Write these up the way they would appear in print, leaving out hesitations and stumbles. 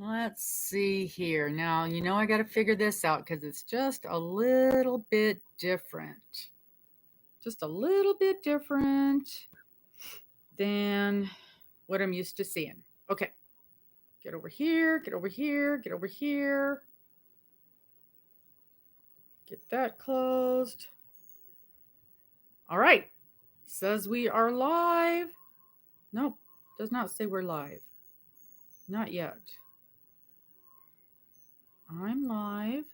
Let's see here. Now, I got to figure this out because it's just a little bit different. Just a little bit different than what I'm used to seeing. Okay. Get over here, get over here, get over here. Get that closed. All right. Says we are live. Nope. Does not say we're live. Not yet. I'm live.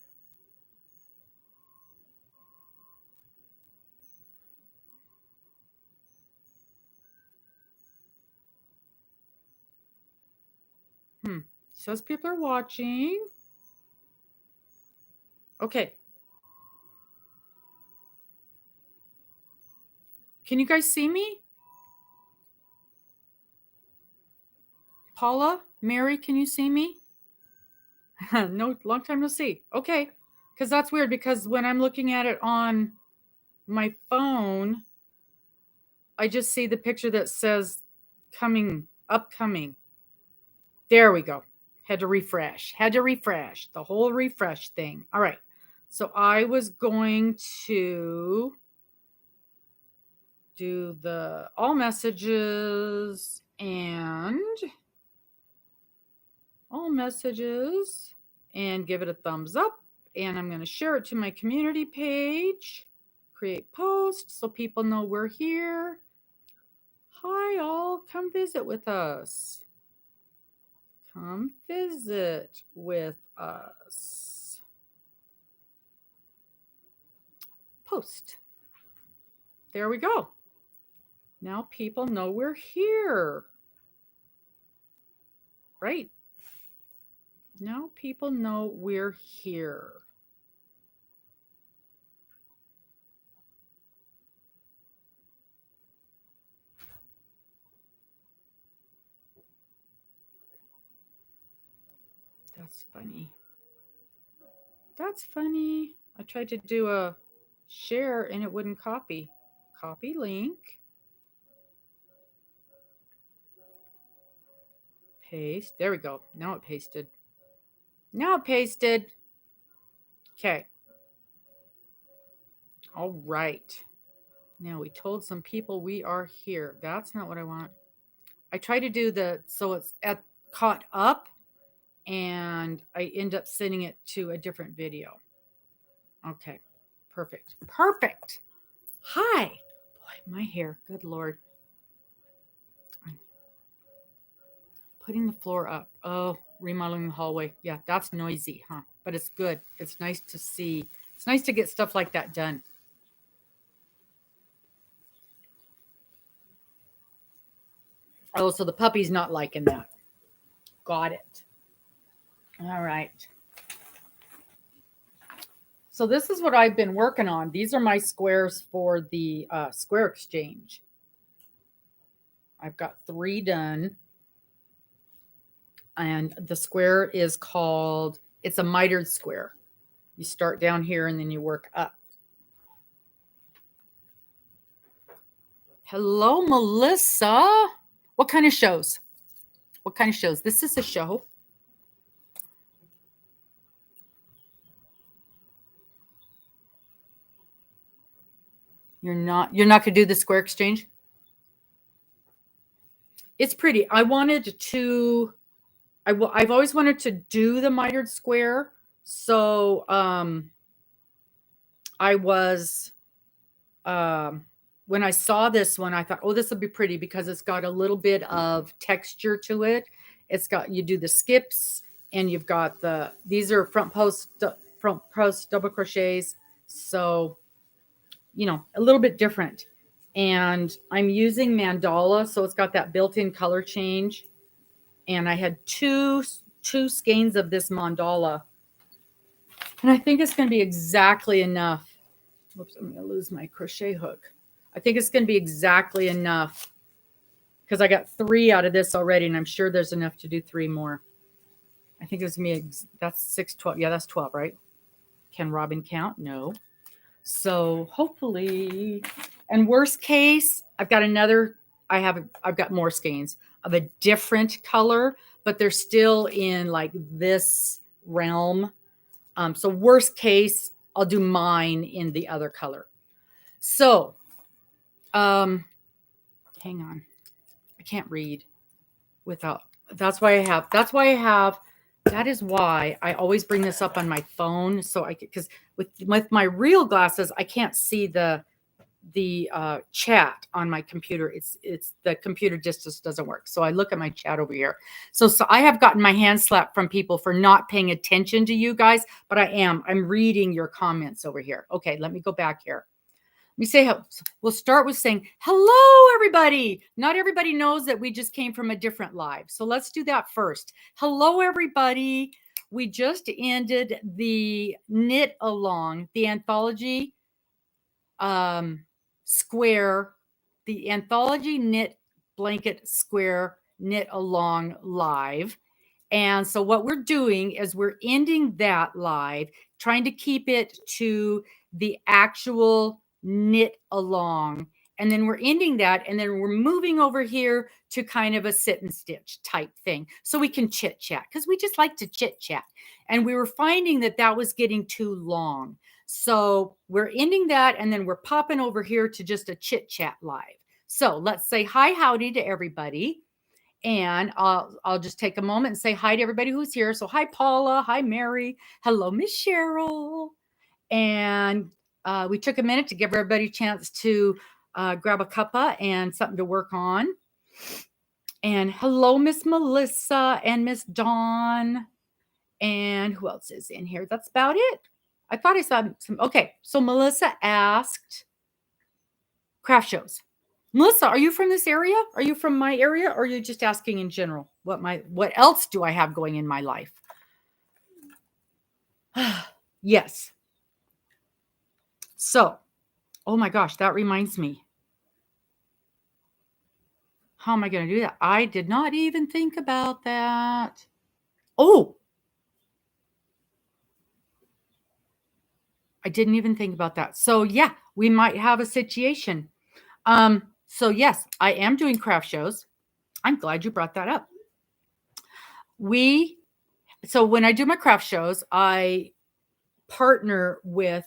Says people are watching. Okay. Can you guys see me? Paula, Mary, can you see me? No, long time no see. Okay. Because that's weird because when I'm looking at it on my phone, I just see the picture that says upcoming. There we go. Had to refresh the whole refresh thing. All right. So I was going to do the all messages and give it a thumbs up. And I'm going to share it to my community page, create post so people know we're here. Hi, all. Come visit with us. Come visit with us. Post. There we go. Now people know we're here. Right? Now people know we're here. That's funny. That's funny. I tried to do a share and it wouldn't copy. Copy link. Paste. There we go. Now it pasted. Okay. All right. Now we told some people we are here. That's not what I want. I try to do so it's caught up and I end up sending it to a different video. Okay. Perfect. Hi. Boy, my hair. Good Lord. Putting the floor up. Oh, remodeling the hallway. Yeah, that's noisy, huh? But it's good. It's nice to see. It's nice to get stuff like that done. Oh, so the puppy's not liking that. Got it. All right. So this is what I've been working on. These are my squares for the square exchange. I've got 3 done. And the square is called, it's a mitered square. You start down here and then you work up. Hello, Melissa. What kind of shows? This is a show. You're not going to do the square exchange? It's pretty. I've always wanted to do the mitered square. So I was when I saw this one, I thought, oh, this will be pretty because it's got a little bit of texture to it. You do the skips and you've got these are front post double crochets. So, a little bit different. And I'm using mandala. So it's got that built-in color change. And I had two skeins of this mandala. And I think it's going to be exactly enough. Whoops, I'm going to lose my crochet hook. I think it's going to be exactly enough because I got 3 out of this already, and I'm sure there's enough to do 3 more. I think it's going to be, that's 6, 12. Yeah, that's 12, right? Can Robin count? No. So hopefully, and worst case, I've got more skeins of a different color, but they're still in like this realm. So worst case, I'll do mine in the other color. So, hang on. I can't read without, that is why I always bring this up on my phone. So because with my real glasses, I can't see the chat on my computer. It's the computer just doesn't work. So I look at my chat over here. So I have gotten my hand slapped from people for not paying attention to you guys, but I'm reading your comments over here. Okay, let me go back here. We'll start with saying hello, everybody. Not everybody knows that we just came from a different live. So let's do that first. Hello, everybody. We just ended the knit along, the anthology square, the anthology knit blanket square knit along live. And so what we're doing is we're ending that live, trying to keep it to the actual knit along. And then we're ending that, and then we're moving over here to kind of a sit and stitch type thing. So we can chit chat, because we just like to chit chat. And we were finding that was getting too long. So we're ending that, and then we're popping over here to just a chit chat live. So let's say hi, howdy to everybody. And I'll just take a moment and say hi to everybody who's here. So hi, Paula. Hi, Mary. Hello, Miss Cheryl. And we took a minute to give everybody a chance to grab a cuppa and something to work on. And hello, Miss Melissa and Miss Dawn. And who else is in here? That's about it. I thought I saw some. Okay, so Melissa asked craft shows. Melissa, are you from this area? Are you from my area? Or are you just asking in general? What else do I have going in my life? Yes. So, oh my gosh, that reminds me. How am I going to do that? I did not even think about that. Oh, I didn't even think about that. So yeah, we might have a situation. So yes, I am doing craft shows. I'm glad you brought that up. So when I do my craft shows, I partner with,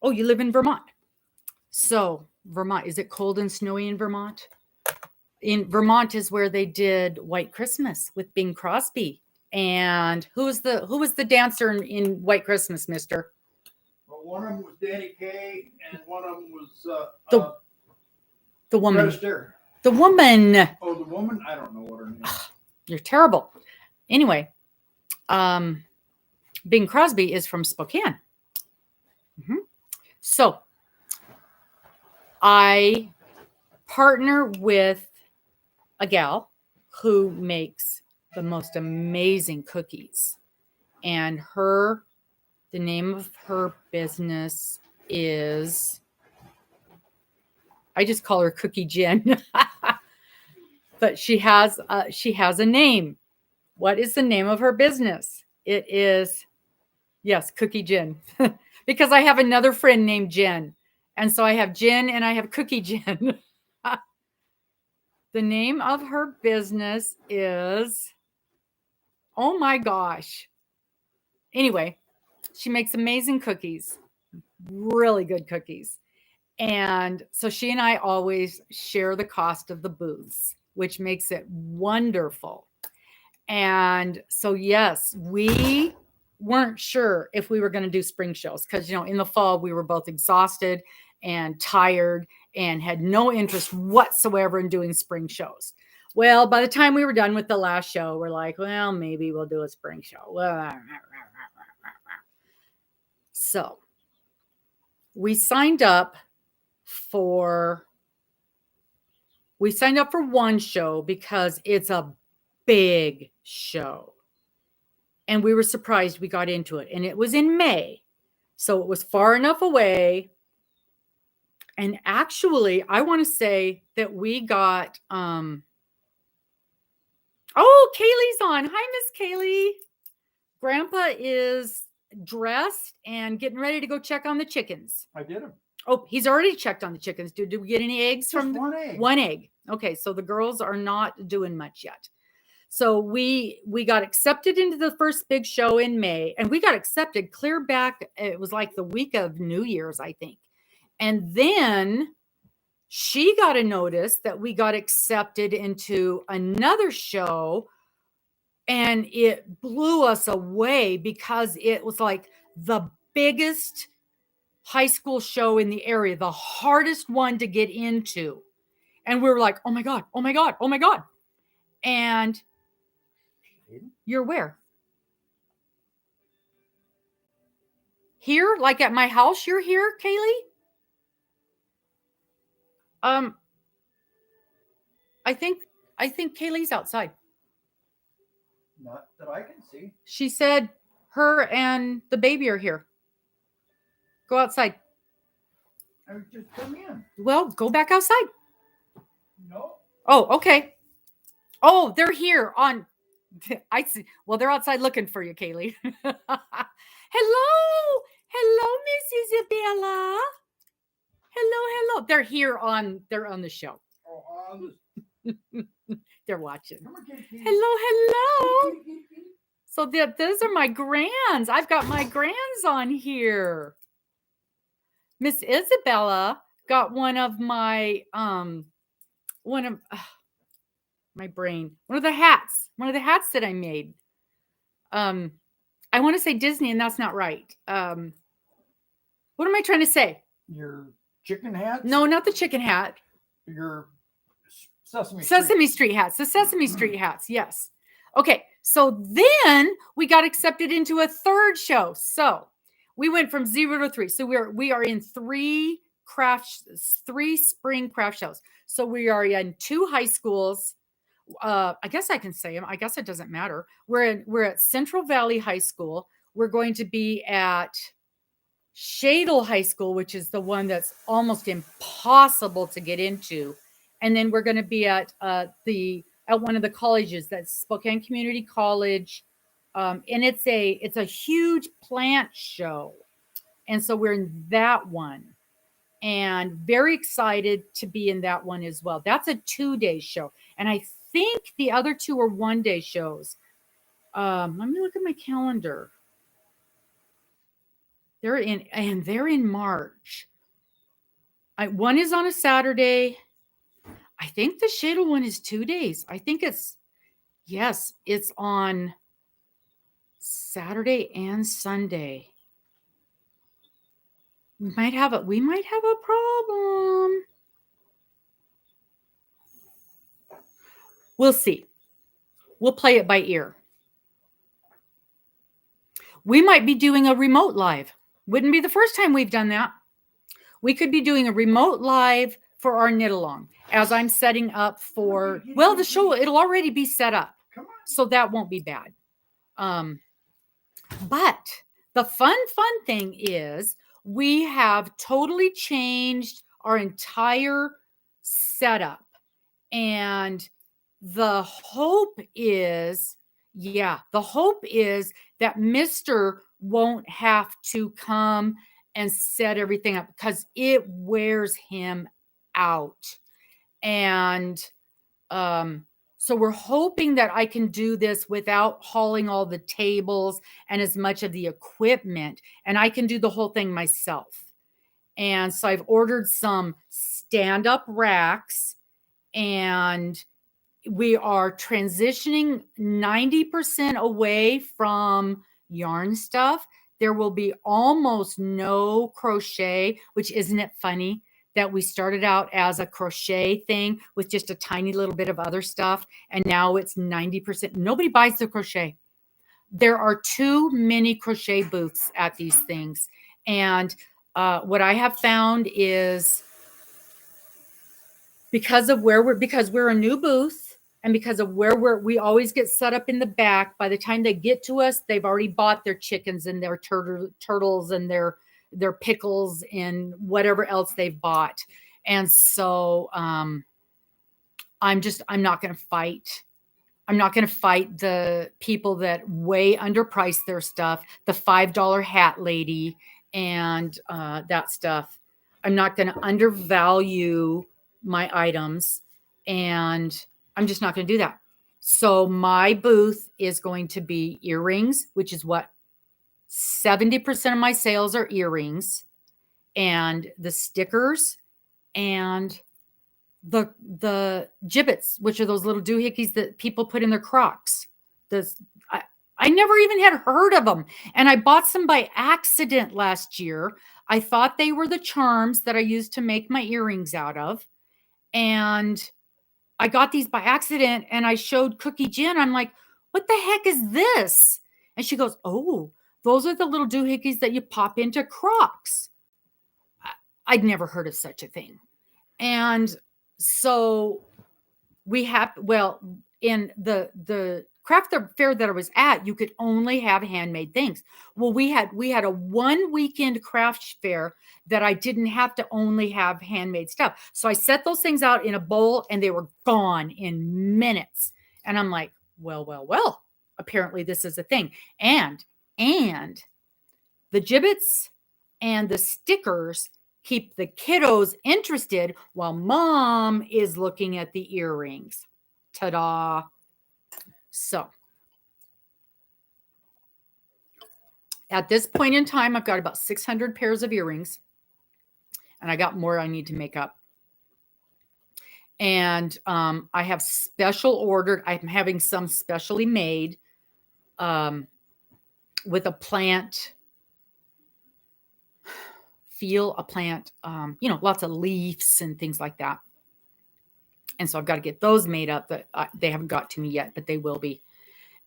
oh, you live in Vermont. So Vermont, is it cold and snowy in Vermont? In Vermont is where they did White Christmas with Bing Crosby. And who was the dancer in White Christmas, mister? Well, one of them was Danny Kaye, and one of them was the woman. Register. The woman. Oh, the woman? I don't know what her name is. You're terrible. Anyway, Bing Crosby is from Spokane. Mm-hmm. So I partner with a gal who makes the most amazing cookies. And the name of her business is, I just call her Cookie Jen. But she has a name. What is the name of her business? It is, yes, Cookie Jen. Because I have another friend named Jen. And so I have Jen and I have Cookie Jen. The name of her business is, oh my gosh. Anyway, she makes amazing cookies, really good cookies. And so she and I always share the cost of the booths, which makes it wonderful. And so, yes, we weren't sure if we were going to do spring shows because, in the fall, we were both exhausted and tired and had no interest whatsoever in doing spring shows. Well, by the time we were done with the last show, we're like, well, maybe we'll do a spring show. So we signed up for one show because it's a big show. And we were surprised we got into it. And it was in May. So it was far enough away. And actually, I want to say that we got, oh, Kaylee's on. Hi, Miss Kaylee. Grandpa is dressed and getting ready to go check on the chickens. I did them. Oh, he's already checked on the chickens. Did we get any eggs from one egg? Okay, so the girls are not doing much yet. So we got accepted into the first big show in May, and we got accepted clear back. It was like the week of New Year's, I think. And then she got a notice that we got accepted into another show, and it blew us away because it was like the biggest high school show in the area, the hardest one to get into. And we were like, oh my God, oh my God, oh my God. And you're where? Here, like at my house, you're here, Kaylee? I think Kaylee's outside. Not that I can see. She said her and the baby are here. Go outside. I just come in. Well, go back outside. No. Oh, okay. Oh, they're here on. I see. Well, they're outside looking for you, Kaylee. Hello, Miss Isabella. Hello. They're here on. They're on the show. Oh, on the... They're watching. Come on, kitty. Hello. Kitty, kitty, kitty. So those are my grands. I've got my grands on here. Miss Isabella got one of my my brain. One of the hats that I made. I want to say Disney, and that's not right. What am I trying to say? Your chicken hats? No, not the chicken hat. Your Sesame Street hats. The Sesame Street hats. Yes. Okay. So then we got accepted into a third show. So we went from 0 to 3. So we are in three spring craft shows. So we are in 2 high schools. I guess I can say them. I guess it doesn't matter. We're at Central Valley High School. We're going to be at Shadle High School, which is the one that's almost impossible to get into. And then we're going to be at one of the colleges, that's Spokane Community College. And it's a huge plant show. And so we're in that one. And very excited to be in that one as well. That's a 2-day show. And I think the other 2 are 1-day shows. Let me look at my calendar. They're in March. One is on a Saturday. I think the Shadle one is 2 days. I think it's on Saturday and Sunday. We might have a problem. We'll see. We'll play it by ear. We might be doing a remote live. Wouldn't be the first time we've done that. We could be doing a remote live for our knit along as I'm setting up for, well, the show, it'll already be set up. So that won't be bad. But the fun thing is we have totally changed our entire setup. And the hope is that Mr. won't have to come and set everything up because it wears him out. And so we're hoping that I can do this without hauling all the tables and as much of the equipment, and I can do the whole thing myself. And so I've ordered some stand-up racks, and we are transitioning 90% away from yarn stuff. There will be almost no crochet, which isn't it funny that we started out as a crochet thing with just a tiny little bit of other stuff. And now it's 90%. Nobody buys the crochet. There are too many crochet booths at these things. And what I have found is because we're a new booth, and because of where we always get set up in the back, by the time they get to us, they've already bought their chickens and their turtles and their pickles and whatever else they've bought. And so I'm not going to fight. I'm not going to fight the people that way underprice their stuff, the $5 hat lady and that stuff. I'm not going to undervalue my items, and I'm just not going to do that. So my booth is going to be earrings, which is what 70% of my sales are earrings, and the stickers, and the gibbets, which are those little doohickeys that people put in their Crocs. I never even had heard of them, and I bought some by accident last year. I thought they were the charms that I used to make my earrings out of, and I got these by accident, and I showed Cookie Jen. I'm like, what the heck is this? And she goes, oh, those are the little doohickeys that you pop into Crocs. I'd never heard of such a thing. And so we have, well, in the craft fair that I was at, you could only have handmade things. Well, we had a 1 weekend craft fair that I didn't have to only have handmade stuff. So I set those things out in a bowl and they were gone in minutes. And I'm like, well, apparently this is a thing. And the gibbets and the stickers keep the kiddos interested while mom is looking at the earrings. Ta-da. So at this point in time, I've got about 600 pairs of earrings, and I got more I need to make up. And I have special ordered. I'm having some specially made with a plant feel, a plant, lots of leaves and things like that. And so I've got to get those made up, but they haven't got to me yet, but they will be.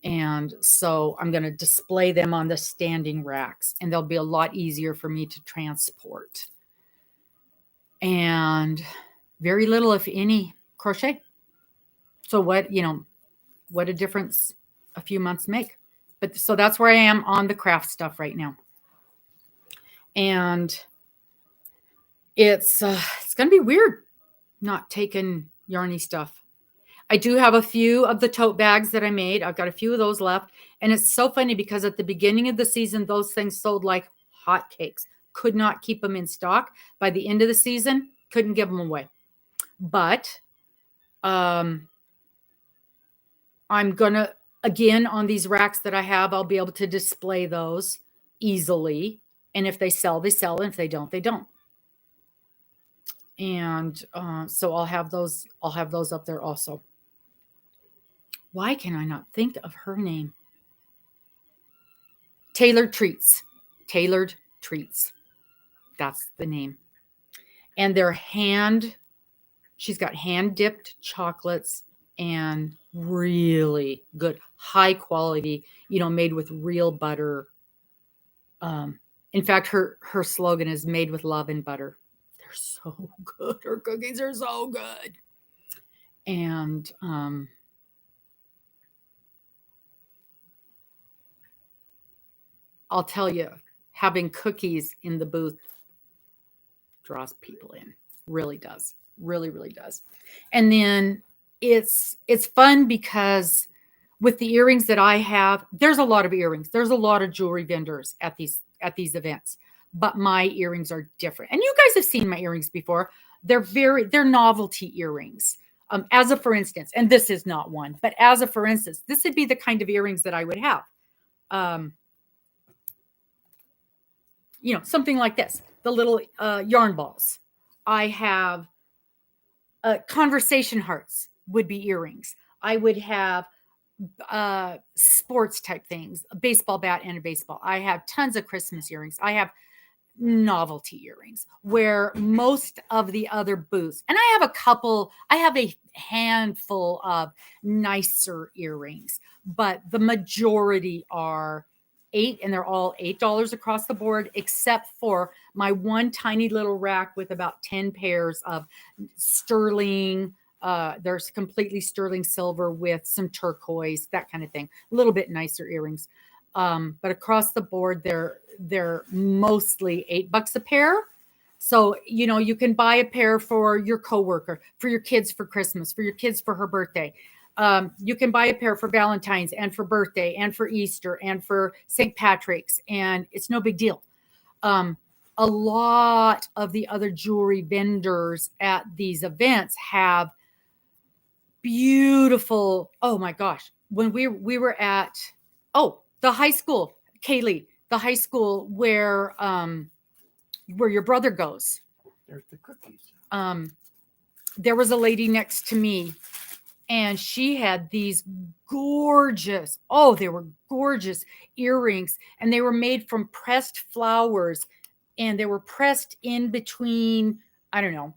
And so I'm going to display them on the standing racks, and they'll be a lot easier for me to transport. And very little, if any, crochet. So what a difference a few months make. But so that's where I am on the craft stuff right now. And it's going to be weird not taking yarny stuff. I do have a few of the tote bags that I made. I've got a few of those left. And it's so funny because at the beginning of the season, those things sold like hotcakes. Could not keep them in stock. By the end of the season, couldn't give them away. But I'm going to, again, on these racks that I have, I'll be able to display those easily. And if they sell, they sell. And if they don't, they don't. And so I'll have those up there also. Why can I not think of her name? Tailored Treats. Tailored Treats. That's the name. And they're she's got hand dipped chocolates and really good, high quality, made with real butter. In fact, her slogan is made with love and butter. They're so good. Her cookies are so good. And I'll tell you, having cookies in the booth draws people in. Really does. Really, really does. And then it's fun because with the earrings that I have, there's a lot of earrings. There's a lot of jewelry vendors at these events, but my earrings are different. And you guys have seen my earrings before. They're novelty earrings. As a for instance, and this is not one, but as a for instance, this would be the kind of earrings that I would have. Something like this, the little yarn balls. I have conversation hearts would be earrings. I would have sports type things, a baseball bat and a baseball. I have tons of Christmas earrings. I have novelty earrings, where most of the other booths, and I have a handful of nicer earrings, but the majority are $8, and they're all $8 across the board, except for my one tiny little rack with about 10 pairs of sterling. There's completely sterling silver with some turquoise, that kind of thing. A little bit nicer earrings. But across the board, they're mostly $8 a pair. So, you can buy a pair for your coworker, for your kids for Christmas, for your kids for her birthday. You can buy a pair for Valentine's and for birthday and for Easter and for St. Patrick's, and it's no big deal. A lot of the other jewelry vendors at these events have beautiful. Oh my gosh. When we were at the high school, Kaylee, the high school where your brother goes. There's the cookies. There was a lady next to me, and she had these gorgeous, they were gorgeous earrings, and they were made from pressed flowers, and they were pressed in between, I don't know,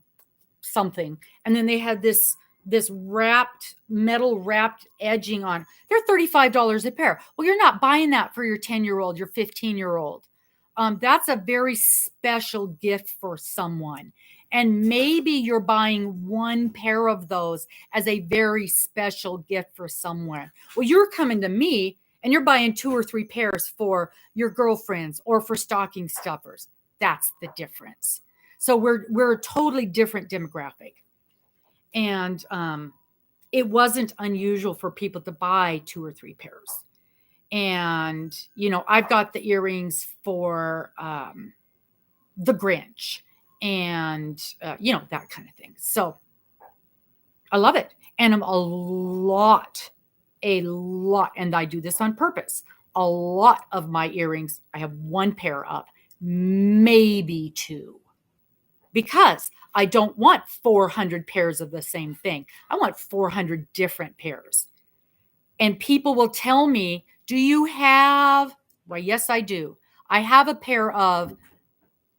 something. And then they had this metal wrapped edging on. They're $35 a pair. Well, you're not buying that for your 10-year-old, your 15-year-old. That's a very special gift for someone. And maybe you're buying one pair of those as a very special gift for someone. Well, you're coming to me and you're buying 2 or 3 pairs for your girlfriends or for stocking stuffers. That's the difference. So we're a totally different demographic. And it wasn't unusual for people to buy 2 or 3 pairs. And, I've got the earrings for the Grinch and, that kind of thing. So I love it. And I'm a lot, and I do this on purpose. A lot of my earrings, I have 1 pair up, maybe 2. Because I don't want 400 pairs of the same thing. I want 400 different pairs. And people will tell me, do you have, well, yes, I do. I have a pair of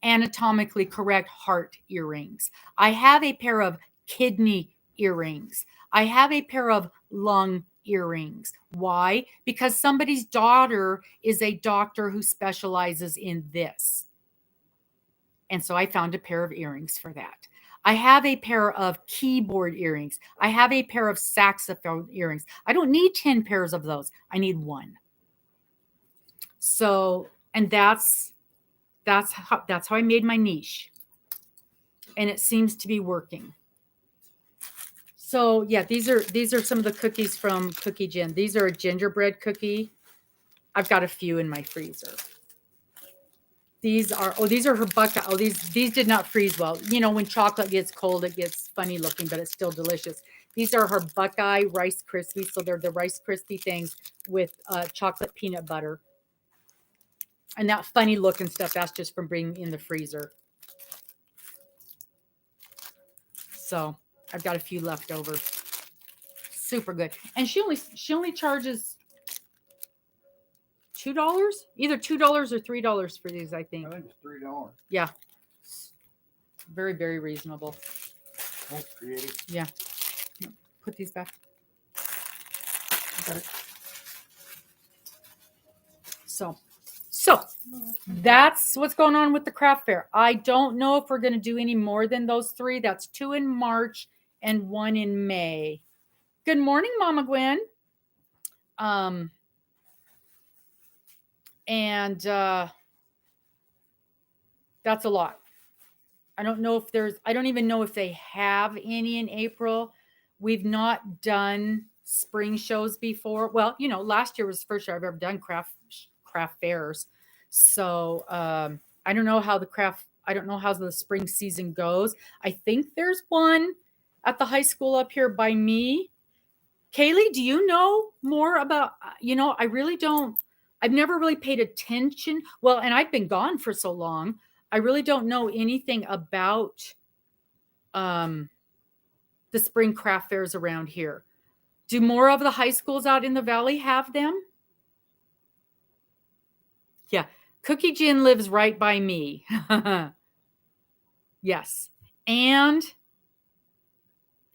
anatomically correct heart earrings. I have a pair of kidney earrings. I have a pair of lung earrings. Why? Because somebody's daughter is a doctor who specializes in this. And so I found a pair of earrings for that. I have a pair of keyboard earrings. I have a pair of saxophone earrings. I don't need 10 pairs of those. I need 1. So, and that's how I made my niche. And it seems to be working. So yeah, these are some of the cookies from Cookie Gin. These are a gingerbread cookie. I've got a few in my freezer. These are her buckeye. Oh, these did not freeze well. When chocolate gets cold, it gets funny looking, but it's still delicious. These are her Buckeye Rice Krispies. So they're the Rice Krispie things with chocolate peanut butter. And that funny looking stuff, that's just from being in the freezer. So I've got a few left over. Super good. And she only charges $2, either $2 or $3 for these, I think. I think it's $3. Yeah. Very, very reasonable. That's creative. Yeah. Put these back. Got it. So that's what's going on with the craft fair. I don't know if we're going to do any more than those 3. That's 2 in March and 1 in May. Good morning, Mama Gwen. And that's a lot. I don't even know if they have any in April. We've not done spring shows before. Well, last year was the first year I've ever done craft fairs. So I don't know how the spring season goes. I think there's one at the high school up here by me. Kaylee, do you know more about, I really don't. I've never really paid attention. Well, and I've been gone for so long. I really don't know anything about the spring craft fairs around here. Do more of the high schools out in the valley have them? Yeah. Cookie Gin lives right by me. Yes. And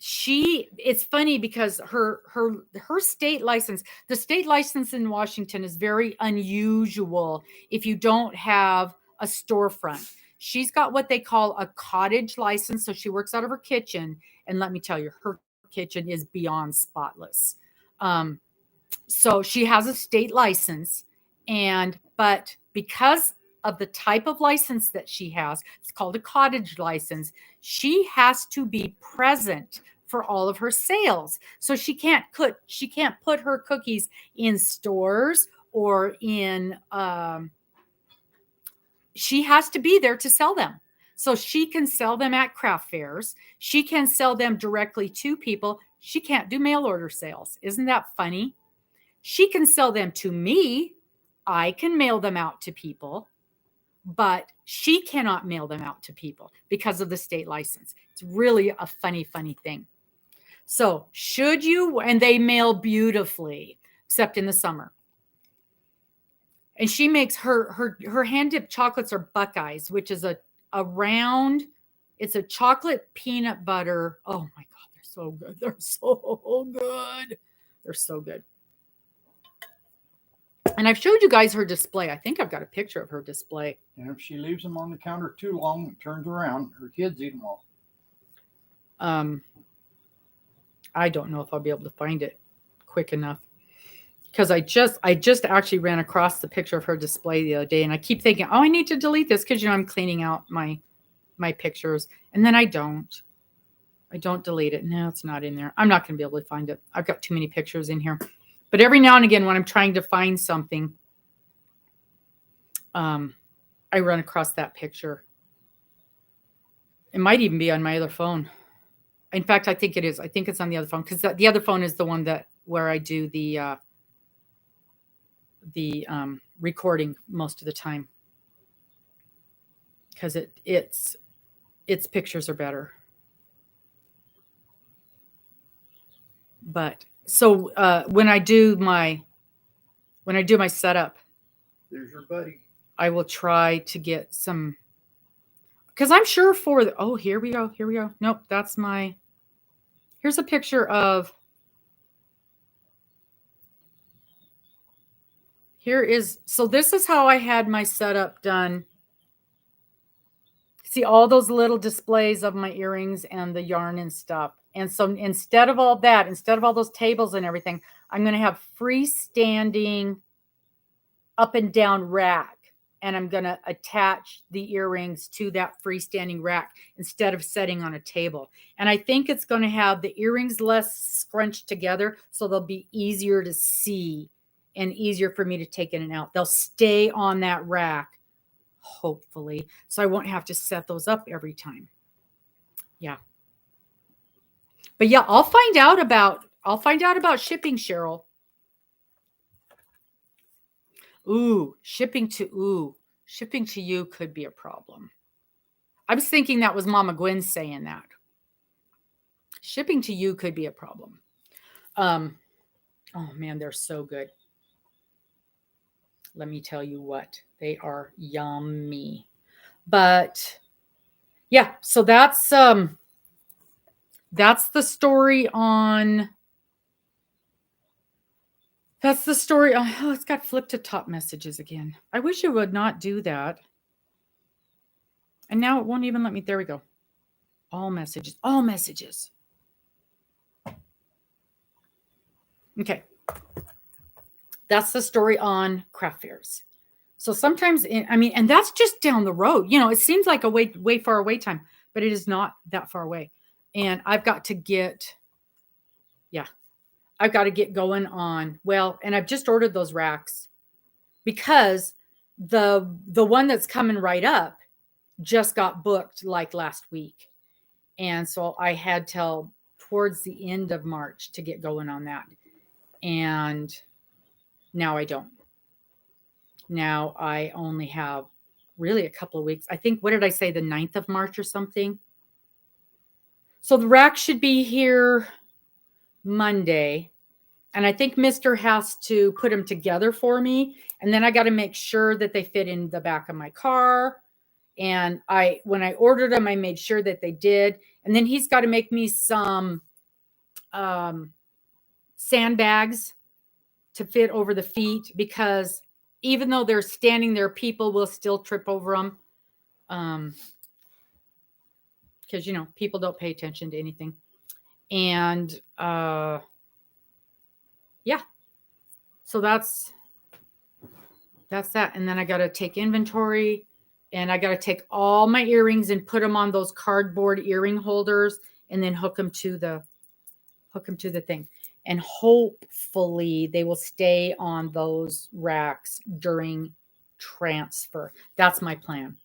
it's funny because her state license, the state license in Washington is very unusual if you don't have a storefront. She's got what they call a cottage license. So she works out of her kitchen. And let me tell you, her kitchen is beyond spotless. So she has a state license, but because of the type of license that she has, it's called a cottage license. She has to be present for all of her sales. So she can't put her cookies in stores or in, she has to be there to sell them. So she can sell them at craft fairs. She can sell them directly to people. She can't do mail order sales. Isn't that funny? She can sell them to me. I can mail them out to people, but she cannot mail them out to people because of the state license. It's really a funny, funny thing. So should you, and they mail beautifully, except in the summer. And she makes her hand dipped chocolates are Buckeyes, which is a round, it's a chocolate peanut butter. Oh my God, they're so good. They're so good. They're so good. And I've showed you guys her display. I think I've got a picture of her display. And if she leaves them on the counter too long and turns around, her kids eat them all. I don't know if I'll be able to find it quick enough, because I just actually ran across the picture of her display the other day, and I keep thinking, oh, I need to delete this because I'm cleaning out my pictures, and then I don't delete it. No, it's not in there. I'm not going to be able to find it. I've got too many pictures in here. But every now and again, when I'm trying to find something, I run across that picture. It might even be on my other phone. In fact, I think it is. I think it's on the other phone, because the other phone is the one where I do the recording most of the time, because its pictures are better. But so when I do my setup, There's your buddy. I will try to get some, because I'm sure oh, here we go. Nope, that's here's a picture of, so this is how I had my setup done. See all those little displays of my earrings and the yarn and stuff. And so instead of all those tables and everything, I'm going to have freestanding up and down rack. And I'm going to attach the earrings to that freestanding rack instead of setting on a table. And I think it's going to have the earrings less scrunched together, so they'll be easier to see and easier for me to take in and out. They'll stay on that rack, hopefully, so I won't have to set those up every time. Yeah. But yeah, I'll find out about shipping, Cheryl. Shipping to you could be a problem. I was thinking that was Mama Gwen saying that. Shipping to you could be a problem. Oh man, they're so good. Let me tell you what, they are yummy. But yeah, so that's the story on. That's the story. Oh, it's got flip to top messages again. I wish it would not do that. And now it won't even let me. There we go. All messages. Okay. That's the story on craft fairs. So sometimes, and that's just down the road. It seems like a way far away time, but it is not that far away. And I've got to get going on. Well, and I've just ordered those racks because the one that's coming right up just got booked like last week. And so I had till towards the end of March to get going on that. And now I don't. Now I only have really a couple of weeks. I think, what did I say? The 9th of March or something. So the rack should be here Monday. And I think Mr. has to put them together for me. And then I got to make sure that they fit in the back of my car. And when I ordered them, I made sure that they did. And then he's got to make me some sandbags to fit over the feet, because even though they're standing there, people will still trip over them. Because, people don't pay attention to anything. And yeah. So that's that. And then I got to take inventory, and I got to take all my earrings and put them on those cardboard earring holders, and then hook them to the thing. And hopefully they will stay on those racks during transfer. That's my plan.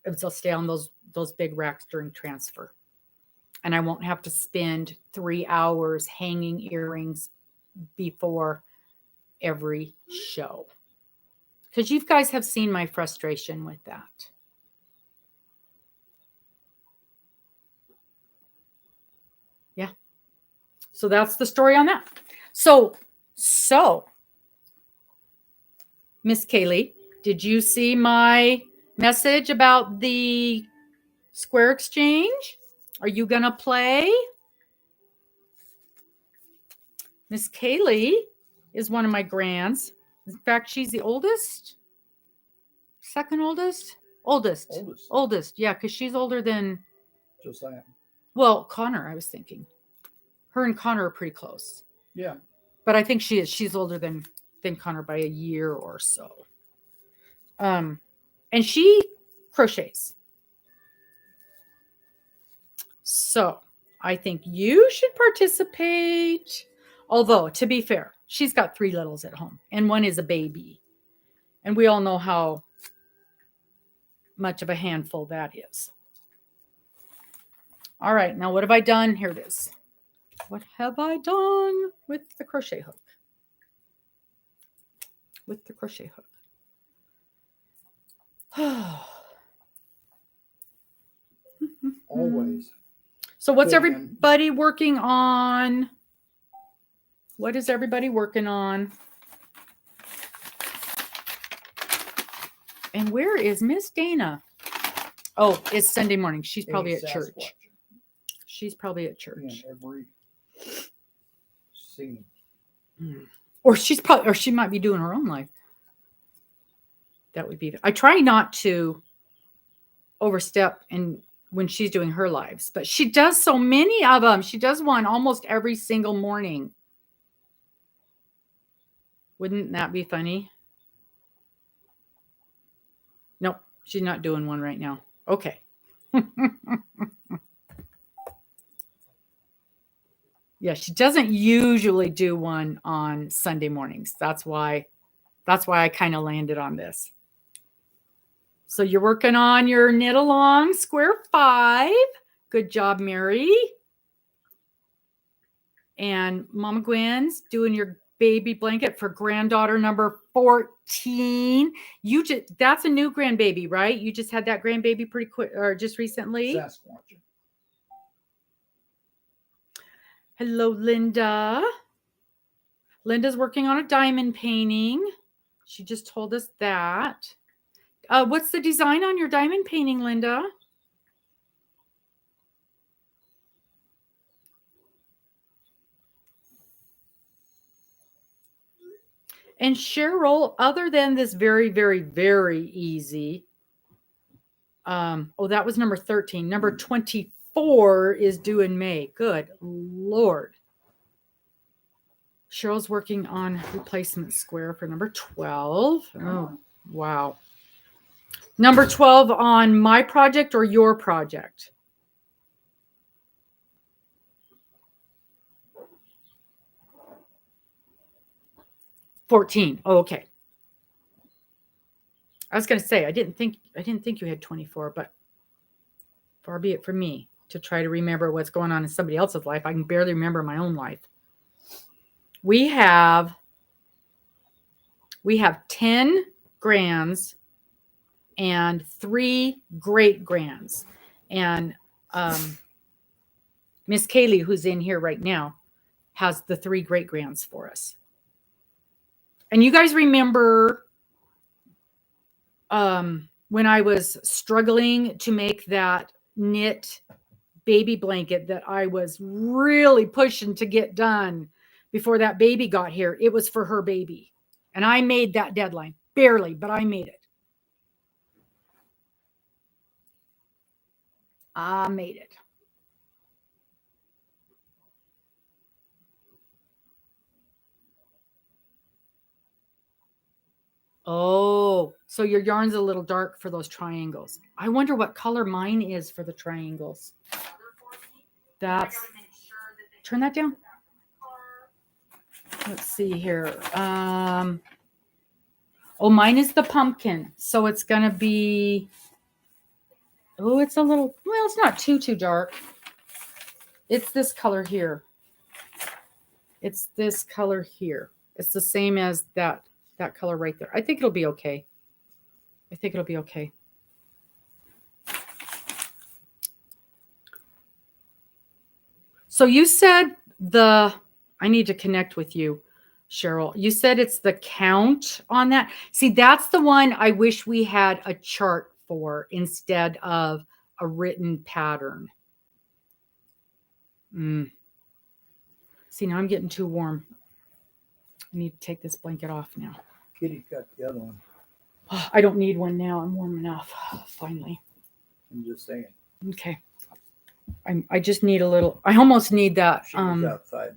They'll stay on those big racks during transfer. and I won't have to spend 3 hours hanging earrings before every show. Because you guys have seen my frustration with that. Yeah. So that's the story on that. So Miss Kaylee, did you see my message about the Square Exchange? Are you going to play? Miss Kaylee is one of my grands. In fact, she's the oldest. Second oldest? Oldest. Yeah, because she's older than Josiah. Well, Connor, I was thinking. Her and Connor are pretty close. Yeah. But I think she's older than Connor by a year or so. And she crochets. So I think you should participate. Although, to be fair, she's got 3 littles at home, and one is a baby. And we all know how much of a handful that is. All right, now what have I done? Here it is. What have I done with the crochet hook? With the crochet hook. Always. So what's everybody working on? What is everybody working on? And where is Miss Dana? Oh, it's Sunday morning. She's probably at church. She's probably at church. In every scene. Or she might be doing her own life. That would be. I try not to overstep when she's doing her lives, but she does so many of them. She does one almost every single morning. Wouldn't that be funny? Nope, she's not doing one right now. Okay. Yeah, she doesn't usually do one on Sunday mornings. That's why I kind of landed on this. So you're working on your knit along square 5. Good job, Mary. And Mama Gwen's doing your baby blanket for granddaughter number 14. That's a new grandbaby, right? You just had that grandbaby pretty quick or just recently? Sasquatch. Hello, Linda. Linda's working on a diamond painting. She just told us that. What's the design on your diamond painting, Linda? And Cheryl, other than this very, very, very easy. That was number 13. Number 24 is due in May. Good Lord. Cheryl's working on replacement square for number 12. Oh, wow. Number 12 on my project or your project? $14. Oh, okay. I was going to say I didn't think you had 24, but far be it from me to try to remember what's going on in somebody else's life. I can barely remember my own life. We have 10 grands and 3 great grands. And Miss Kaylee, who's in here right now, has the 3 great grands for us. And you guys remember when I was struggling to make that knit baby blanket that I was really pushing to get done before that baby got here. It was for her baby. And I made that deadline. Barely, but I made it. I made it. Oh, so your yarn's a little dark for those triangles. I wonder what color mine is for the triangles. Turn that down. Let's see here. Mine is the pumpkin. So it's going to be, it's a little, well, it's not too dark. It's this color here. It's this color here. It's the same as that color right there. I think it'll be okay. I think it'll be okay. So you said I need to connect with you, Cheryl. You said it's the count on that. See, that's the one I wish we had a chart for instead of a written pattern. See, now I'm getting too warm. I need to take this blanket off now. Kitty got the other one. I don't need one now. I'm warm enough. Finally. I'm just saying. Okay. I just need a little. I almost need that. She was outside.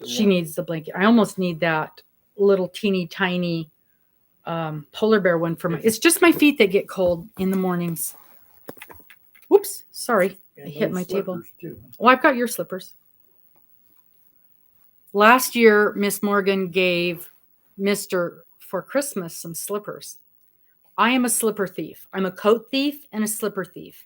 She needs the blanket. I almost need that little teeny tiny polar bear one for my. It's just my feet that get cold in the mornings. Whoops. Sorry. I hit my table. Too. Oh, I've got your slippers. Last year, Miss Morgan gave Mr. for Christmas some slippers. I am a slipper thief. I'm a coat thief and a slipper thief.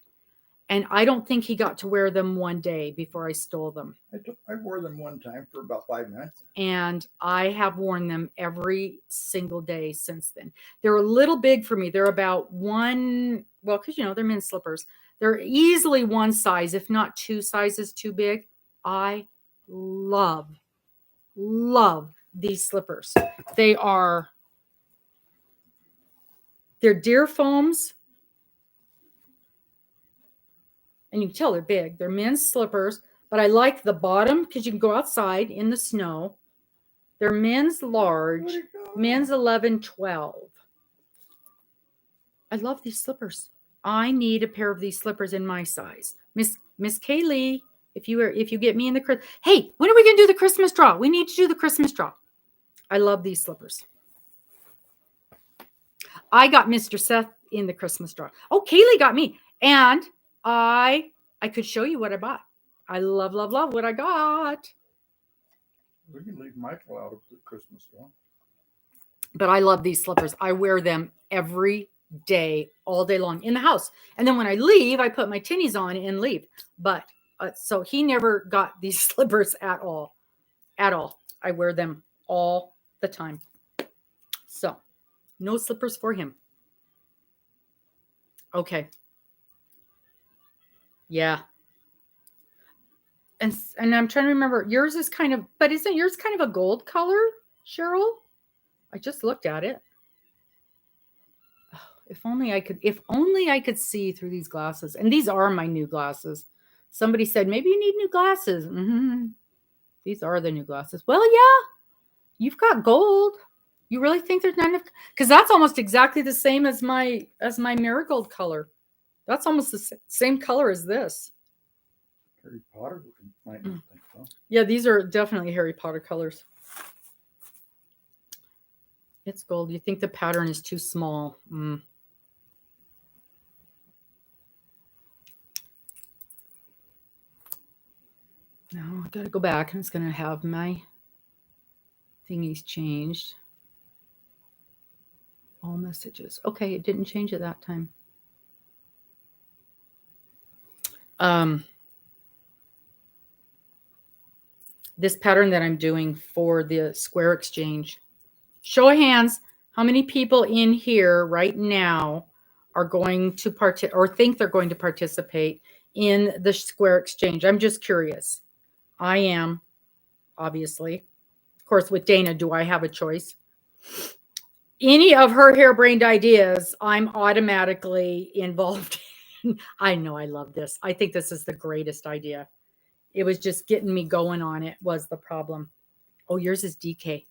And I don't think he got to wear them one day before I stole them. I wore them one time for about 5 minutes. And I have worn them every single day since then. They're a little big for me. They're about because, they're men's slippers. They're easily one size, if not 2 sizes too big. I love these slippers. They're deer foams. And you can tell they're big. They're men's slippers, but I like the bottom because you can go outside in the snow. They're men's large, men's 11, 12. I love these slippers. I need a pair of these slippers in my size. Miss Kaylee, if you get me in the hey, when are we going to do the Christmas draw? We need to do the Christmas draw. I love these slippers. I got Mr. Seth in the Christmas draw. Oh, Kaylee got me. And I could show you what I bought. I love what I got. We can leave Michael out of the Christmas draw. But I love these slippers. I wear them every day, all day long in the house. And then when I leave, I put my tinnies on and leave. But so he never got these slippers at all. At all. I wear them all the time. So no slippers for him. Okay. Yeah. And I'm trying to remember, yours is but isn't yours kind of a gold color, Cheryl? I just looked at it. Oh, if only I could see through these glasses. And these are my new glasses. Somebody said, maybe you need new glasses. Mm-hmm. These are the new glasses. Well, yeah, you've got gold. You really think there's none of, because that's almost exactly the same as my marigold color. That's almost the same color as this. Harry Potter might not think so. Yeah, these are definitely Harry Potter colors. It's gold. You think the pattern is too small. No, I gotta go back. I'm just gonna have my thingies changed. All messages. Okay, it didn't change it that time. This pattern that I'm doing for the square exchange. Show of hands, how many people in here right now are going to or think they're going to participate in the square exchange? I'm just curious. I am, obviously. Of course, with Dana, do I have a choice? Any of her harebrained ideas, I'm automatically involved in. I know, I love this. I think this is the greatest idea. It was just getting me going on it was the problem. Oh, yours is DK.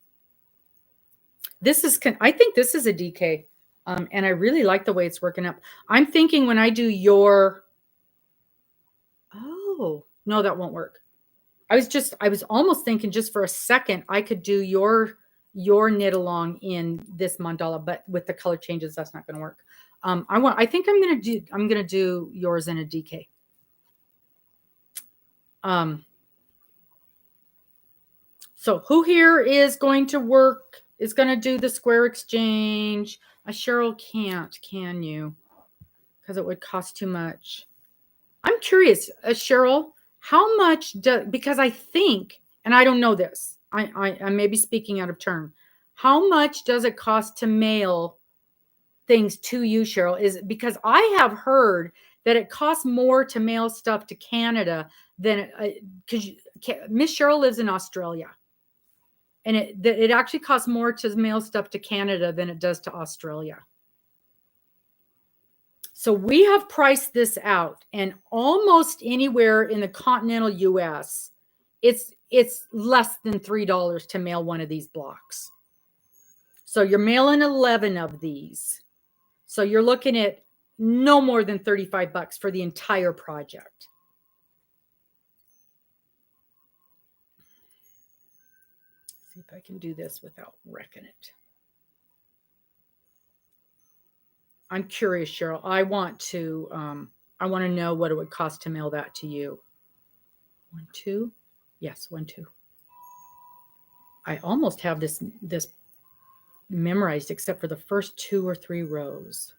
I think this is a DK. And I really like the way it's working up. I'm thinking when I do oh, no, that won't work. I was almost thinking just for a second, I could do your knit along in this mandala, but with the color changes, that's not going to work. I think I'm going to do yours in a DK. So who here is going to do the square exchange? Cheryl can't, can you? Because it would cost too much. I'm curious, Cheryl, How much because I think, and I don't know this, I may be speaking out of turn. How much does it cost to mail things to you, Cheryl? Is because I have heard that it costs more to mail stuff to Canada than because Miss Cheryl lives in Australia, and it actually costs more to mail stuff to Canada than it does to Australia. So we have priced this out, and almost anywhere in the continental US, it's less than $3 to mail one of these blocks. So you're mailing 11 of these. So you're looking at no more than $35 for the entire project. See if I can do this without wrecking it. I'm curious, Cheryl. I want to know what it would cost to mail that to you. 1, 2. Yes, 1, 2. I almost have this memorized except for the first 2 or 3 rows.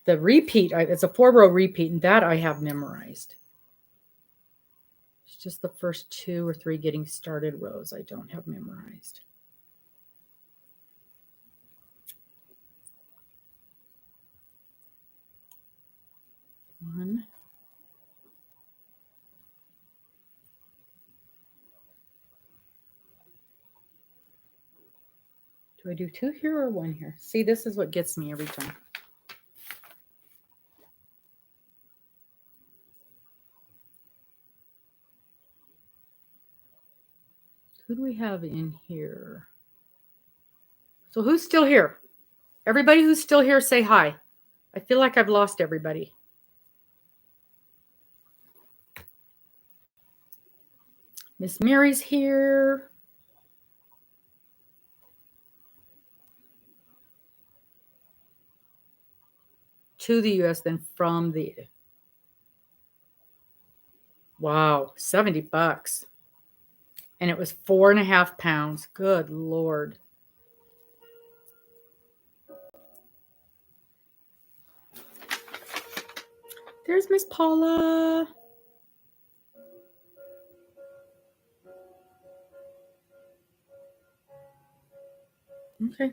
The repeat, it's a 4-row repeat, and that I have memorized. It's just the first 2 or 3 getting started rows I don't have memorized. One. Do I do 2 here or 1 here? See, this is what gets me every time. Who do we have in here? So who's still here? Everybody who's still here, say hi. I feel like I've lost everybody. Miss Mary's here. To the US, then from the... Wow, $70. And it was 4.5 pounds. Good Lord. There's Miss Paula. Okay.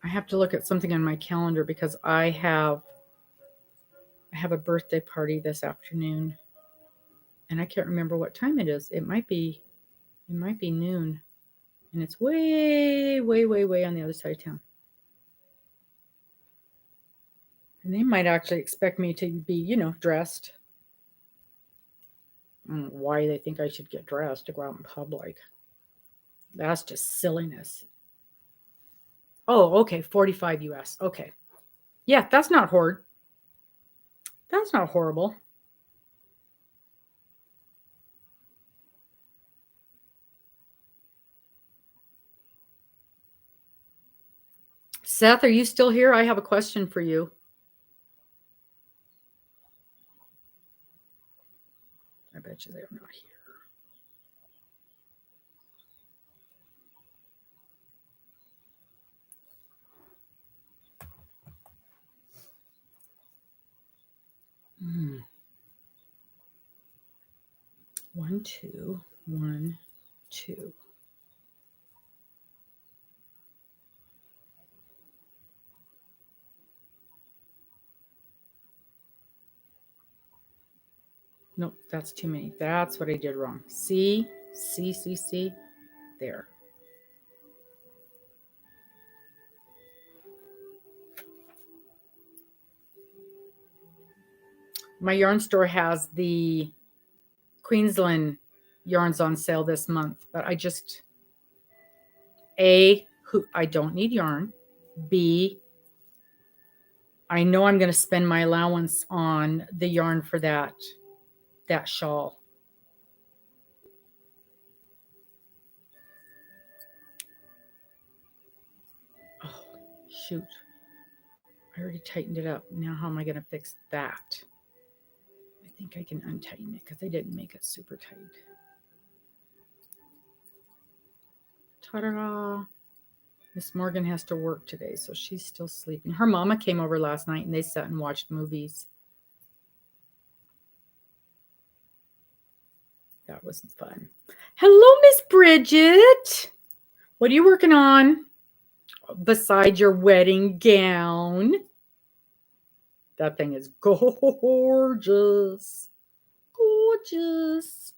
I have to look at something on my calendar because I have a birthday party this afternoon, and I can't remember what time it is. It might be noon, and it's way, way, way, way on the other side of town. And they might actually expect me to be, dressed. I don't know why they think I should get dressed to go out in public. That's just silliness. Oh, okay, 45 US. Okay. Yeah, that's not horrid. That's not horrible. Seth, are you still here? I have a question for you. I bet you they're not here. Hmm. 1, 2, 1, 2. Nope, that's too many. That's what I did wrong. C. There. My yarn store has the Queensland yarns on sale this month, but I just I don't need yarn. B, I know I'm going to spend my allowance on the yarn for that shawl. shoot. I already tightened it up. Now how am I going to fix that? I think I can untighten it because I didn't make it super tight. Ta-da! Miss Morgan has to work today, so she's still sleeping. Her mama came over last night and they sat and watched movies. That was fun. Hello, Miss Bridget. What are you working on besides your wedding gown? That thing is gorgeous. Gorgeous.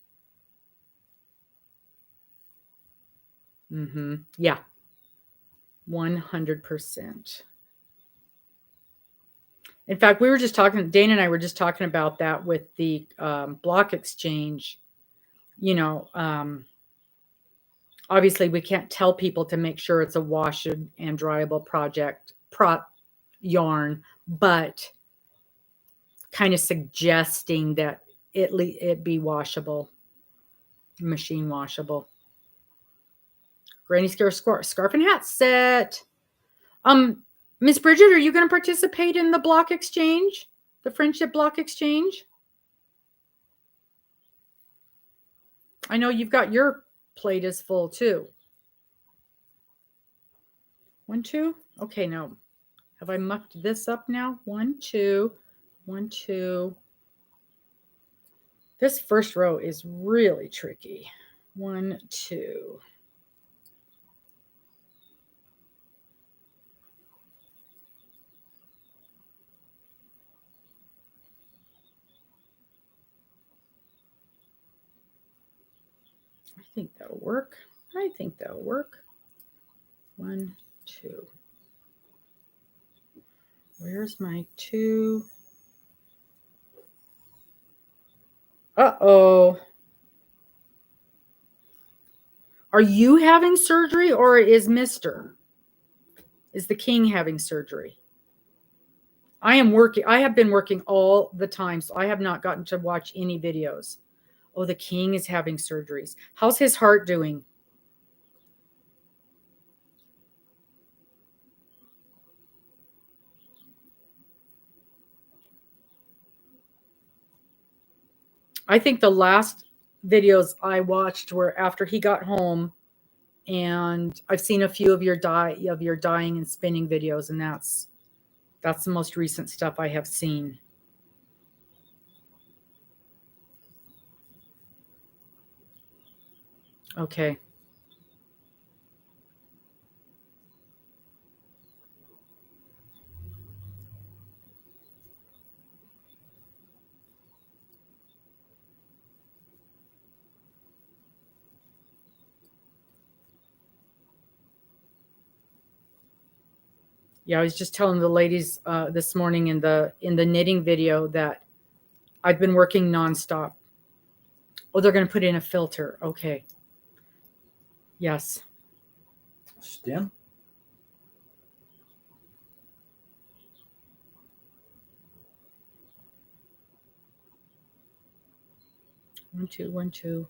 Yeah. 100%. In fact, we were just talking, Dana and I were just talking about that with the block exchange. You know, obviously we can't tell people to make sure it's a wash and dryable yarn, but kind of suggesting that it be washable, machine washable. Granny Scare scarf and hat set. Miss Bridget, are you going to participate in the block exchange? The friendship block exchange? I know you've got your plate is full too. 1, 2. Okay, now have I mucked this up now? 1, 2, 1, 2. This first row is really tricky. 1, 2. I think that'll work. I think that'll work. 1, 2. Where's my 2? Uh-oh. Are you having surgery or is Mr.? Is the king having surgery? I have been working all the time, so I have not gotten to watch any videos. Oh, the king is having surgeries. How's his heart doing? I think the last videos I watched were after he got home, and I've seen a few of your dyeing and spinning videos, and that's the most recent stuff I have seen. Okay. Yeah, I was just telling the ladies this morning in the knitting video that I've been working nonstop. Oh, they're going to put in a filter. Okay. Yes. Stem? 1, 2, 1, 2,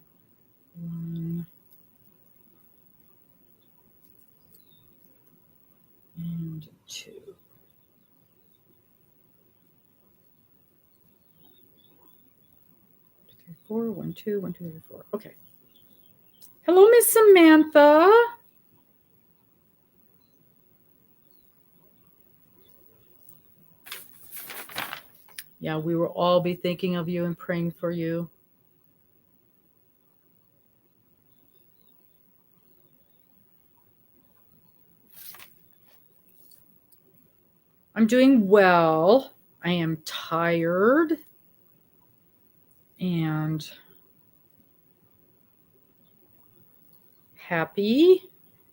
1, and 2. 3, 4. 1, 2, 1, 2, 3, 4. Okay. Hello, Miss Samantha. Yeah, we will all be thinking of you and praying for you. I'm doing well. I am tired and happy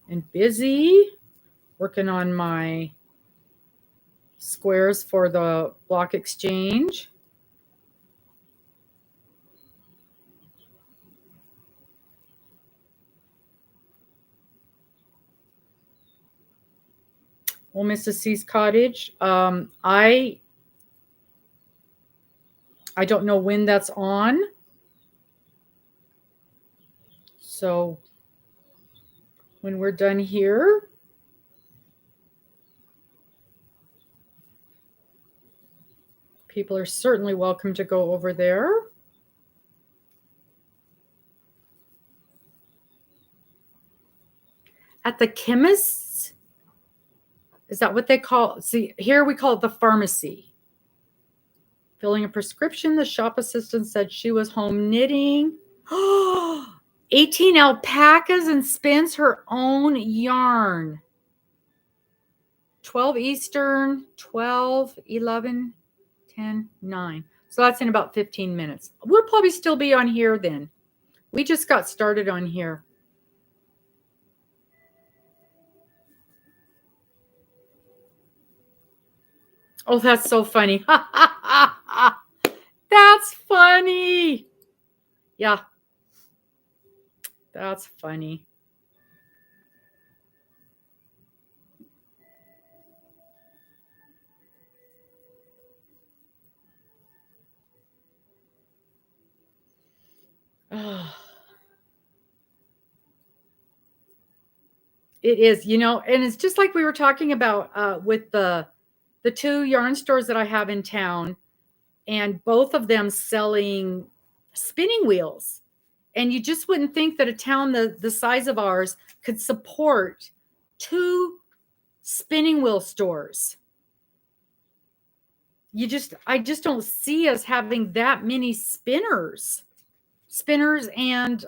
and busy working on my squares for the block exchange. Well, Mrs. C's cottage. I don't know when that's on. So when we're done here, People are certainly welcome to go over there. At the chemist's, is that what they call? See, here we call it the pharmacy. Filling a prescription, the shop assistant said she was home knitting. 18 alpacas and spins her own yarn. 12 Eastern, 12, 11, 10, 9. So that's in about 15 minutes. We'll probably still be on here then. We just got started on here. Oh, that's so funny. That's funny. Yeah. That's funny. It is, and it's just like we were talking about with the two yarn stores that I have in town, and both of them selling spinning wheels. And you just wouldn't think that a town the size of ours could support 2 spinning wheel stores. I just don't see us having that many spinners and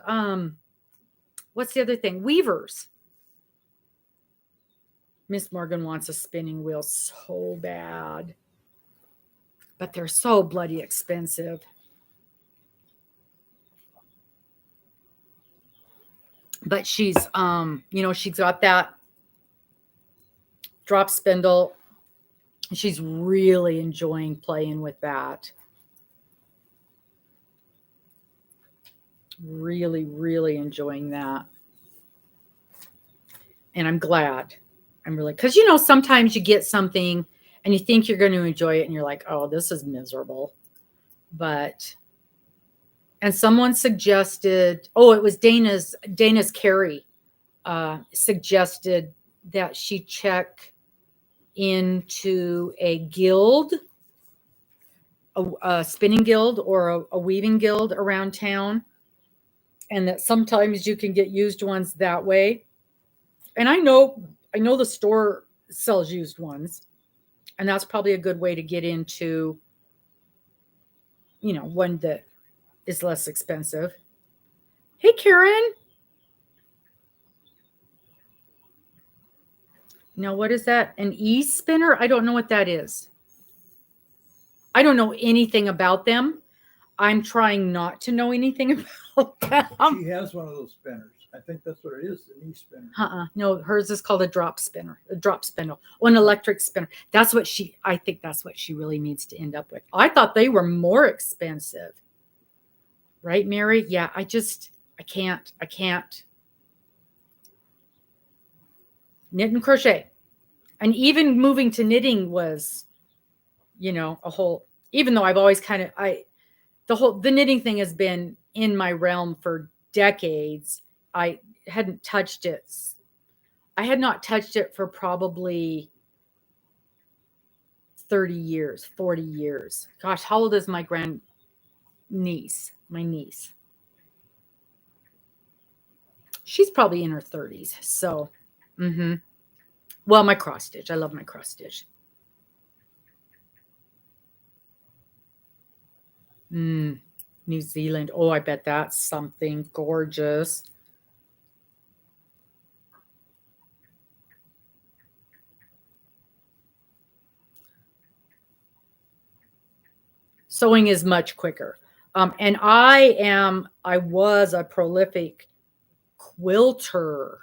what's the other thing? Weavers. Miss Morgan wants a spinning wheel so bad, but they're so bloody expensive. But she's she's got that drop spindle. She's really enjoying playing with that. Really, really enjoying that. And I'm glad. I'm really, because sometimes you get something and you think you're going to enjoy it and you're like, oh, this is miserable. And someone suggested, it was Dana's Carrie suggested that she check into a guild, a spinning guild or a weaving guild around town, and that sometimes you can get used ones that way. And I know the store sells used ones, and that's probably a good way to get into one that is less expensive. Hey, Karen. Now, what is that? An e-spinner? I don't know what that is. I don't know anything about them. I'm trying not to know anything about them. She has one of those spinners. I think that's what it is, an e-spinner. No, hers is called a drop spinner, a drop spindle, or an electric spinner. I think that's what she really needs to end up with. I thought they were more expensive. Right, Mary? Yeah, I can't. Knit and crochet. And even moving to knitting was, a whole, even though I've always the knitting thing has been in my realm for decades. I hadn't touched it. I had not touched it for probably 30 years, 40 years. Gosh, how old is my niece? My niece. She's probably in her 30s. So, well, my cross stitch. I love my cross stitch. New Zealand. Oh, I bet that's something gorgeous. Sewing is much quicker. And I was a prolific quilter.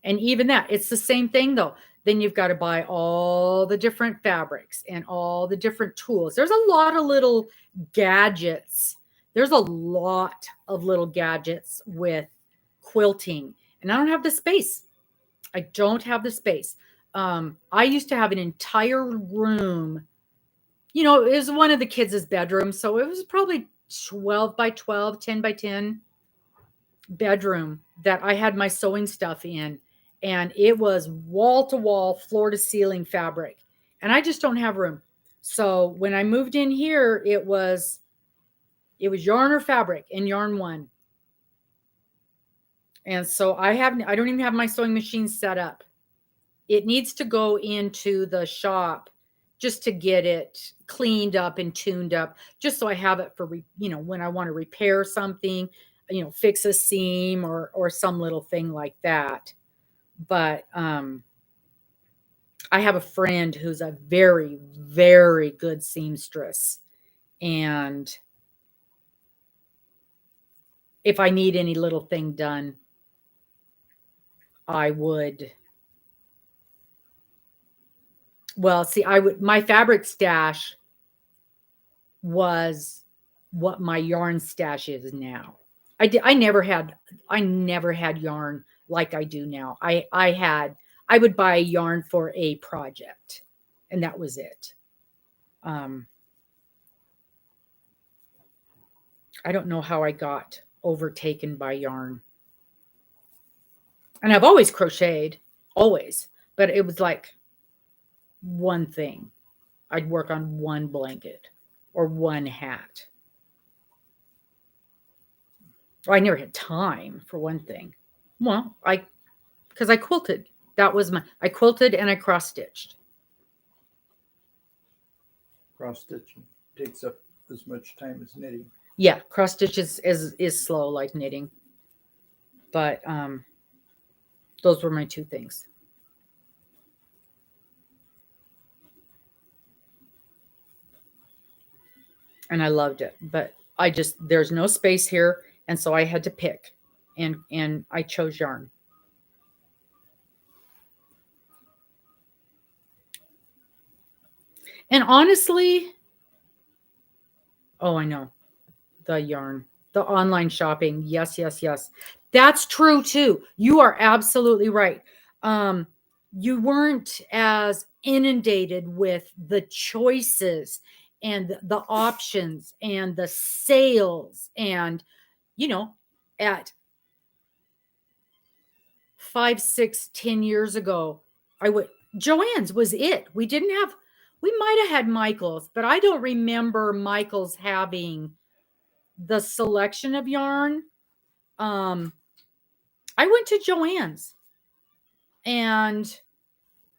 And even that, it's the same thing though. Then you've got to buy all the different fabrics and all the different tools. There's a lot of little gadgets. There's a lot of little gadgets with quilting. And I don't have the space. I don't have the space. I used to have an entire room. It was one of the kids' bedrooms. So it was probably 12 by 12, 10 by 10 bedroom that I had my sewing stuff in. And it was wall to wall, floor to ceiling fabric. And I just don't have room. So when I moved in here, it was yarn or fabric, and yarn won. And so I don't even have my sewing machine set up. It needs to go into the shop just to get it cleaned up and tuned up, just so I have it for, when I want to repair something, fix a seam or some little thing like that. But I have a friend who's a very, very good seamstress. And if I need any little thing done, I would. Well, see, my fabric stash was what my yarn stash is now. I never had yarn like I do now. I would buy yarn for a project, and that was it. I don't know how I got overtaken by yarn. And I've always crocheted, always, but it was like one thing. I'd work on one blanket or one hat. Well, I never had time, for one thing. Well, because I quilted. I quilted and I cross stitched. Cross stitching takes up as much time as knitting. Yeah, cross stitch is slow like knitting. But those were my two things. And I loved it, but there's no space here, and so I had to pick, and I chose yarn. And honestly, oh, I know, the yarn, the online shopping. Yes, yes, yes. That's true too. You are absolutely right. You weren't as inundated with the choices and the options and the sales. And, at 5, 6, 10 years ago, Joann's was it. We might have had Michael's, but I don't remember Michael's having the selection of yarn. I went to Joann's, and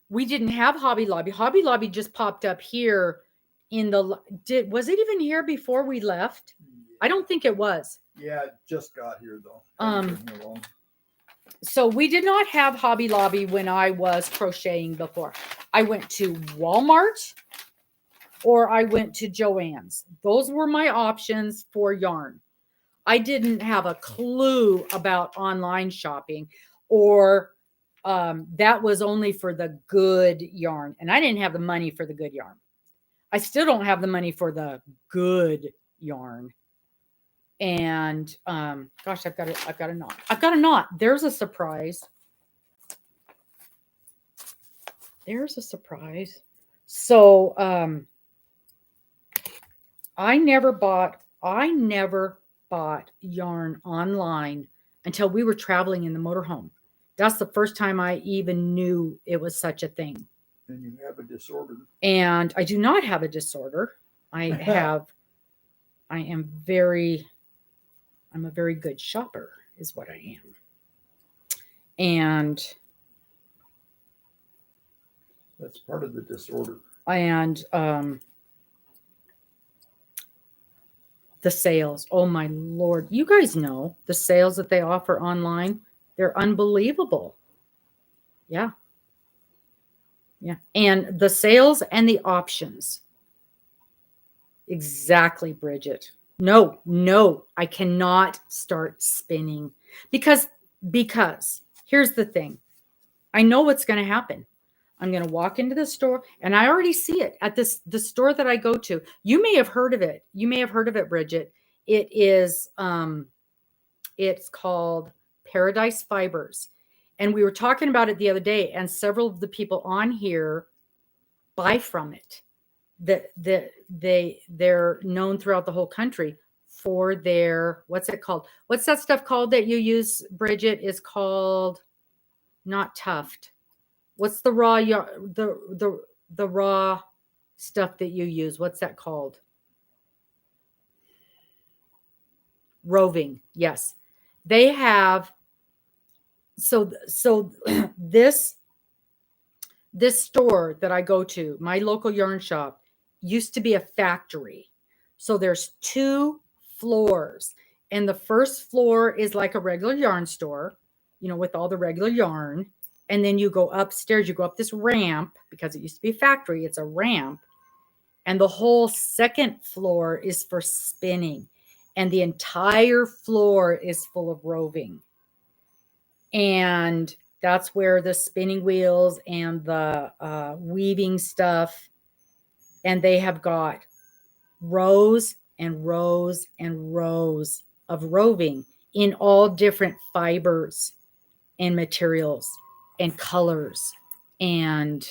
we didn't have Hobby Lobby. Hobby Lobby just popped up here was it even here before we left? I don't think it was. Yeah, it just got here though. So we did not have Hobby Lobby when I was crocheting before. I went to Walmart or I went to Joann's. Those were my options for yarn. I didn't have a clue about online shopping, or that was only for the good yarn. And I didn't have the money for the good yarn. I still don't have the money for the good yarn. And gosh, I've got a knot. I've got a knot. There's a surprise. So I never bought yarn online until we were traveling in the motorhome. That's the first time I even knew it was such a thing. And you have a disorder. And I do not have a disorder. I'm a very good shopper, is what I am. And that's part of the disorder. And the sales. Oh my Lord. You guys know the sales that they offer online. They're unbelievable. Yeah. Yeah. And the sales and the options. Exactly, Bridget. No, I cannot start spinning because here's the thing. I know what's going to happen. I'm going to walk into the store, and I already see it at the store that I go to. You may have heard of it. Bridget. It is, it's called Paradise Fibers. And we were talking about it the other day, and several of the people on here buy from it. They're known throughout the whole country for their, what's it called? What's that stuff called that you use, Bridget? Is called not tuft. What's the raw the raw stuff that you use. What's that called? Roving. Yes. They have so this this store that I go to, my local yarn shop, used to be a factory. So there's 2 floors. And the first floor is like a regular yarn store, with all the regular yarn. And then you go upstairs, you go up this ramp because it used to be a factory. It's a ramp. And the whole second floor is for spinning. And the entire floor is full of roving. And that's where the spinning wheels and the weaving stuff, and they have got rows and rows and rows of roving in all different fibers and materials and colors. And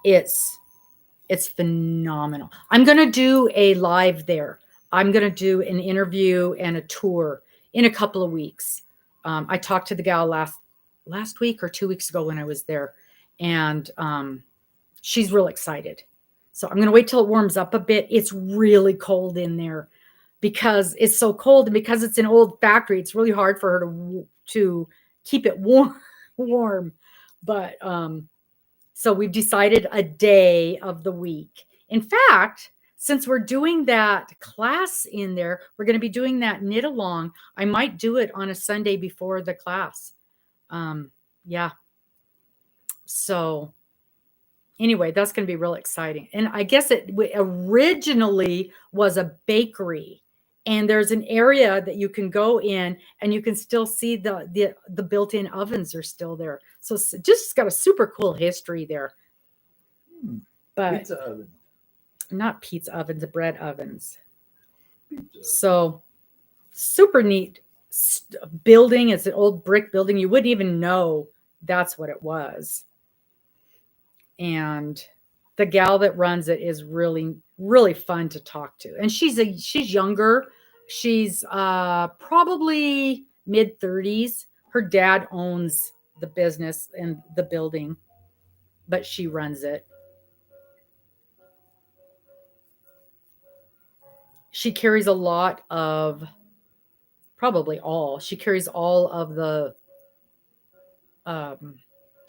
it's phenomenal. I'm going to do a live there. I'm going to do an interview and a tour in a couple of weeks. I talked to the gal last week or 2 weeks ago when I was there, and she's real excited. So I'm going to wait till it warms up a bit. It's really cold in there because it's so cold, and because it's an old factory, it's really hard for her to keep it warm. But so we've decided a day of the week. In fact, since we're doing that class in there, we're going to be doing that knit along. I might do it on a Sunday before the class. Yeah. So anyway, that's going to be real exciting. And I guess it originally was a bakery. And there's an area that you can go in and you can still see the built-in ovens are still there. So it's just got a super cool history there. But Pizza oven. Not pizza ovens, bread ovens. So super neat building. It's an old brick building. You wouldn't even know that's what it was. And the gal that runs it is really, really fun to talk to. And she's younger. She's probably mid-30s. Her dad owns the business and the building, but she runs it. She carries a lot of, she carries all of the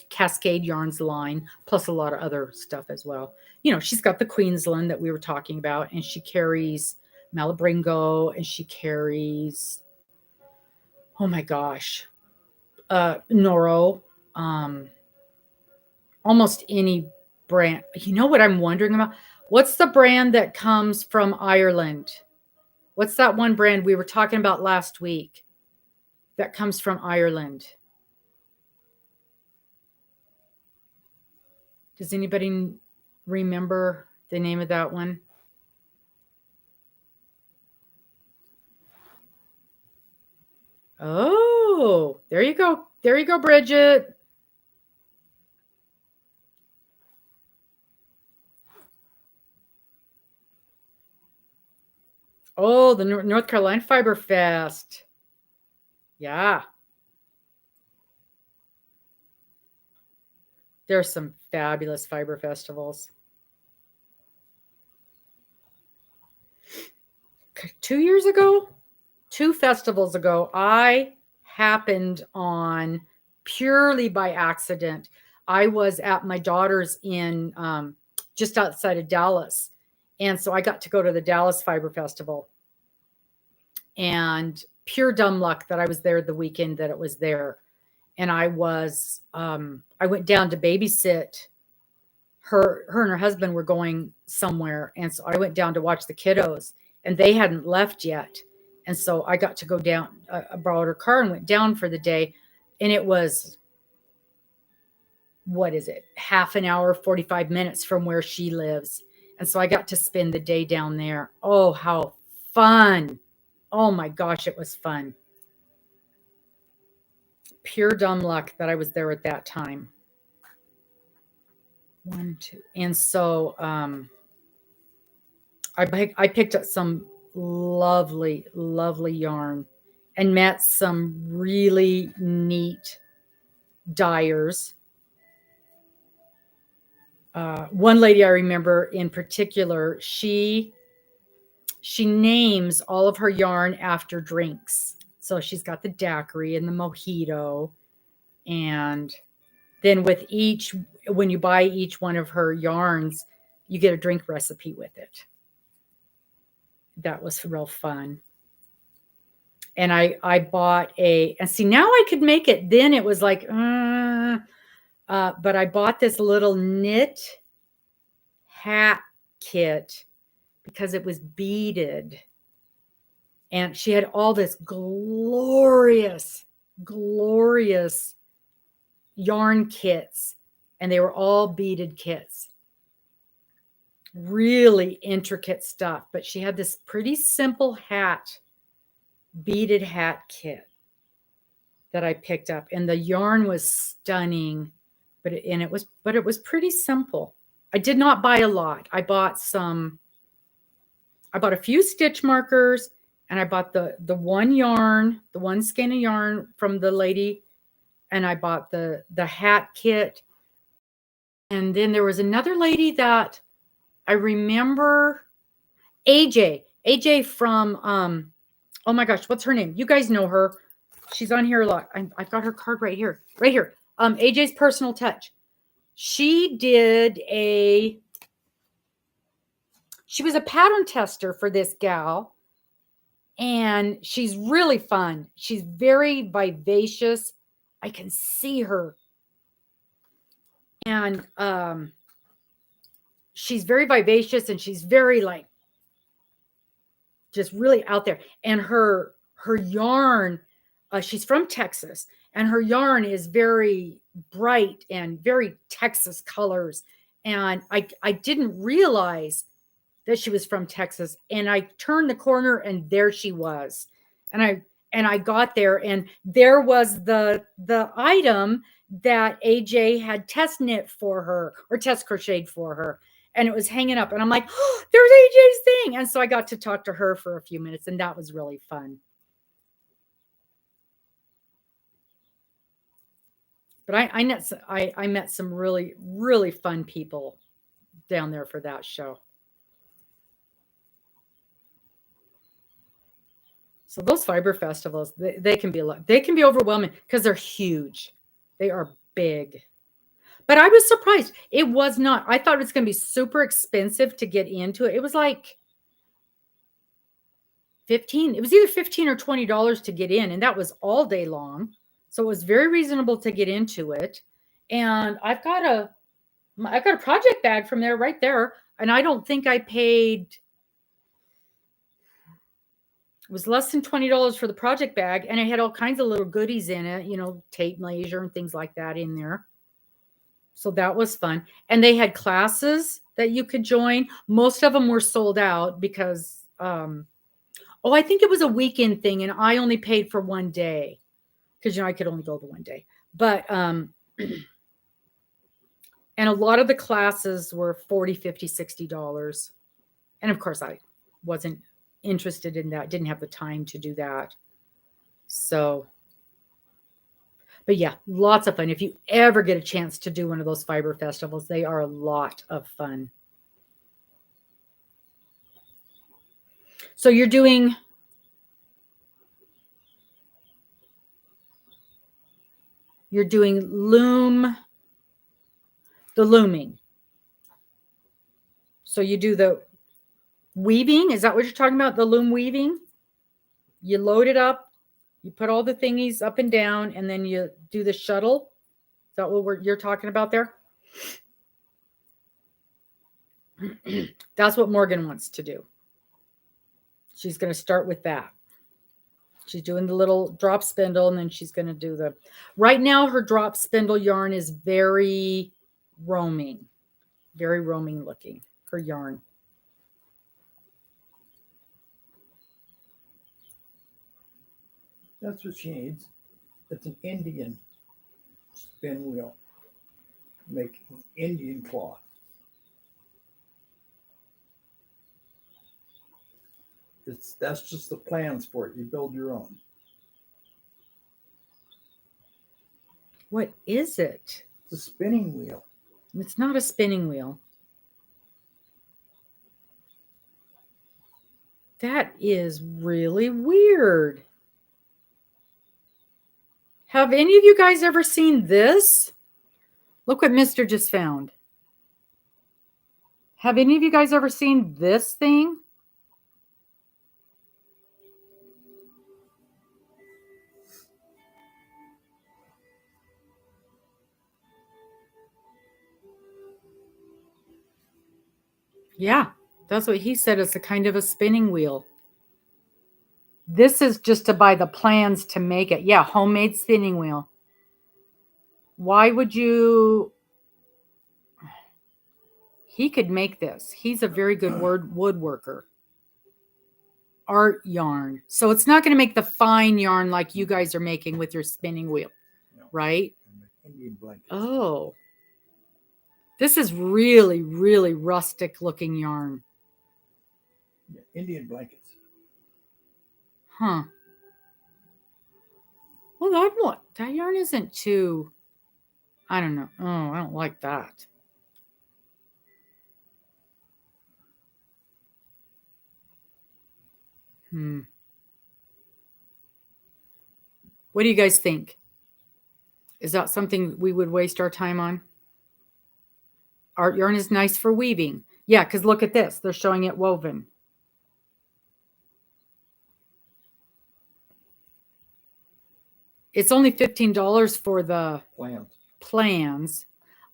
Cascade Yarns line, plus a lot of other stuff as well. She's got the Queensland that we were talking about, and she carries Malabringo, and she carries, oh my gosh, Noro, almost any brand. You know what I'm wondering about? What's the brand that comes from Ireland? What's that one brand we were talking about last week that comes from Ireland? Does anybody remember the name of that one? Oh, there you go. There you go, Bridget. Oh, the North Carolina Fiber Fest. Yeah. There's some fabulous fiber festivals. 2 festivals ago, I happened on purely by accident. I was at my daughter's in just outside of Dallas. And so I got to go to the Dallas Fiber Festival. And pure dumb luck that I was there the weekend that it was there. And I went down to babysit. Her and her husband were going somewhere. And so I went down to watch the kiddos, and they hadn't left yet. And so I got to go down. I borrowed her car and went down for the day. And it was, what is it? Half an hour, 45 minutes from where she lives. And so I got to spend the day down there. Oh, how fun. Oh my gosh, it was fun. Pure dumb luck that I was there at that time. 1, 2. And so I picked up some lovely, lovely yarn and met some really neat dyers. one lady I remember in particular, she names all of her yarn after drinks. So she's got the daiquiri and the mojito, and then with each, when you buy each one of her yarns, you get a drink recipe with it. That was real fun. And I bought and see, now I could make it. Then it was like, but I bought this little knit hat kit because it was beaded. And she had all this glorious, glorious yarn kits. And they were all beaded kits. Really intricate stuff. But she had this pretty simple beaded hat kit that I picked up. And the yarn was stunning. But it was pretty simple. I did not buy a lot. I bought a few stitch markers, and I bought the one skein of yarn from the lady, and I bought the hat kit. And then there was another lady that I remember, AJ from oh my gosh, what's her name? You guys know her. She's on here a lot. I've got her card right here. AJ's Personal Touch. She was a pattern tester for this gal, and she's really fun. She's very vivacious. I can see her. And she's very vivacious, and she's very like just really out there. And her yarn, she's from Texas, and her yarn is very bright and very Texas colors. And I didn't realize that she was from Texas. And I turned the corner, and there she was. And I got there, and there was the item that AJ had test knit for her, or test crocheted for her. And it was hanging up, and I'm like, oh, there's AJ's thing. And so I got to talk to her for a few minutes, and that was really fun. But I met some really, really fun people down there for that show. So those fiber festivals, they can be overwhelming because they're huge. They are big. But I was surprised. It was not. I thought it was going to be super expensive to get into it. It was like $15. It was either $15 or $20 to get in, and that was all day long. So it was very reasonable to get into it. And I've got a project bag from there right there, and I don't think I paid. It was less than $20 for the project bag, and it had all kinds of little goodies in it, tape measure and things like that in there. So that was fun. And they had classes that you could join. Most of them were sold out because, I think it was a weekend thing, and I only paid for one day because, I could only go the one day. But, and a lot of the classes were $40, $50, $60. And of course, I wasn't interested in that, didn't have the time to do that. So, but yeah, lots of fun. If you ever get a chance to do one of those fiber festivals, they are a lot of fun. So you're doing the looming. So you do the weaving. Is that what you're talking about? The loom weaving? You load it up. You put all the thingies up and down, and then you do the shuttle. Is that what you're talking about there? That's what Morgan wants to do. She's going to start with that. She's doing the little drop spindle, and then she's going to do right now her drop spindle yarn is very roaming looking, her yarn. That's what she needs. It's an Indian spin wheel. Make Indian cloth. That's just the plans for it. You build your own. What is it? It's a spinning wheel. It's not a spinning wheel. That is really weird. Have any of you guys ever seen this? Look what Mr. just found. Have any of you guys ever seen this thing? Yeah, that's what he said. It's a kind of a spinning wheel. This is just to buy the plans to make it. Yeah, homemade spinning wheel. Why would you? He could make this. He's a very good woodworker. Art yarn. So it's not going to make the fine yarn like you guys are making with your spinning wheel, No. right? Indian blankets. Oh. This is really, really rustic looking yarn. Yeah, Indian blankets. Huh. Well, that yarn isn't too, I don't know. Oh, I don't like that. What do you guys think? Is that something we would waste our time on? Art yarn is nice for weaving. Yeah, because look at this. They're showing it woven. It's only $15 for the plans.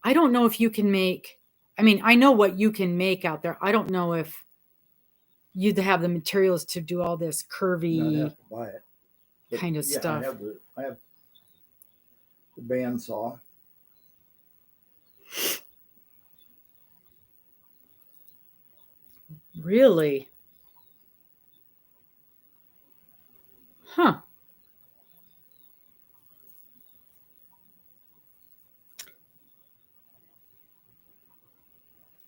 I don't know if you can make, I mean, I know what you can make out there. I don't know if you'd have the materials to do all this curvy have to buy it. But kind of stuff. I have the bandsaw. Really? Huh.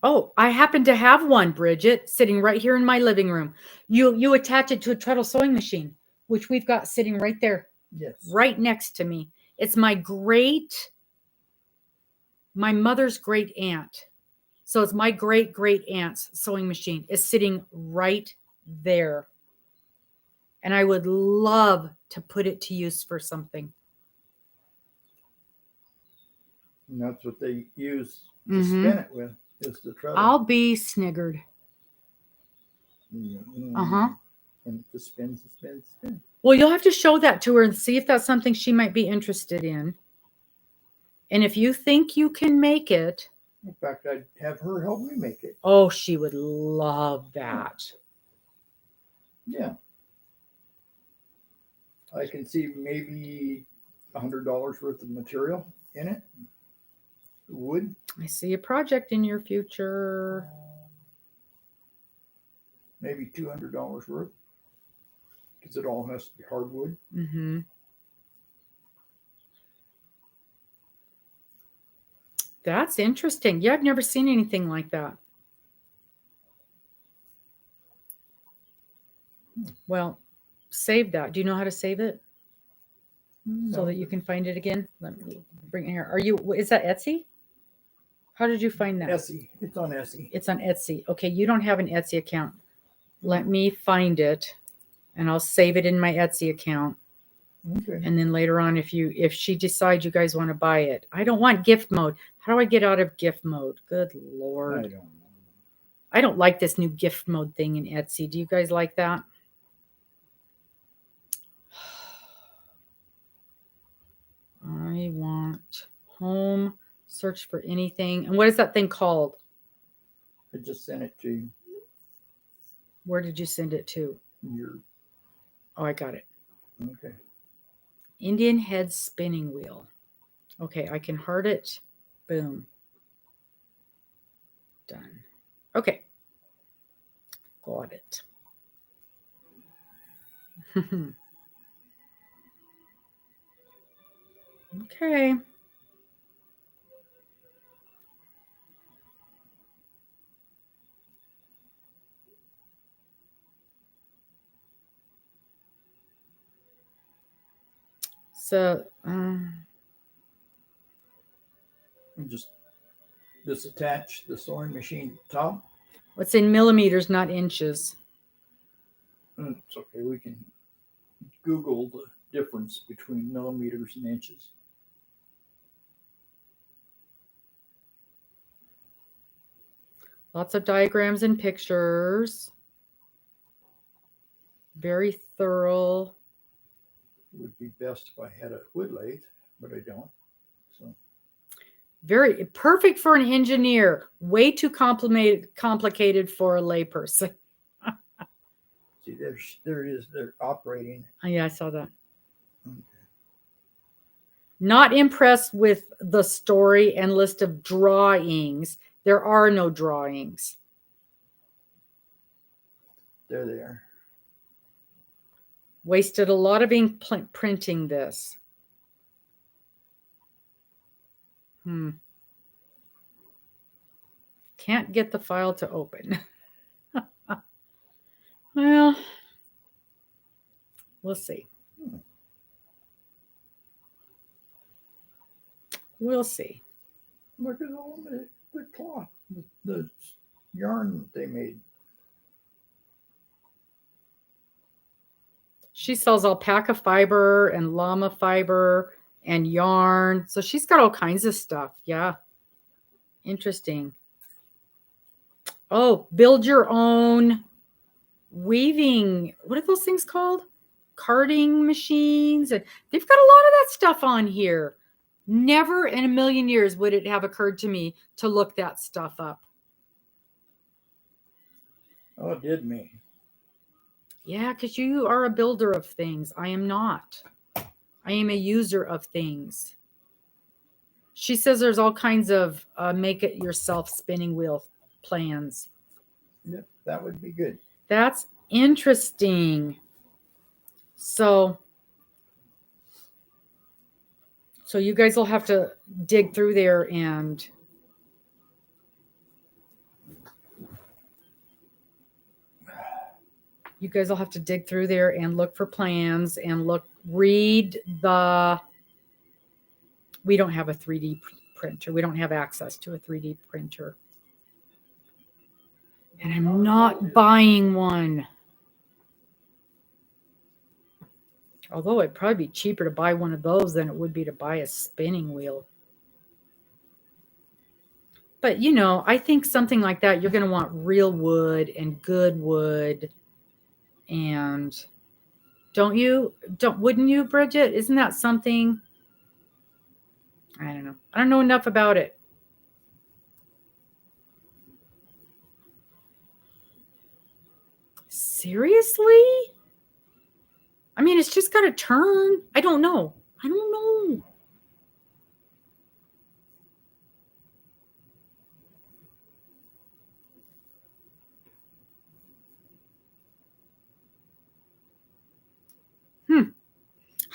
Oh, I happen to have one, Bridget, sitting right here in my living room. You attach it to a treadle sewing machine, which we've got sitting right there, Yes. right next to me. It's my mother's great aunt. So it's my great aunt's sewing machine. It's sitting right there. And I would love to put it to use for something. And that's what they use to spin it with, is the treadle. I'll be sniggered. Uh-huh. And it just spins. Well, you'll have to show that to her and see if that's something she might be interested in. And if you think you can make it. In fact, I'd have her help me make it. Oh, she would love that. Yeah. I can see maybe $100 worth of material in it. Wood. I see a project in your future. Maybe $200 worth. Because it all has to be hardwood. Mm-hmm. That's interesting. Yeah, I've never seen anything like that. Well, save that. Do you know how to save it? No. So that you can find it again? Let me bring it here. Is that Etsy? How did you find that? Etsy. It's on Etsy. It's on Etsy. Okay, you don't have an Etsy account. Let me find it and I'll save it in my Etsy account. Okay. And then later on, if she decides you guys want to buy it, I don't want gift mode. How do I get out of gift mode? Good Lord. I don't know. I don't like this new gift mode thing in Etsy. Do you guys like that? I want home, search for anything. And what is that thing called? I just sent it to you. Where did you send it to? Oh, I got it. Okay. Indian head spinning wheel. Okay, I can heart it. Boom. Done. Okay. Got it. Okay. So, just disattach the sewing machine top. What's in millimeters, not inches? It's okay. We can Google the difference between millimeters and inches. Lots of diagrams and pictures. Very thorough. It would be best if I had a wood lathe, but I don't. So Very perfect for an engineer. Way too complicated for a layperson. see, there it is. They're operating. Oh, yeah, I saw that. Okay. Not impressed with the story and list of drawings. There are no drawings. There they are. Wasted a lot of ink printing this. Can't get the file to open. Well, we'll see. We'll see. Look at all the cloth, the yarn that they made. She sells alpaca fiber and llama fiber and yarn. So she's got all kinds of stuff. Yeah. Interesting. Oh, build your own weaving. What are those things called? Carding machines. And they've got a lot of that stuff on here. Never in a million years would it have occurred to me to look that stuff up. Oh, it did me. Yeah, because you are a builder of things. I am not. I am a user of things. She says there's all kinds of make-it-yourself spinning wheel plans. Yep, that would be good. That's interesting. So you guys will have to dig through there and look for plans and read the. We don't have a 3D printer. We don't have access to a 3D printer. And I'm not buying one. Although it'd probably be cheaper to buy one of those than it would be to buy a spinning wheel. But, I think something like that, you're going to want real wood and good wood. And wouldn't you, Bridget? Isn't that something? I don't know. I don't know enough about it. Seriously? I mean, it's just got to turn. I don't know.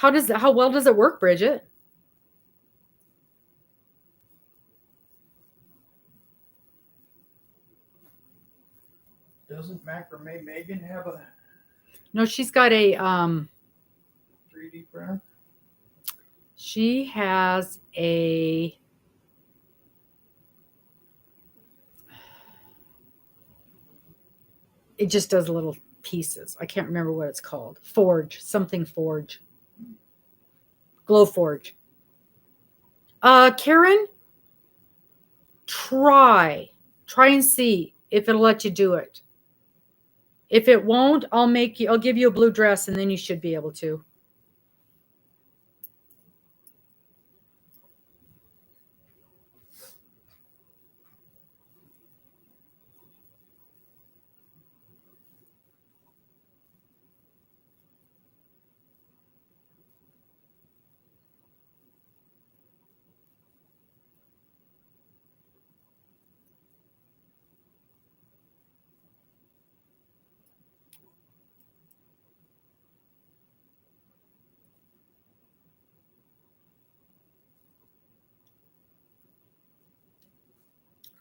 How well does it work, Bridget? Doesn't Macrame Megan have a No, she's got a 3D printer? She has a it just does little pieces. I can't remember what it's called. Forge. Glow Forge. Karen, try and see if it'll let you do it. If it won't, I'll give you a blue dress and then you should be able to.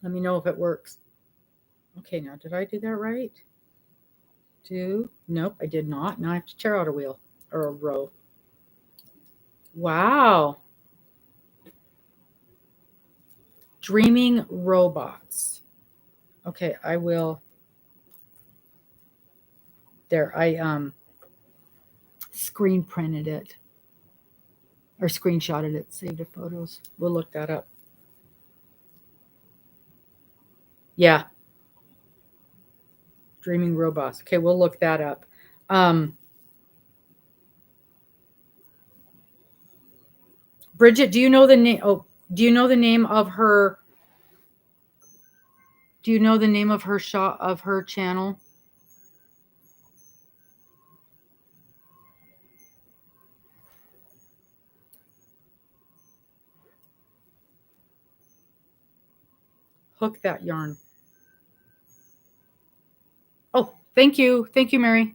Let me know if it works. Okay, now did I do that right? Nope, I did not. Now I have to tear out a wheel or a row. Wow. Dreaming Robots. Okay, I will. There, I screen printed it or screenshotted it, saved the photos. We'll look that up. Yeah. Dreaming Robots. Okay, we'll look that up. Bridget, do you know the name? Oh, do you know the name of her? Do you know the name of her shop of her channel? Hook that yarn. Oh, thank you. Thank you, Mary.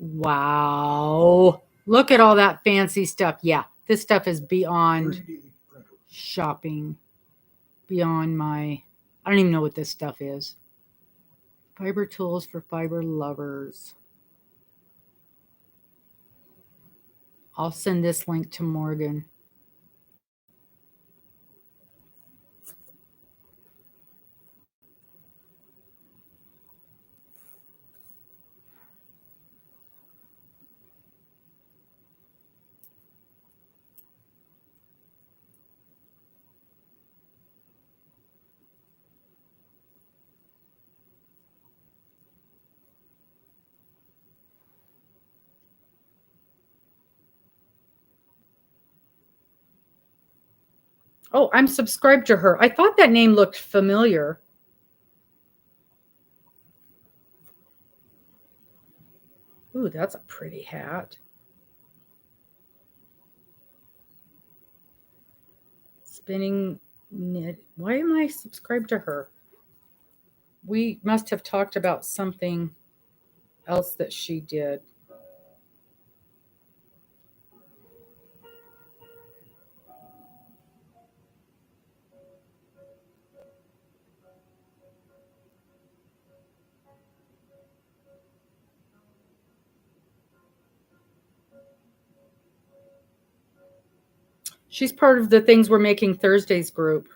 Wow. Look at all that fancy stuff. Yeah, this stuff is beyond shopping, beyond my, I don't even know what this stuff is. Fiber tools for fiber lovers. I'll send this link to Morgan. Oh, I'm subscribed to her. I thought that name looked familiar. Ooh, that's a pretty hat. Spinning knit. Why am I subscribed to her? We must have talked about something else that she did. She's part of the Things We're Making Thursdays group.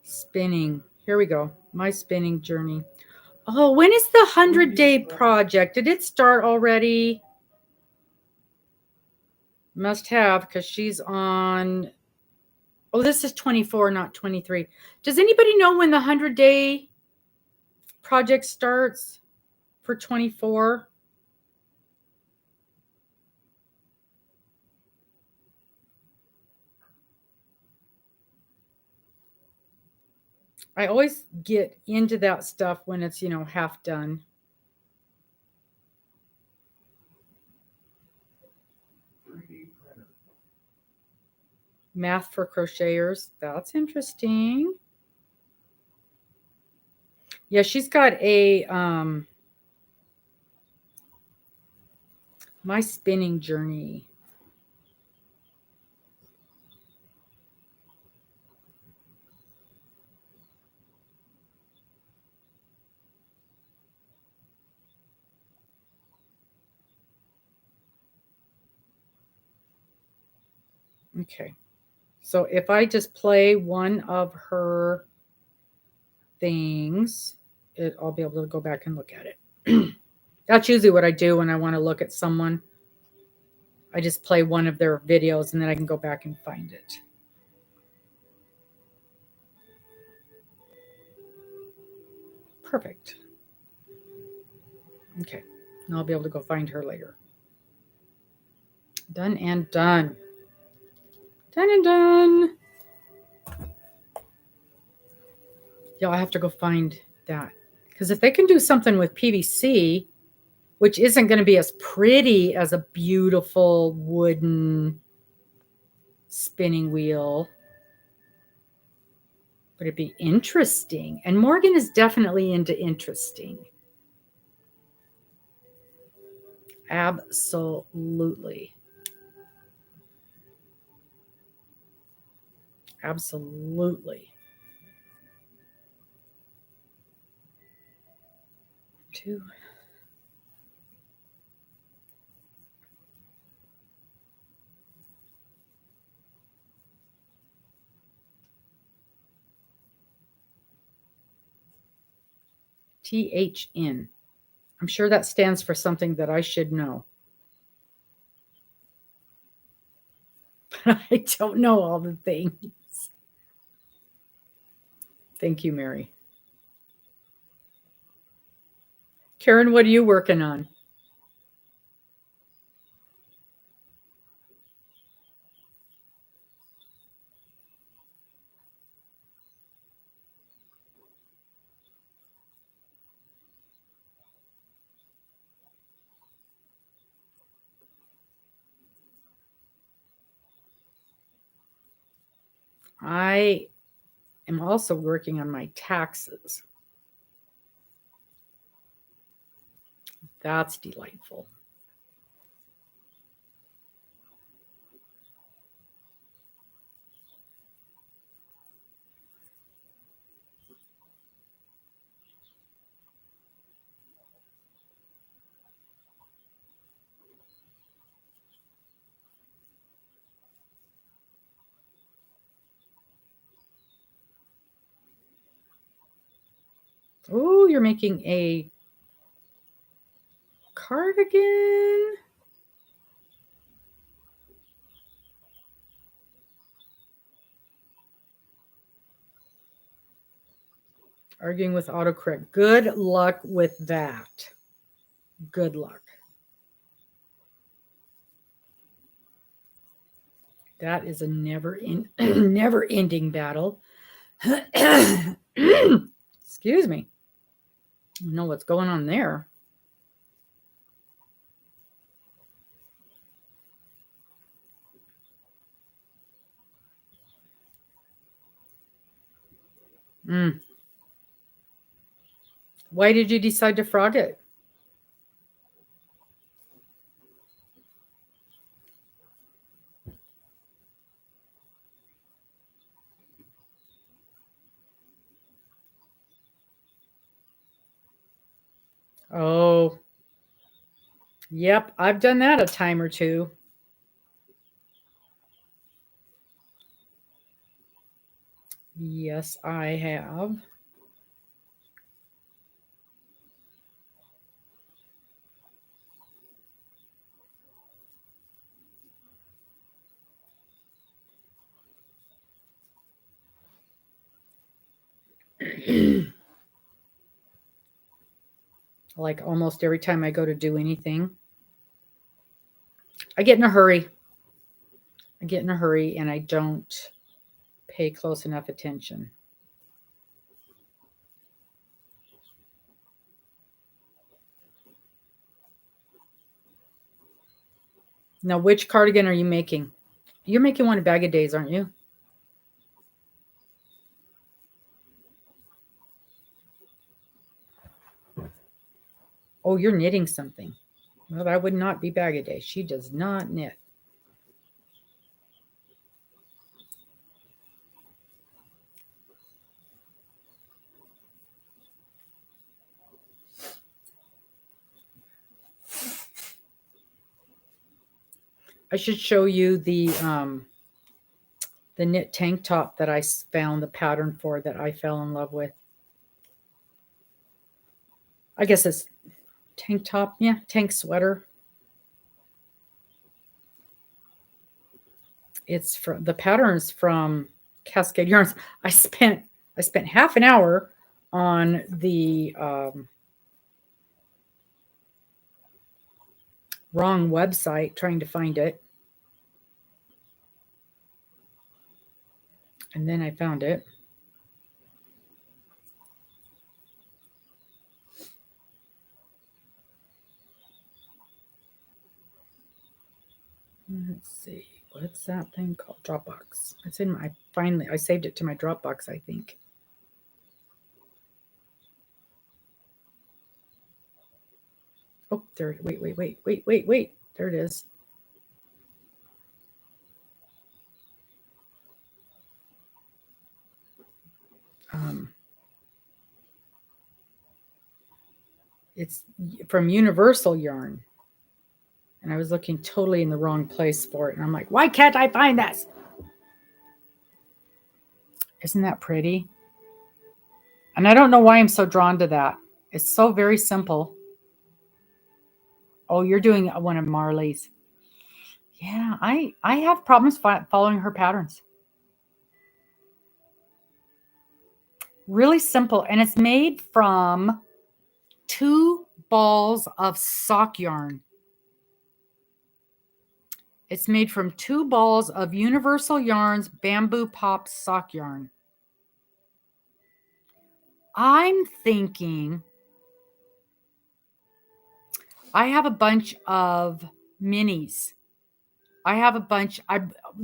Spinning. Here we go. My spinning journey. Oh, when is the 100-day project? Did it start already? Must have, because she's on. Oh, this is 24, not 23. Does anybody know when the 100-day project starts for 24? I always get into that stuff when it's, half done. Math for crocheters. That's interesting. Yeah, she's got a my spinning journey. Okay. So if I just play one of her things, I'll be able to go back and look at it. That's usually what I do when I want to look at someone. I just play one of their videos and then I can go back and find it. Perfect. Okay. Now I'll be able to go find her later. Done and done. Done and done. Yeah, I have to go find that. Because if they can do something with PVC, which isn't going to be as pretty as a beautiful wooden spinning wheel. But it'd be interesting. And Morgan is definitely into interesting. Absolutely. Absolutely. Two. THN. I'm sure that stands for something that I should know. I don't know all the things. Thank you, Mary. Karen, what are you working on? I am also working on my taxes. That's delightful. Oh, you're making a cardigan. Arguing with autocorrect. Good luck with that. Good luck. That is a never ending battle. Excuse me. I don't know what's going on there. Mm. Why did you decide to frog it? Oh, yep. I've done that a time or two. Yes, I have. Like almost every time I go to do anything, I get in a hurry. I get in a hurry and I don't pay close enough attention. Now, which cardigan are you making? You're making one a bag of days, aren't you? Oh, you're knitting something. Well, that would not be bag a day. She does not knit. I should show you the knit tank top that I found the pattern for that I fell in love with. I guess it's tank top. Yeah, tank sweater. It's from the patterns from Cascade Yarns. I spent half an hour on the wrong website trying to find it. And then I found it. Let's see. What's that thing called? Dropbox. It's in my I saved it to my Dropbox, I think. Oh, there. Wait. There it is. It's from Universal Yarn. And I was looking totally in the wrong place for it. And I'm like, why can't I find this? Isn't that pretty? And I don't know why I'm so drawn to that. It's so very simple. Oh, you're doing one of Marley's. Yeah, I have problems following her patterns. Really simple. And it's made from 2 balls of sock yarn. It's made from 2 balls of Universal Yarns Bamboo Pop sock yarn. I'm thinking I have a bunch of minis. I have a bunch.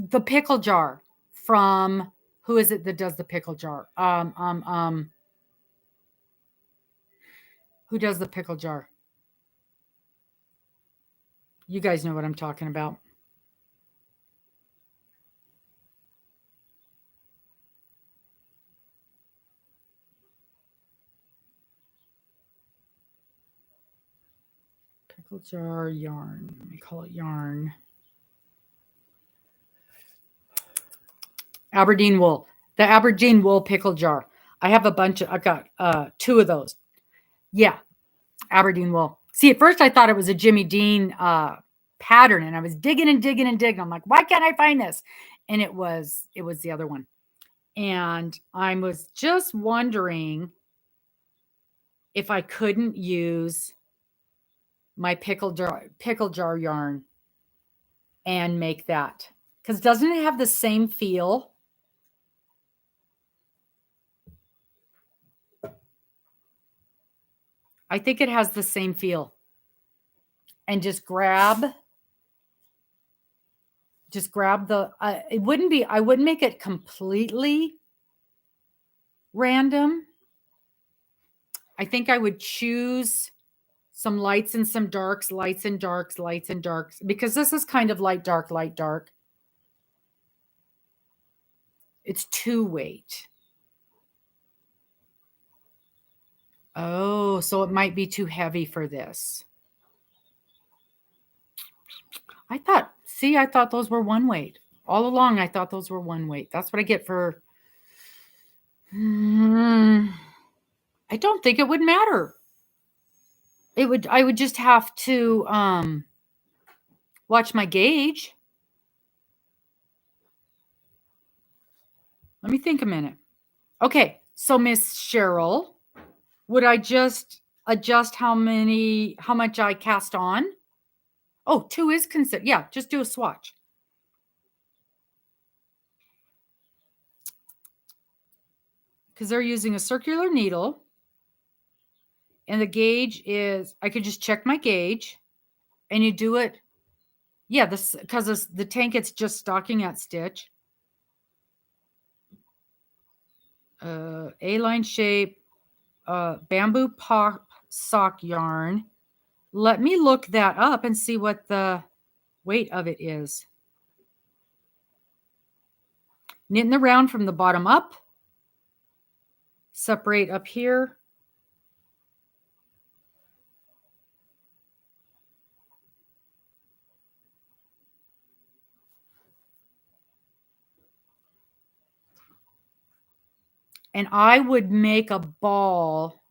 The pickle jar from, who is it that does the pickle jar? Who does the pickle jar? You guys know what I'm talking about. Pickle jar yarn. Let me call it yarn. Aberdeen wool. The Aberdeen wool pickle jar. I have a bunch of, I've got 2 of those. Yeah, Aberdeen wool. See, at first I thought it was a Jimmy Dean pattern, and I was digging and digging and digging. I'm like, why can't I find this? And it was the other one. And I was just wondering if I couldn't use my pickle jar yarn and make that. Because doesn't it have the same feel? I think it has the same feel. And just grab the, it wouldn't be, I wouldn't make it completely random. I think I would choose some lights and some darks, lights and darks, lights and darks, because this is kind of light, dark, light, dark. It's 2 weight. Oh, so it might be too heavy for this. I thought those were 1 weight. All along, I thought those were 1 weight. That's what I get for. I don't think it would matter. I would just have to watch my gauge. Let me think a minute. Okay, so Miss Cheryl, would I just adjust how much I cast on? Oh, 2 is considered. Yeah, just do a swatch. Because they're using a circular needle. And the gauge is, I could just check my gauge and you do it. Yeah, this, because the tank, it's just stocking at stitch. A-line shape, bamboo pop sock yarn. Let me look that up and see what the weight of it is. Knit in the round from the bottom up. Separate up here. And I would make a ball.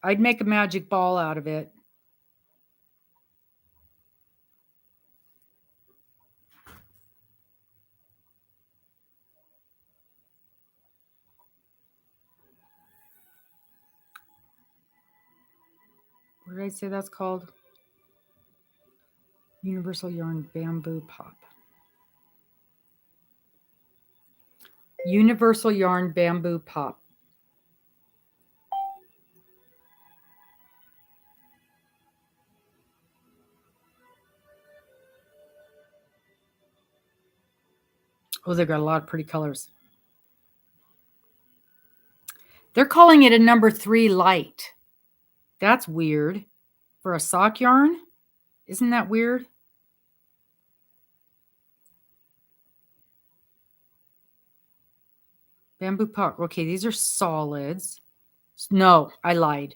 I'd make a magic ball out of it. What did I say that's called? Universal Yarn Bamboo Pop. Universal Yarn Bamboo Pop. Oh, they've got a lot of pretty colors. They're calling it a number 3 light. That's weird for a sock yarn. Isn't that weird? Bamboo puck. Okay, these are solids. No, I lied.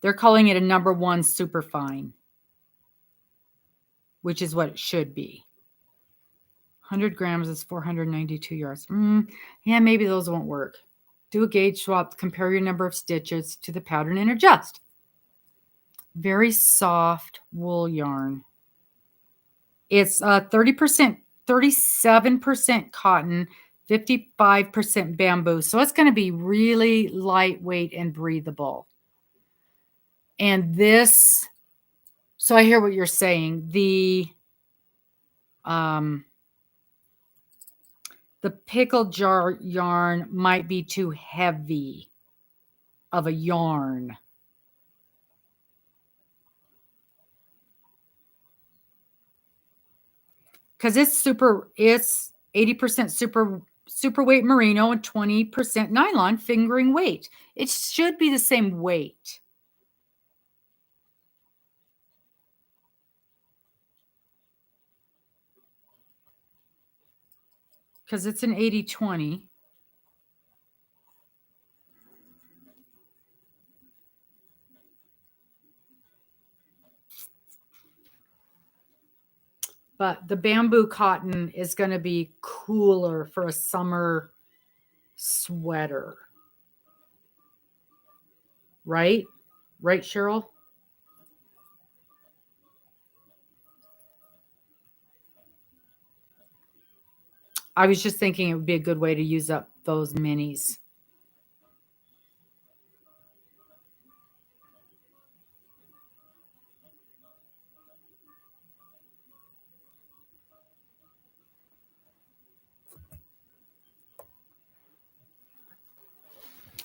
They're calling it a number 1 superfine, which is what it should be. 100 grams is 492 yards. Yeah, maybe those won't work. Do a gauge swap, compare your number of stitches to the pattern and adjust. Very soft wool yarn. It's 30%, 37% cotton, 55% bamboo. So it's going to be really lightweight and breathable. And this, so I hear what you're saying. The pickle jar yarn might be too heavy of a yarn. Because it's 80% super weight merino and 20% nylon fingering weight. It should be the same weight. Because it's an 80-20. But the bamboo cotton is going to be cooler for a summer sweater. Right? Right, Cheryl? I was just thinking it would be a good way to use up those minis.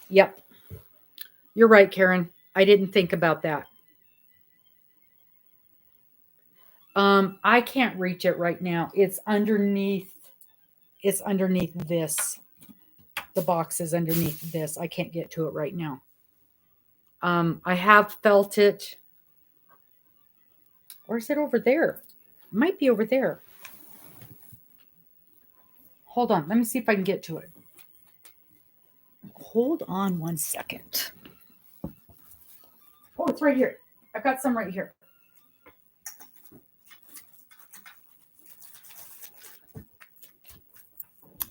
Yep. You're right, Karen. I didn't think about that. I can't reach it right now. It's underneath this. The box is underneath this. I can't get to it right now. I have felt it. Or is it over there? It might be over there. Hold on. Let me see if I can get to it. Hold on 1 second. Oh, it's right here. I've got some right here.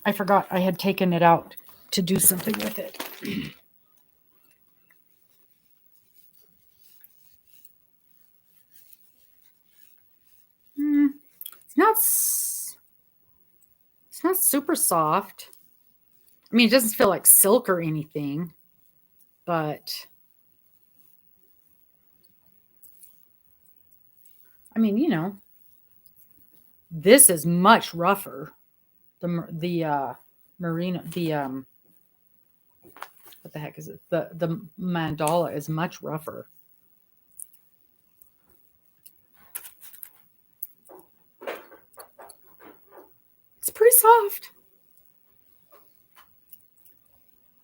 I forgot I had taken it out to do something with it. It's not super soft. I mean, it doesn't feel like silk or anything, but I mean, you know, this is much rougher. The merino, what the heck is it? The mandala is much rougher. It's pretty soft.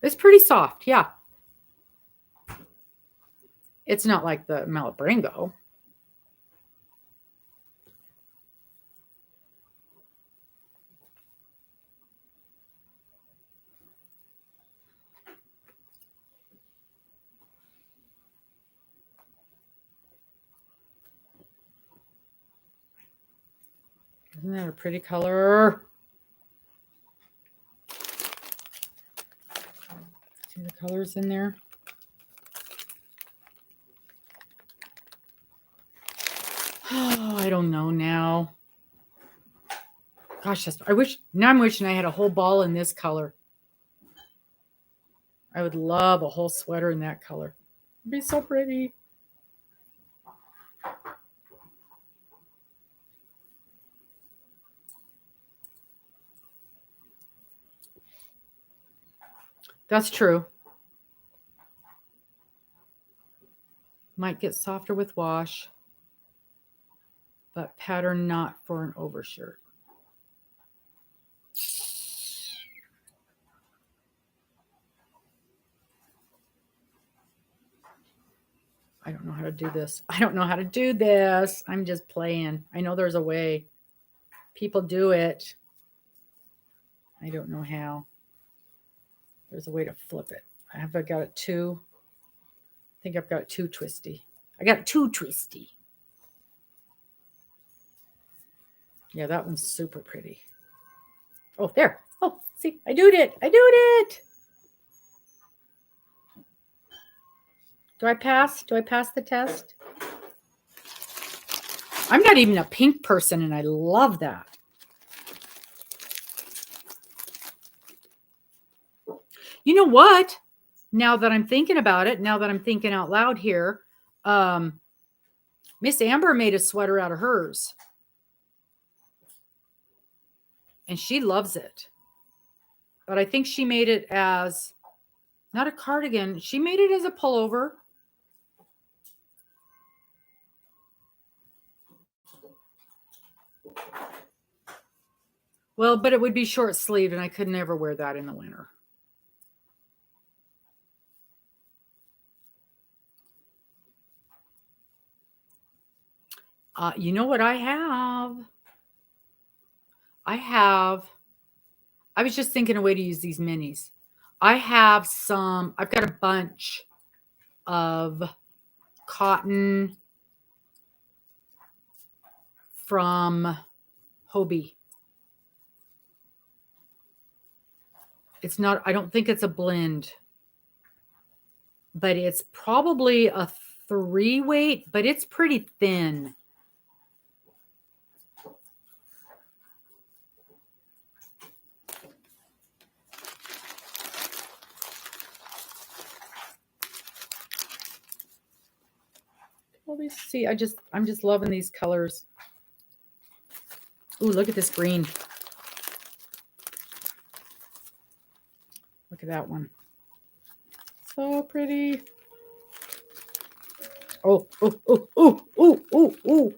It's pretty soft, yeah. It's not like the Malabrango. Isn't that a pretty color? See the colors in there? Oh, I don't know now. Gosh, I'm wishing I had a whole ball in this color. I would love a whole sweater in that color. It'd be so pretty. That's true. Might get softer with wash, but pattern not for an overshirt. I don't know how to do this. I don't know how to do this. I'm just playing. I know there's a way. People do it. I don't know how. There's a way to flip it. I got it too. I think I've got it too twisty. I got it too twisty. Yeah, that one's super pretty. Oh, there. Oh, see, I doed it. I doed it. Do I pass? Do I pass the test? I'm not even a pink person, and I love that. You know what? Now that I'm thinking about it, now that I'm thinking out loud here, Miss Amber made a sweater out of hers. And she loves it. But I think she made it as not a cardigan. She made it as a pullover. Well, but it would be short sleeved, and I could never wear that in the winter. You know what I have? I was just thinking a way to use these minis. I've got a bunch of cotton from Hobie. It's not, I don't think it's a blend, but it's probably a 3-weight, but it's pretty thin. Let me see. I'm just loving these colors. Ooh, look at this green. Look at that one. So pretty. Oh, oh, oh, oh, oh, oh, oh.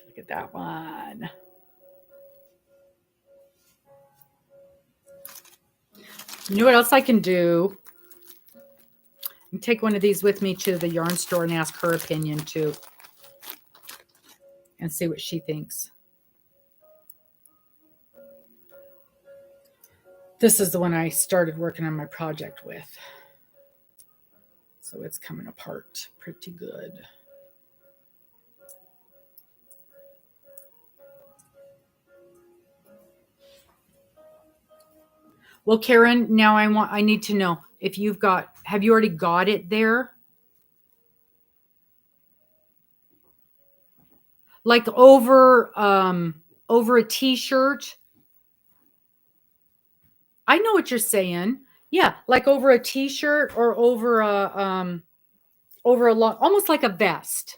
Look at that one. You know what else I can do? I can take one of these with me to the yarn store and ask her opinion too. And see what she thinks. This is the one I started working on my project with. So it's coming apart pretty good. Well, Karen, now I need to know if have you already got it there? Like over a t-shirt? I know what you're saying. Yeah, like over a t-shirt or over a long, almost like a vest.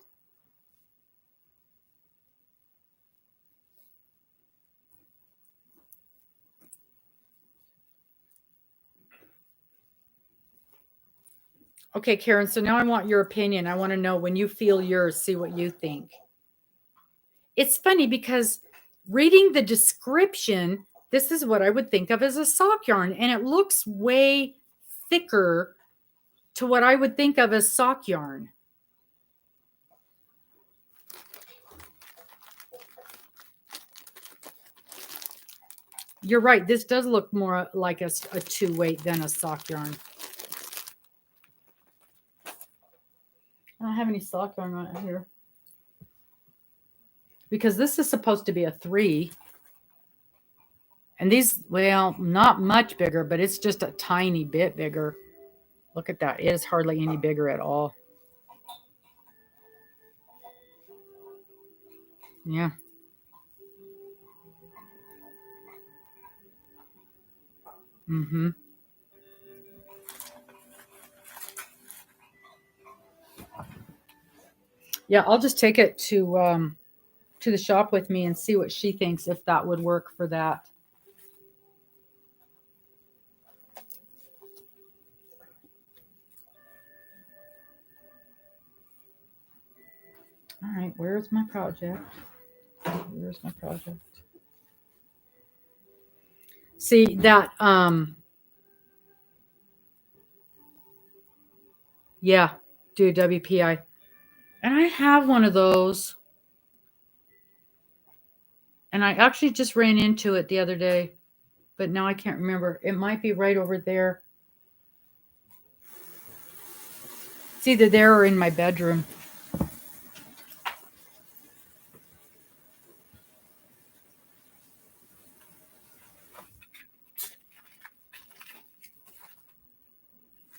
Okay, Karen, so now I want your opinion. I want to know when you feel yours, see what you think. It's funny because reading the description, this is what I would think of as a sock yarn, and it looks way thicker to what I would think of as sock yarn. You're right. This does look more like a 2-weight than a sock yarn. I don't have any sock yarn right here. Because this is supposed to be a 3. And these, well, not much bigger, but it's just a tiny bit bigger. Look at that. It is hardly any bigger at all. Yeah. Mm-hmm. Yeah, I'll just take it to the shop with me and see what she thinks, if that would work for that. All right, where's my project? Where's my project? See that Yeah, do WPI. And I have one of those. And I actually just ran into it the other day, but now I can't remember. It might be right over there. It's either there or in my bedroom.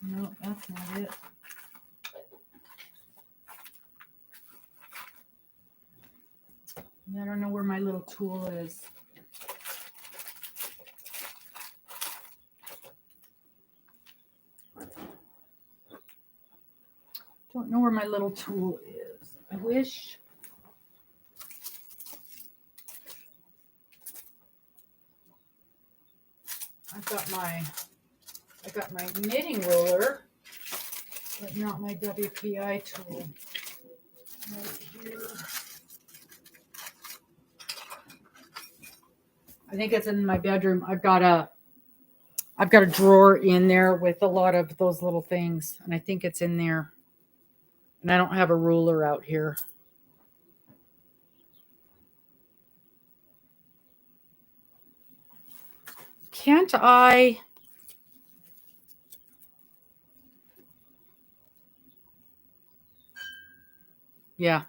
No, that's not it. I don't know where my little tool is. Don't know where my little tool is. I wish. I got my knitting ruler, but not my WPI tool. Right here. I think it's in my bedroom. I've got a drawer in there with a lot of those little things, and I think it's in there. And I don't have a ruler out here. Can't I? Yeah,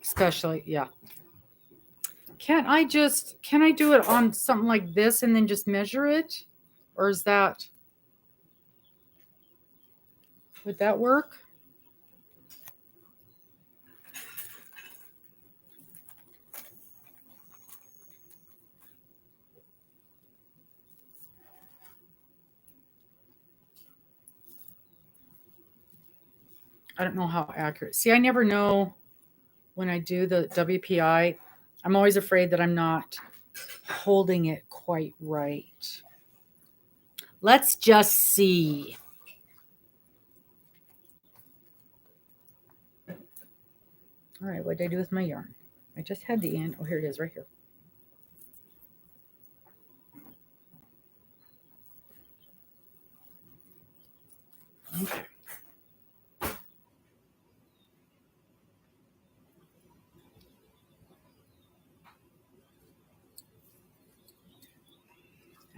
especially, yeah. Can I do it on something like this and then just measure it? Or would that work? I don't know how accurate. See, I never know when I do the WPI. I'm always afraid that I'm not holding it quite right. Let's just see. All right, what did I do with my yarn? I just had the end. Oh, here it is right here. Okay.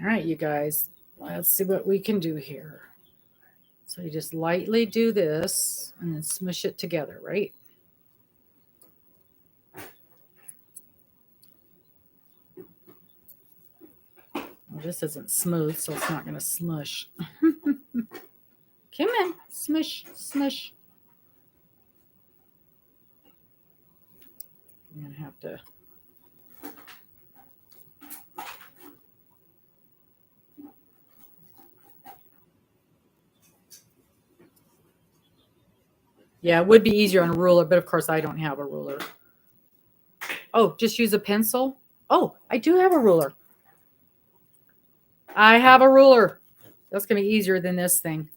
All right, you guys, let's see what we can do here. So you just lightly do this and then smush it together, right? Well, this isn't smooth, so it's not going to smush. Come on, smush, smush. I'm going to have to. Yeah, it would be easier on a ruler, but of course I don't have a ruler. Oh, just use a pencil? Oh, I do have a ruler. I have a ruler. That's going to be easier than this thing.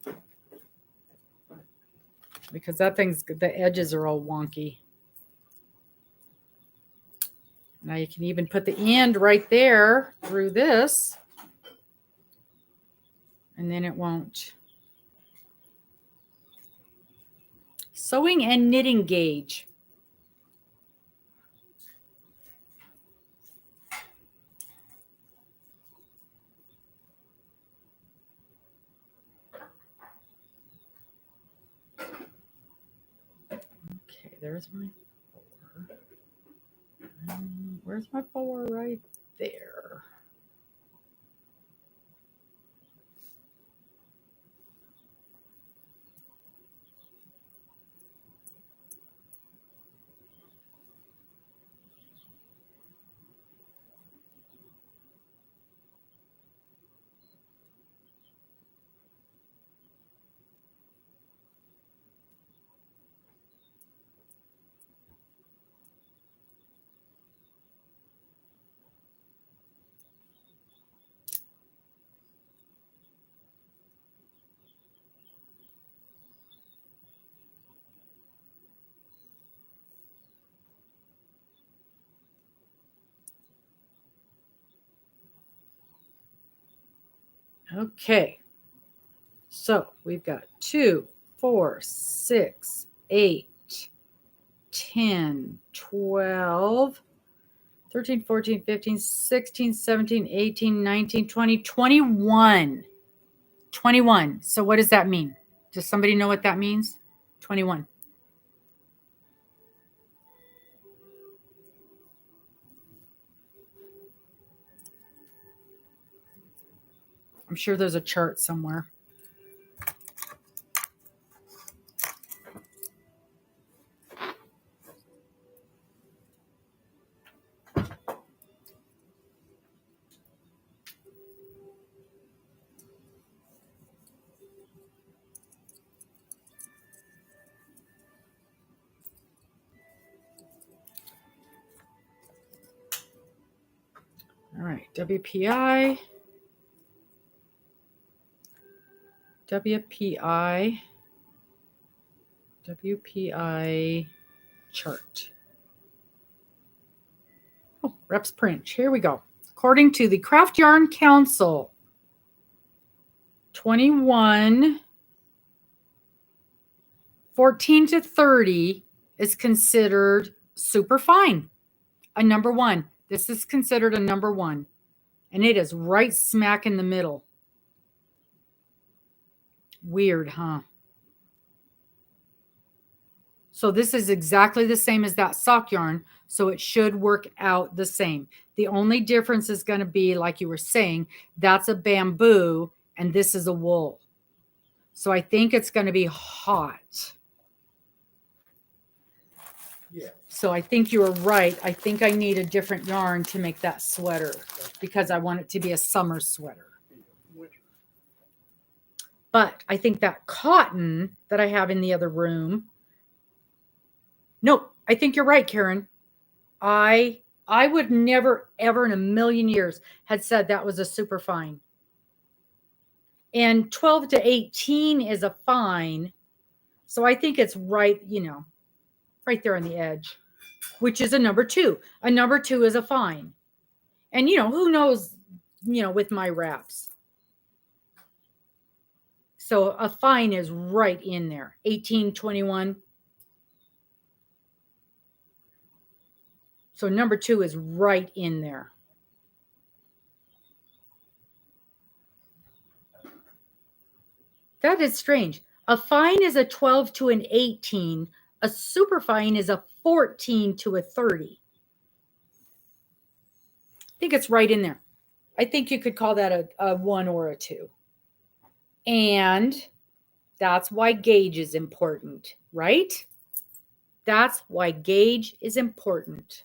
Because that the edges are all wonky. Now you can even put the end right there through this. And then it won't. Sewing and knitting gauge. Okay, there's my 4. Where's my 4? Right there. Okay. So we've got 2, 4, 6, 8, 10, 12, 13, 14, 15, 16, 17, 18, 19, 20, 21. 21. So what does that mean? Does somebody know what that means? 21. I'm sure there's a chart somewhere. All right, WPI chart. Oh, reps print. Here we go. According to the Craft Yarn Council, 21, 14 to 30 is considered super fine. A number one. This is considered a number one. And it is right smack in the middle. Weird, huh? So this is exactly the same as that sock yarn. So it should work out the same. The only difference is going to be, like you were saying, that's a bamboo and this is a wool. So I think it's going to be hot. Yeah. So I think you were right. I think I need a different yarn to make that sweater because I want it to be a summer sweater. But I think that cotton that I have in the other room. Nope. I think you're right, Karen. I would never, ever in a million years had said that was a super fine. And 12 to 18 is a fine. So I think it's right, right there on the edge, which is a number two. A number two is a fine. And, who knows, with my wraps. So a fine is right in there. 18, 21. So number two is right in there. That is strange. A fine is a 12 to an 18. A super fine is a 14 to a 30. I think it's right in there. I think you could call that a 1 or a 2. And that's why gauge is important, right? That's why gauge is important.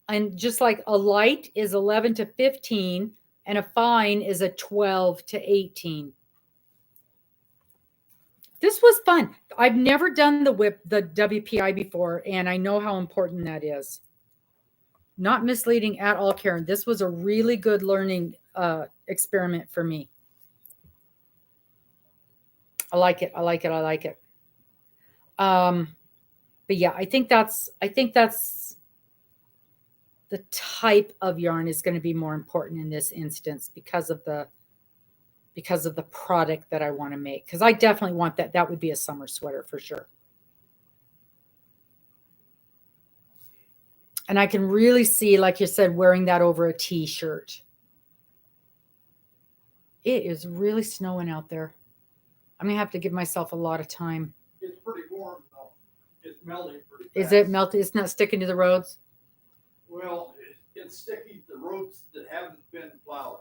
And just like a light is 11 to 15 and a fine is a 12 to 18. This was fun. I've never done the WPI before, and I know how important that is. Not misleading at all, Karen. This was a really good learning experiment for me. I like it. I like it. I like it. But yeah, I think that's the type of yarn is going to be more important in this instance because of the product that I want to make. Because I definitely want that. That would be a summer sweater for sure. And I can really see, like you said, wearing that over a t-shirt. It is really snowing out there. I'm going to have to give myself a lot of time. It's pretty warm, though. It's melting pretty fast. Is it melting? It's not sticking to the roads? Well, it's sticking to the roads that haven't been plowed.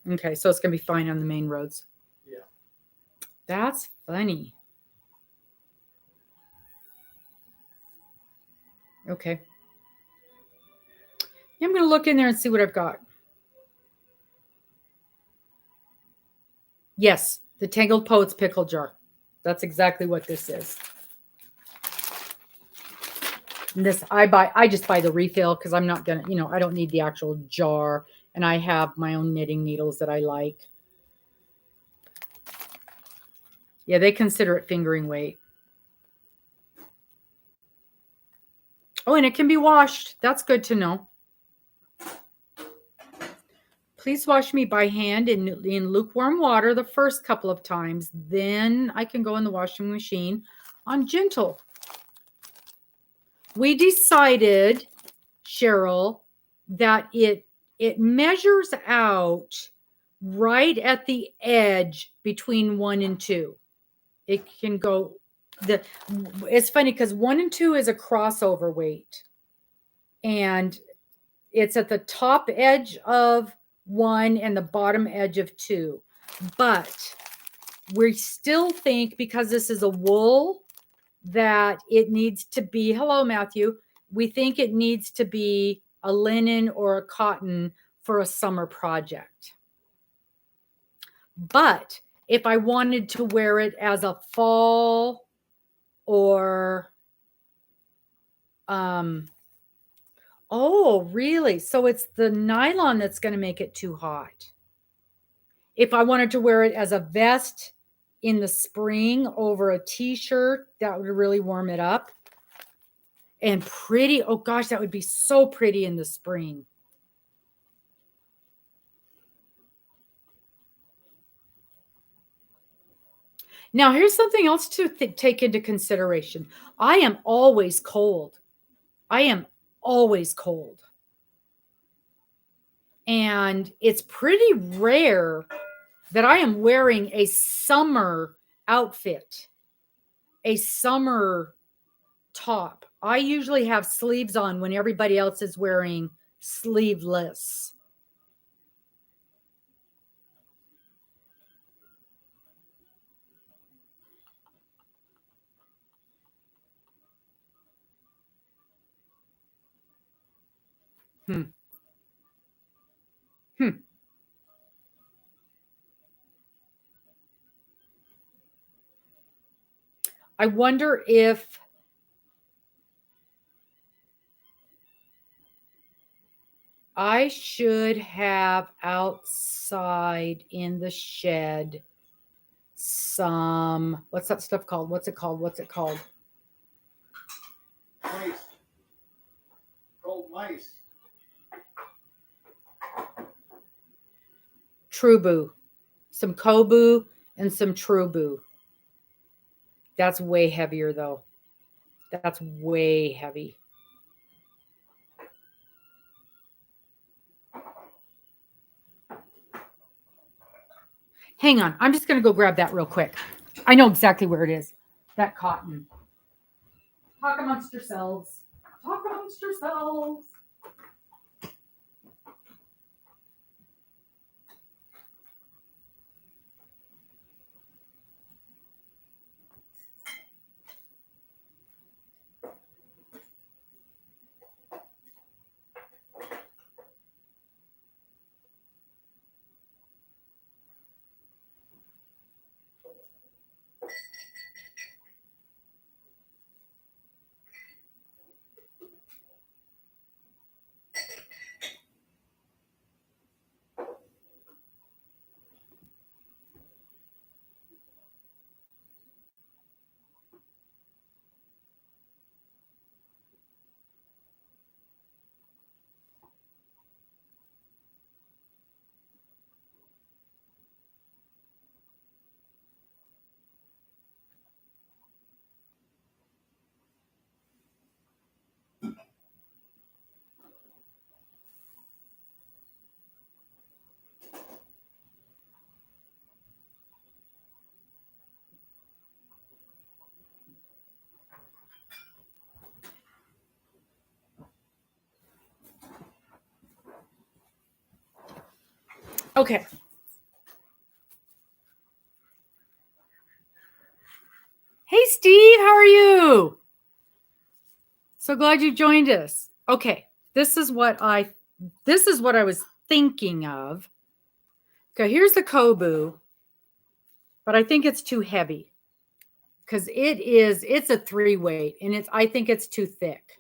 Okay, so it's going to be fine on the main roads. Yeah. That's funny. Okay. I'm going to look in there and see what I've got. Yes, the Tangled Poets pickle jar. That's exactly what this is. And this I just buy the refill because I'm not gonna, I don't need the actual jar, and I have my own knitting needles that I like. Yeah, they consider it fingering weight. Oh, and it can be washed. That's good to know. Please wash me by hand in lukewarm water the first couple of times. Then I can go in the washing machine on gentle. We decided, Cheryl, that it measures out right at the edge between 1 and 2. It can go it's funny because 1 and 2 is a crossover weight, and it's at the top edge of 1 and the bottom edge of 2. But we still think, because this is a wool, that it needs to be, hello, Matthew, we think it needs to be a linen or a cotton for a summer project. But if I wanted to wear it as a fall or, oh, really? So it's the nylon that's going to make it too hot. If I wanted to wear it as a vest in the spring over a t-shirt, that would really warm it up. And pretty, oh gosh, that would be so pretty in the spring. Now, here's something else to take into consideration. I am always cold. I am always cold. And it's pretty rare that I am wearing a summer outfit, a summer top. I usually have sleeves on when everybody else is wearing sleeveless. Hmm. I wonder if I should have outside in the shed some, what's that stuff called? What's it called? Mice. Called mice. Trubu. Some Kobu and some Trubu. That's way heavier though. That's way heavy. Hang on. I'm just going to go grab that real quick. I know exactly where it is. That cotton. Talk amongst yourselves. Talk amongst yourselves. Okay. Hey, Steve, how are you? So glad you joined us. Okay, this is what I was thinking of. Okay, here's the Kobu, but I think it's too heavy because it's a 3 weight and I think it's too thick.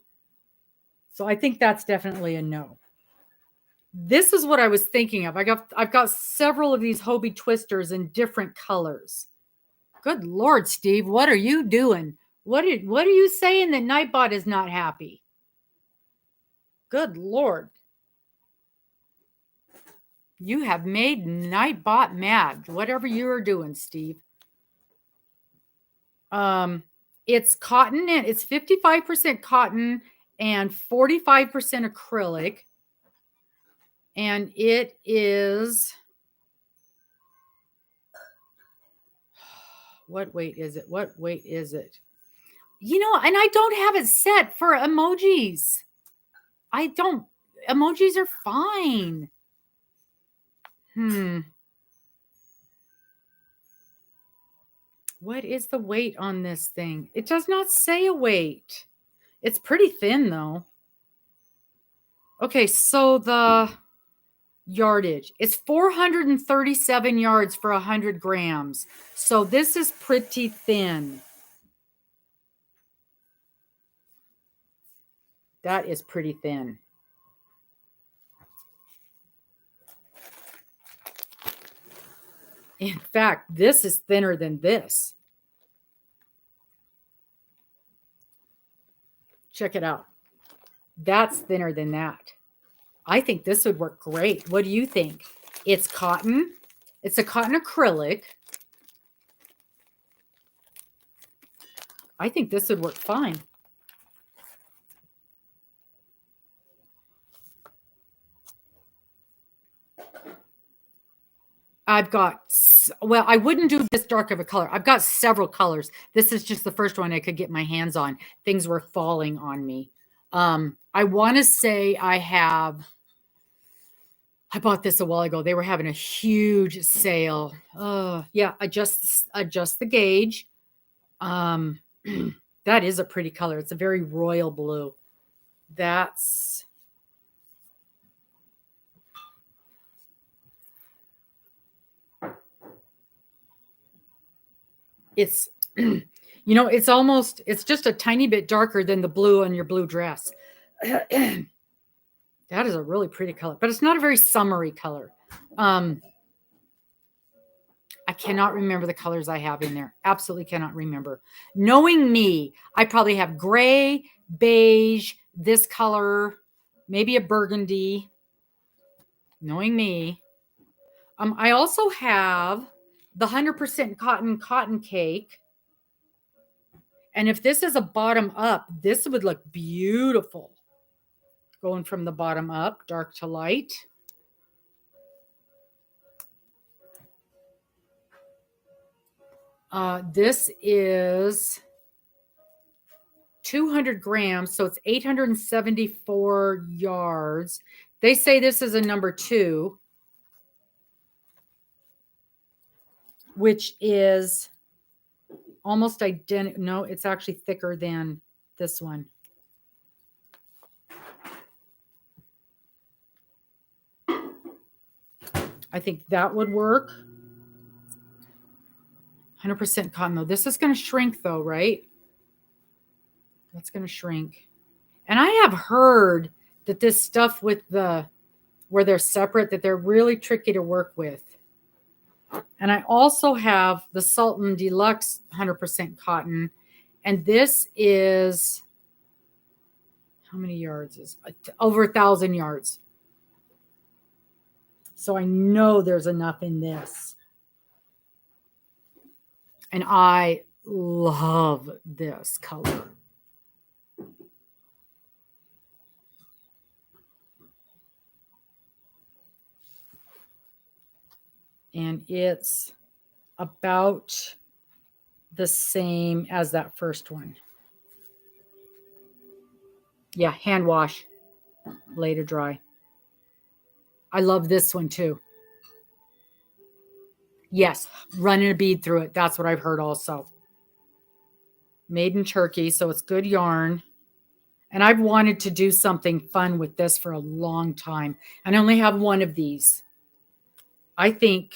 So I think that's definitely a no. This is what I was thinking of. I've got several of these Hobie twisters in different colors. Good Lord, Steve, what are you doing? What are you saying that Nightbot is not happy? Good Lord. You have made Nightbot mad. Whatever you are doing, Steve. It's cotton and it's 55% cotton and 45% acrylic. And it is, what weight is it? What weight is it? You know, and I don't have it set for emojis. I don't, emojis are fine. What is the weight on this thing? It does not say a weight. It's pretty thin though. Okay, so the yardage is 437 yards for 100 grams. So this is pretty thin. That is pretty thin. In fact, this is thinner than this. Check it out. That's thinner than that. I think this would work great. What do you think? It's cotton. It's a cotton acrylic. I think this would work fine. I've got, well, I wouldn't do this dark of a color. I've got several colors. This is just the first one I could get my hands on. Things were falling on me. I want to say I bought this a while ago. They were having a huge sale. Yeah, adjust the gauge. That is a pretty color. It's a very royal blue. That's, it's, you know, it's just a tiny bit darker than the blue on your blue dress. That is a really pretty color, but it's not a very summery color. I cannot remember the colors I have in there. Absolutely cannot remember. Knowing me, I probably have gray, beige, this color, maybe a burgundy. Knowing me. I also have the 100% cotton cake. And if this is a bottom up, this would look beautiful. Going from the bottom up, dark to light. This is 200 grams, so it's 874 yards. They say this is a number 2, which is almost identical. No, it's actually thicker than this one. I think that would work. 100% cotton though. This is going to shrink though, right? That's going to shrink. And I have heard that this stuff with where they're separate, that they're really tricky to work with. And I also have the Sultan Deluxe 100% cotton. And this is, how many yards is over 1,000 yards. So I know there's enough in this. And I love this color. And it's about the same as that first one. Yeah, hand wash, lay to dry. I love this one too. Yes, running a bead through it. That's what I've heard also. Made in Turkey, so it's good yarn. And I've wanted to do something fun with this for a long time. And I only have one of these. I think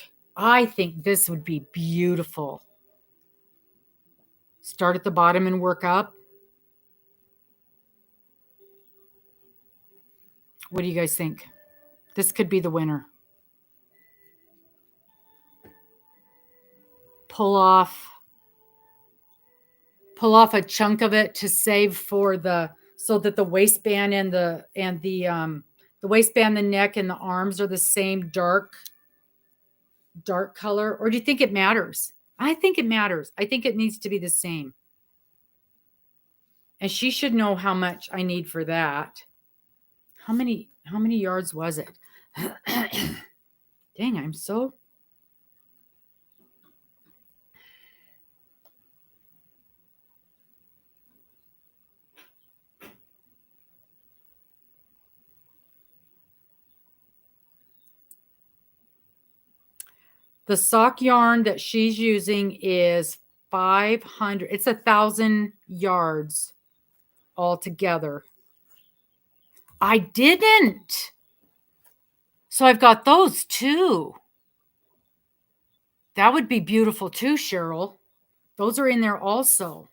this would be beautiful. Start at the bottom and work up. What do you guys think? This could be the winner. Pull off a chunk of it to save for the so that the waistband and the waistband, the neck, and the arms are the same dark color? Or do you think it matters? I think it matters. I think it needs to be the same. And she should know how much I need for that. How many yards was it? Dang, I'm so. The sock yarn that she's using is 500. It's 1,000 yards altogether. I didn't. So I've got those too. That would be beautiful too, Cheryl. Those are in there also.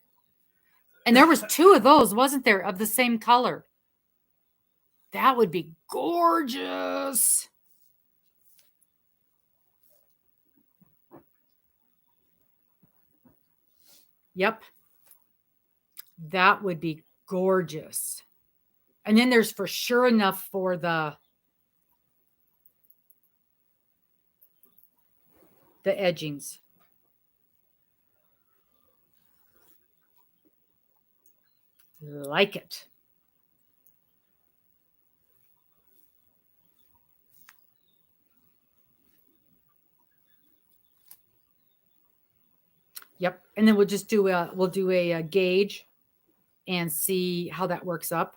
And there was 2 of those, wasn't there, of the same color? That would be gorgeous. Yep. That would be gorgeous. And then there's for sure enough for the edgings. Like it. Yep. And then we'll just do a gauge and see how that works up.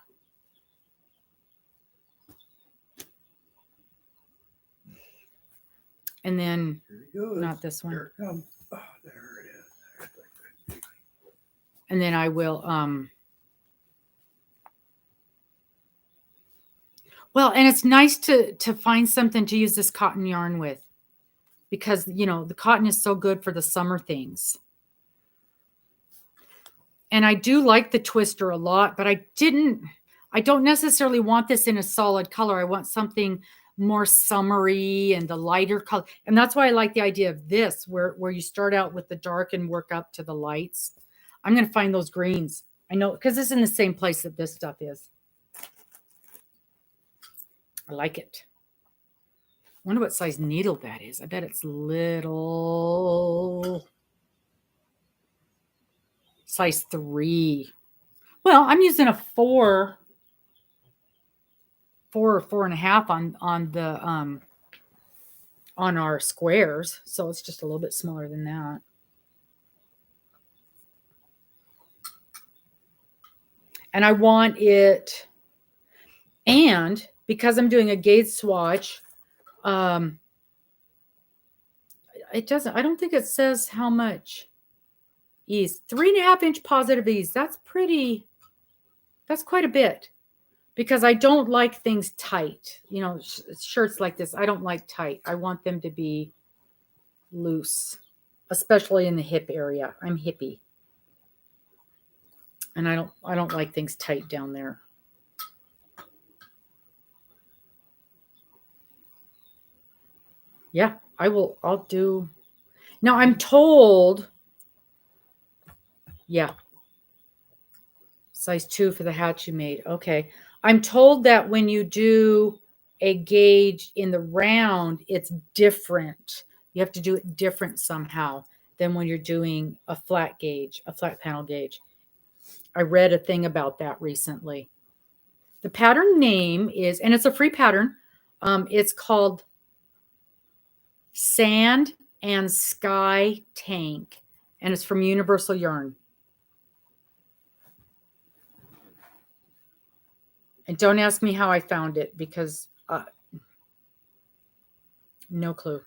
And then not this one. Here it comes. Oh, there it is. And then I will well, and it's nice to find something to use this cotton yarn with, because the cotton is so good for the summer things. And I do like the twister a lot, but I don't necessarily want this in a solid color. I want something more summery and a lighter color. And that's why I like the idea of this, where you start out with the dark and work up to the lights. I'm going to find those greens. I know, because it's in the same place that this stuff is. I like it. I wonder what size needle that is. I bet it's little. Size 3. Well, I'm using a 4 or 4.5 on the on our squares, so it's just a little bit smaller than that. And I want it, and because I'm doing a gauge swatch, it doesn't. I don't think it says how much ease. 3.5-inch positive ease. That's pretty. That's quite a bit. Because I don't like things tight. Shirts like this, I don't like tight. I want them to be loose, especially in the hip area. I'm hippie. And I don't like things tight down there. Yeah, I'll do. Now I'm told, yeah, size 2 for the hat you made. Okay. I'm told that when you do a gauge in the round, it's different. You have to do it different somehow than when you're doing a flat gauge, a flat panel gauge. I read a thing about that recently. The pattern name is, and it's a free pattern. It's called Sand and Sky Tank, and it's from Universal Yarn. And don't ask me how I found it, because no clue.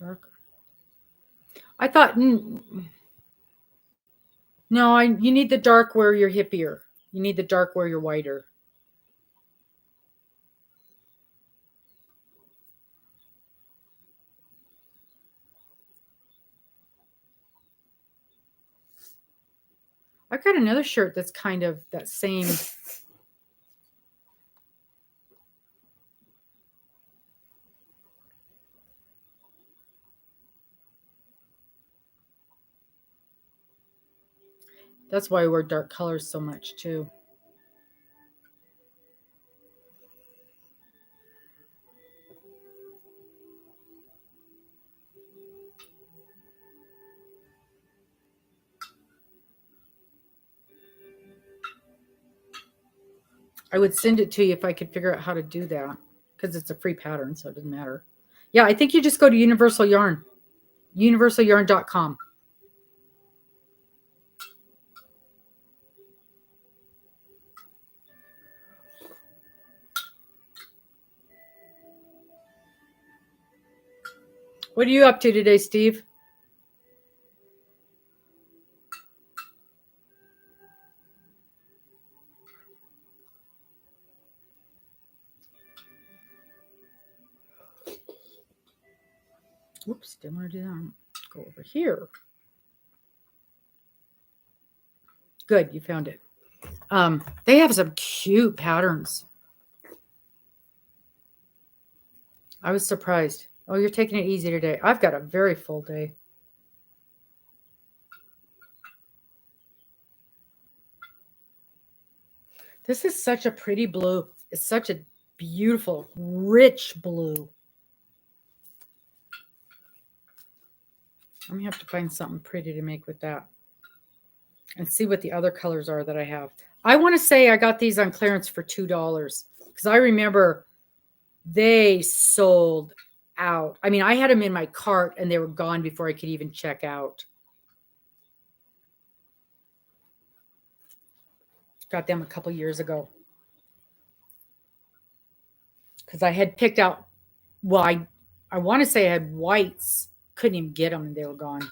Darker. I thought, no, you need the dark where you're hippier. You need the dark where you're whiter. I've got another shirt that's kind of that same. That's why I wear dark colors so much too. I would send it to you if I could figure out how to do that because it's a free pattern, so it doesn't matter. Yeah, I think you just go to Universal Yarn, universalyarn.com. What are you up to today, Steve? Oops, didn't want to do that. Go over here. Good, you found it. They have some cute patterns. I was surprised. Oh, you're taking it easy today. I've got a very full day. This is such a pretty blue. It's such a beautiful, rich blue. I'm gonna have to find something pretty to make with that and see what the other colors are that I have. I want to say I got these on clearance for $2 because I remember they sold out. I mean, I had them in my cart and they were gone before I could even check out. Got them a couple years ago because I had picked out, well, I want to say I had whites, couldn't even get them and they were gone.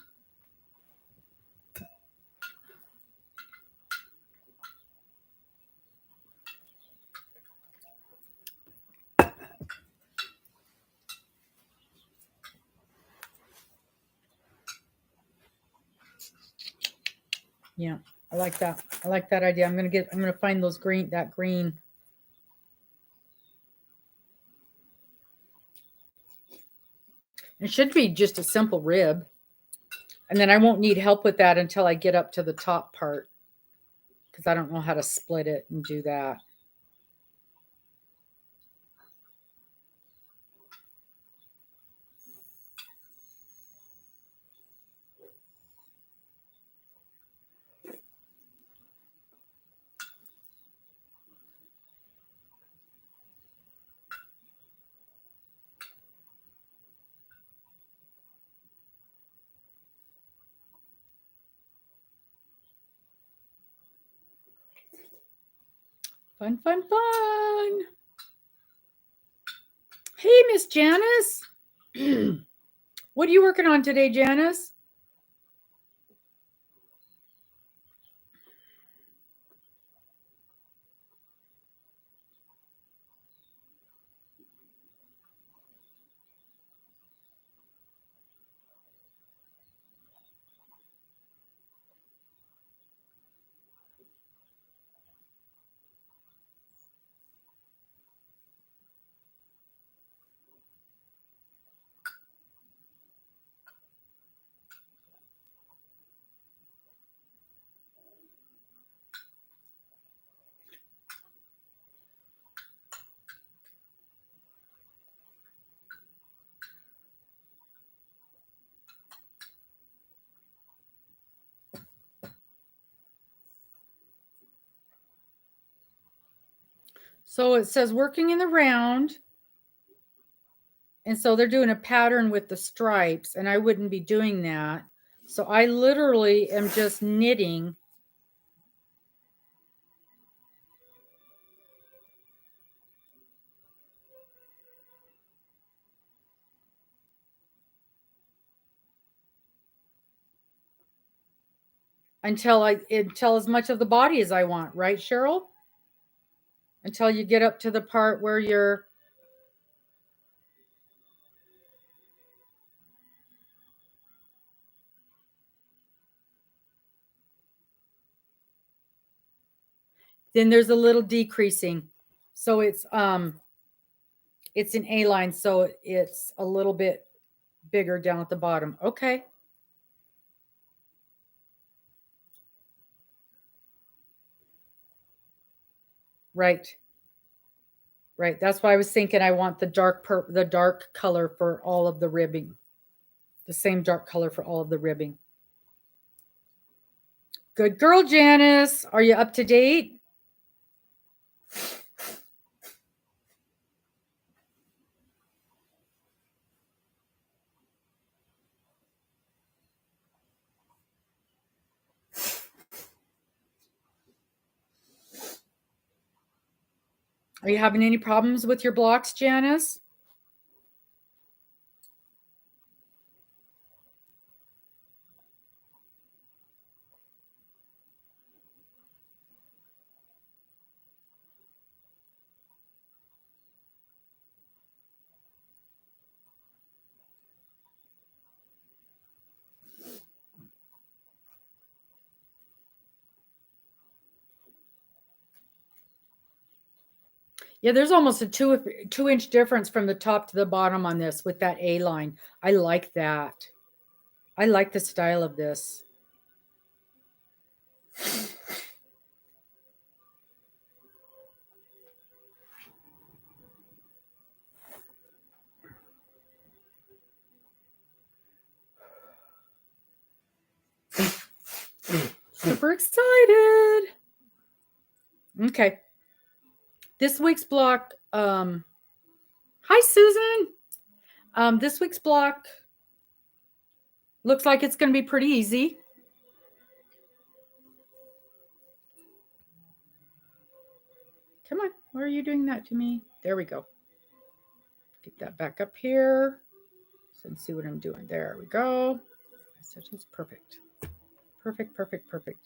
Yeah, I like that. I like that idea. I'm gonna find those that green. It should be just a simple rib. And then I won't need help with that until I get up to the top part because I don't know how to split it and do that. Fun, fun, fun. Hey, Miss Janice. What are you working on today, Janice? So it says working in the round. And so they're doing a pattern with the stripes, and I wouldn't be doing that. So I literally am just knitting. Until as much of the body as I want, right, Cheryl? Until you get up to the part where you're Then there's a little decreasing. So it's an A line, so it's a little bit bigger down at the bottom. Okay. Right. Right. That's why I was thinking I want the dark color for all of the ribbing. The same dark color for all of the ribbing. Good girl, Janice. Are you up to date? Are you having any problems with your blocks, Janice? Yeah, there's almost a 2-inch difference from the top to the bottom on this with that A line. I like that. I like the style of this. Super excited. Okay. This week's block, hi Susan. This week's block looks like it's going to be pretty easy. Come on, why are you doing that to me? There we go. Get that back up here. So let's see what I'm doing. There we go. It's perfect. Perfect, perfect, perfect.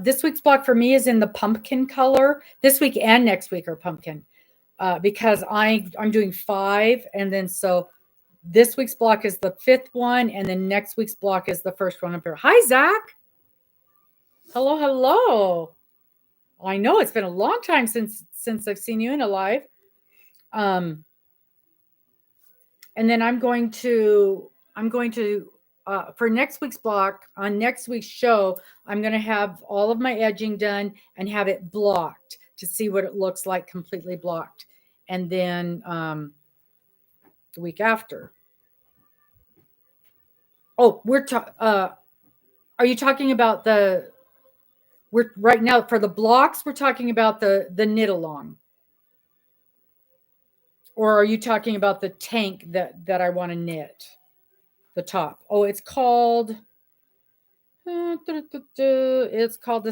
This week's block for me is in the pumpkin color. This week and next week are pumpkin because I'm doing 5. And then so this week's block is the 5th one. And then next week's block is the first one up here. Hi, Zach. Hello, hello. I know it's been a long time since I've seen you in a live. And then I'm going to for next week's block, on next week's show, I'm going to have all of my edging done and have it blocked to see what it looks like completely blocked. And then the week after. Oh, are you talking about we're right now for the blocks, we're talking about the knit along. Or are you talking about the tank that I want to knit? The top. Oh, it's called the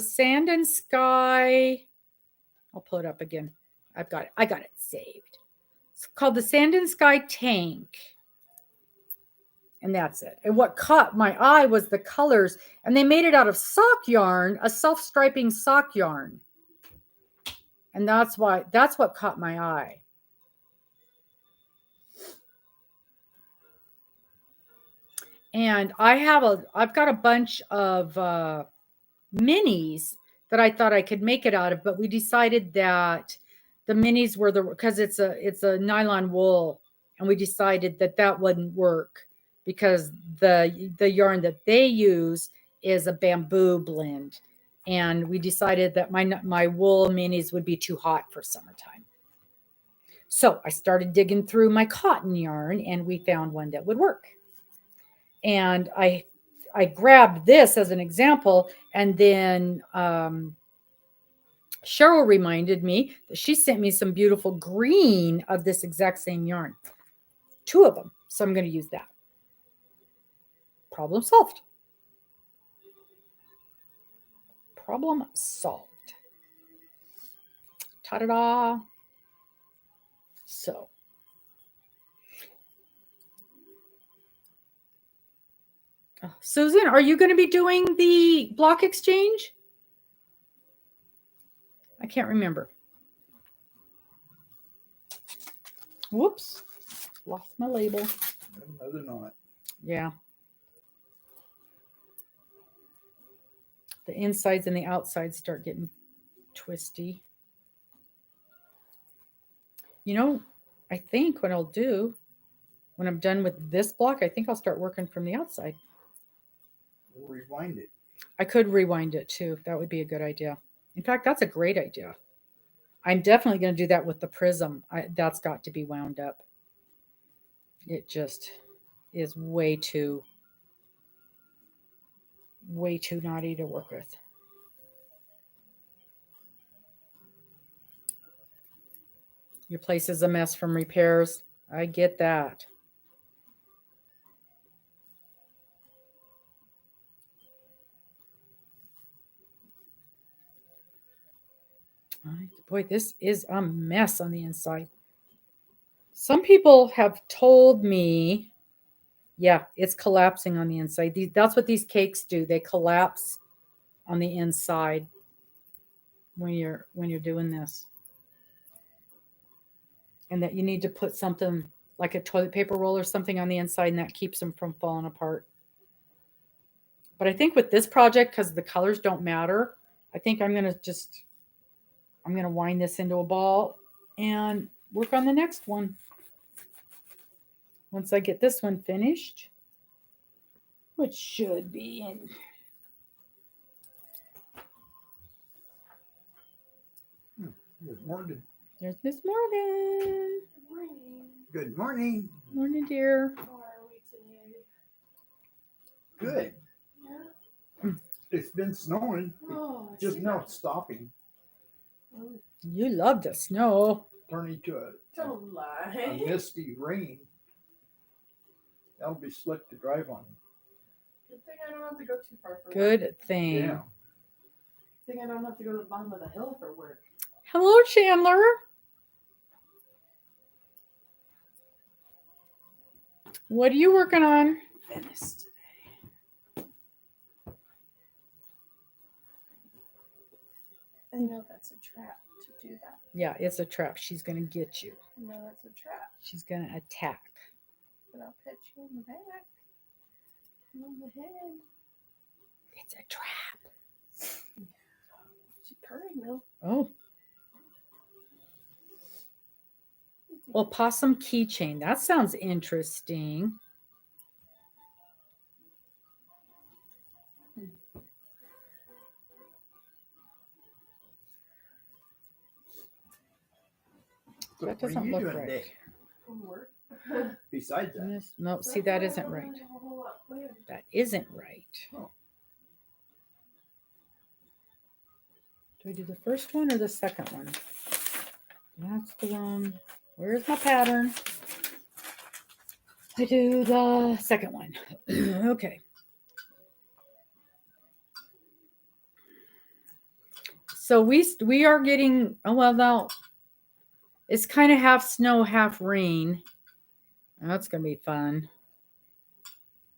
Sand and Sky. I'll pull it up again. I got it saved. It's called the Sand and Sky Tank. And that's it. And what caught my eye was the colors. And they made it out of sock yarn, a self-striping sock yarn. And that's what caught my eye. And I've got a bunch of minis that I thought I could make it out of, but we decided that the minis were because it's a nylon wool, and we decided that wouldn't work because the yarn that they use is a bamboo blend, and we decided that my wool minis would be too hot for summertime. So I started digging through my cotton yarn, and we found one that would work. And I grabbed this as an example, and then Cheryl reminded me that she sent me some beautiful green of this exact same yarn. 2 of them. So I'm going to use that. Problem solved. Problem solved. Ta-da-da. So. Susan, are you going to be doing the block exchange? I can't remember. Whoops. Lost my label. No, they're not. Yeah. The insides and the outsides start getting twisty. You know, I think what I'll do when I'm done with this block, I think I'll start working from the outside. We'll rewind it. I could rewind it too. That would be a good idea. In fact, that's a great idea. I'm definitely going to do that with the prism. That's got to be wound up. It just is way too naughty to work with. Your place is a mess from repairs. I get that. Boy, this is a mess on the inside. Some people have told me, yeah, it's collapsing on the inside. That's what these cakes do. They collapse on the inside when you're doing this. And that you need to put something like a toilet paper roll or something on the inside, and that keeps them from falling apart. But I think with this project, because the colors don't matter, I think I'm going to wind this into a ball and work on the next one. Once I get this one finished, which should be in. Good morning. There's Miss Morgan. Good morning. Good morning. Morning, dear. How are we today? Good. Yeah. It's been snowing. Oh, I Just see now that. it's stopping. Oh, You love the snow. Turning to don't a lie. misty rain. That'll be slick to drive on. Good thing I don't have to go too far for work. Good thing. Yeah. Good thing I don't have to go to the bottom of the hill for work. Hello, Chandler. What are you working on? Venice today. I know that's a trap to do that. Yeah, it's a trap. She's going to get you. I know that's a trap. She's going to attack. But I'll pet you on the back. And on the head. It's a trap. She's purring though. Oh. Well, possum keychain. That sounds interesting. So That what are doesn't you look doing right. today? From work. Besides that, No, see, that isn't right. That isn't right. Oh. Do we do the first one or the second one? That's the one. Where's my pattern? I do the second one. Okay. So we are getting, oh well, now it's kind of half snow, half rain. That's gonna be fun.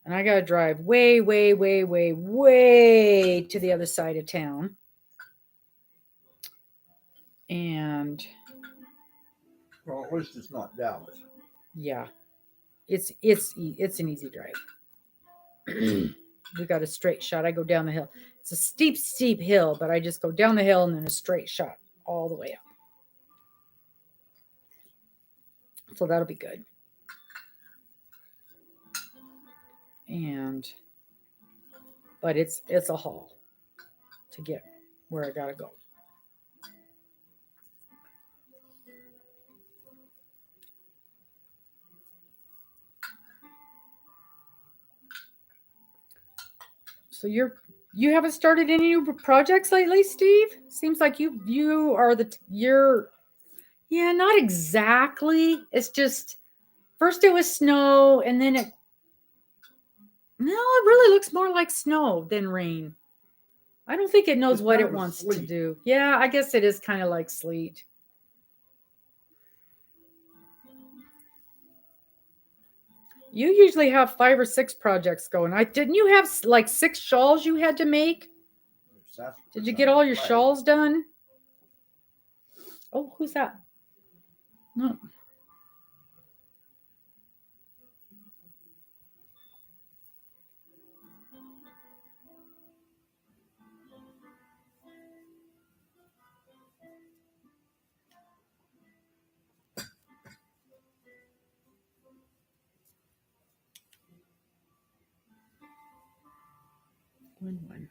And I gotta drive way, way, way, way, way to the other side of town. And well, at least it's not Dallas. yeah, it's an easy drive. We got a straight shot. I go down the hill. It's a steep, steep hill, but I just go down the hill and then a straight shot all the way up. So that'll be good. But it's a haul to get where I gotta go. So you haven't started any new projects lately, Steve? Seems like you are yeah, not exactly. It's just first it was snow and then it really looks more like snow than rain. I don't think it knows what it wants to do. Yeah, I guess it is kind of like sleet. You usually have 5 or 6 projects going. Didn't you have like 6 shawls you had to make? Did you get all your shawls done? Oh, who's that? No. one.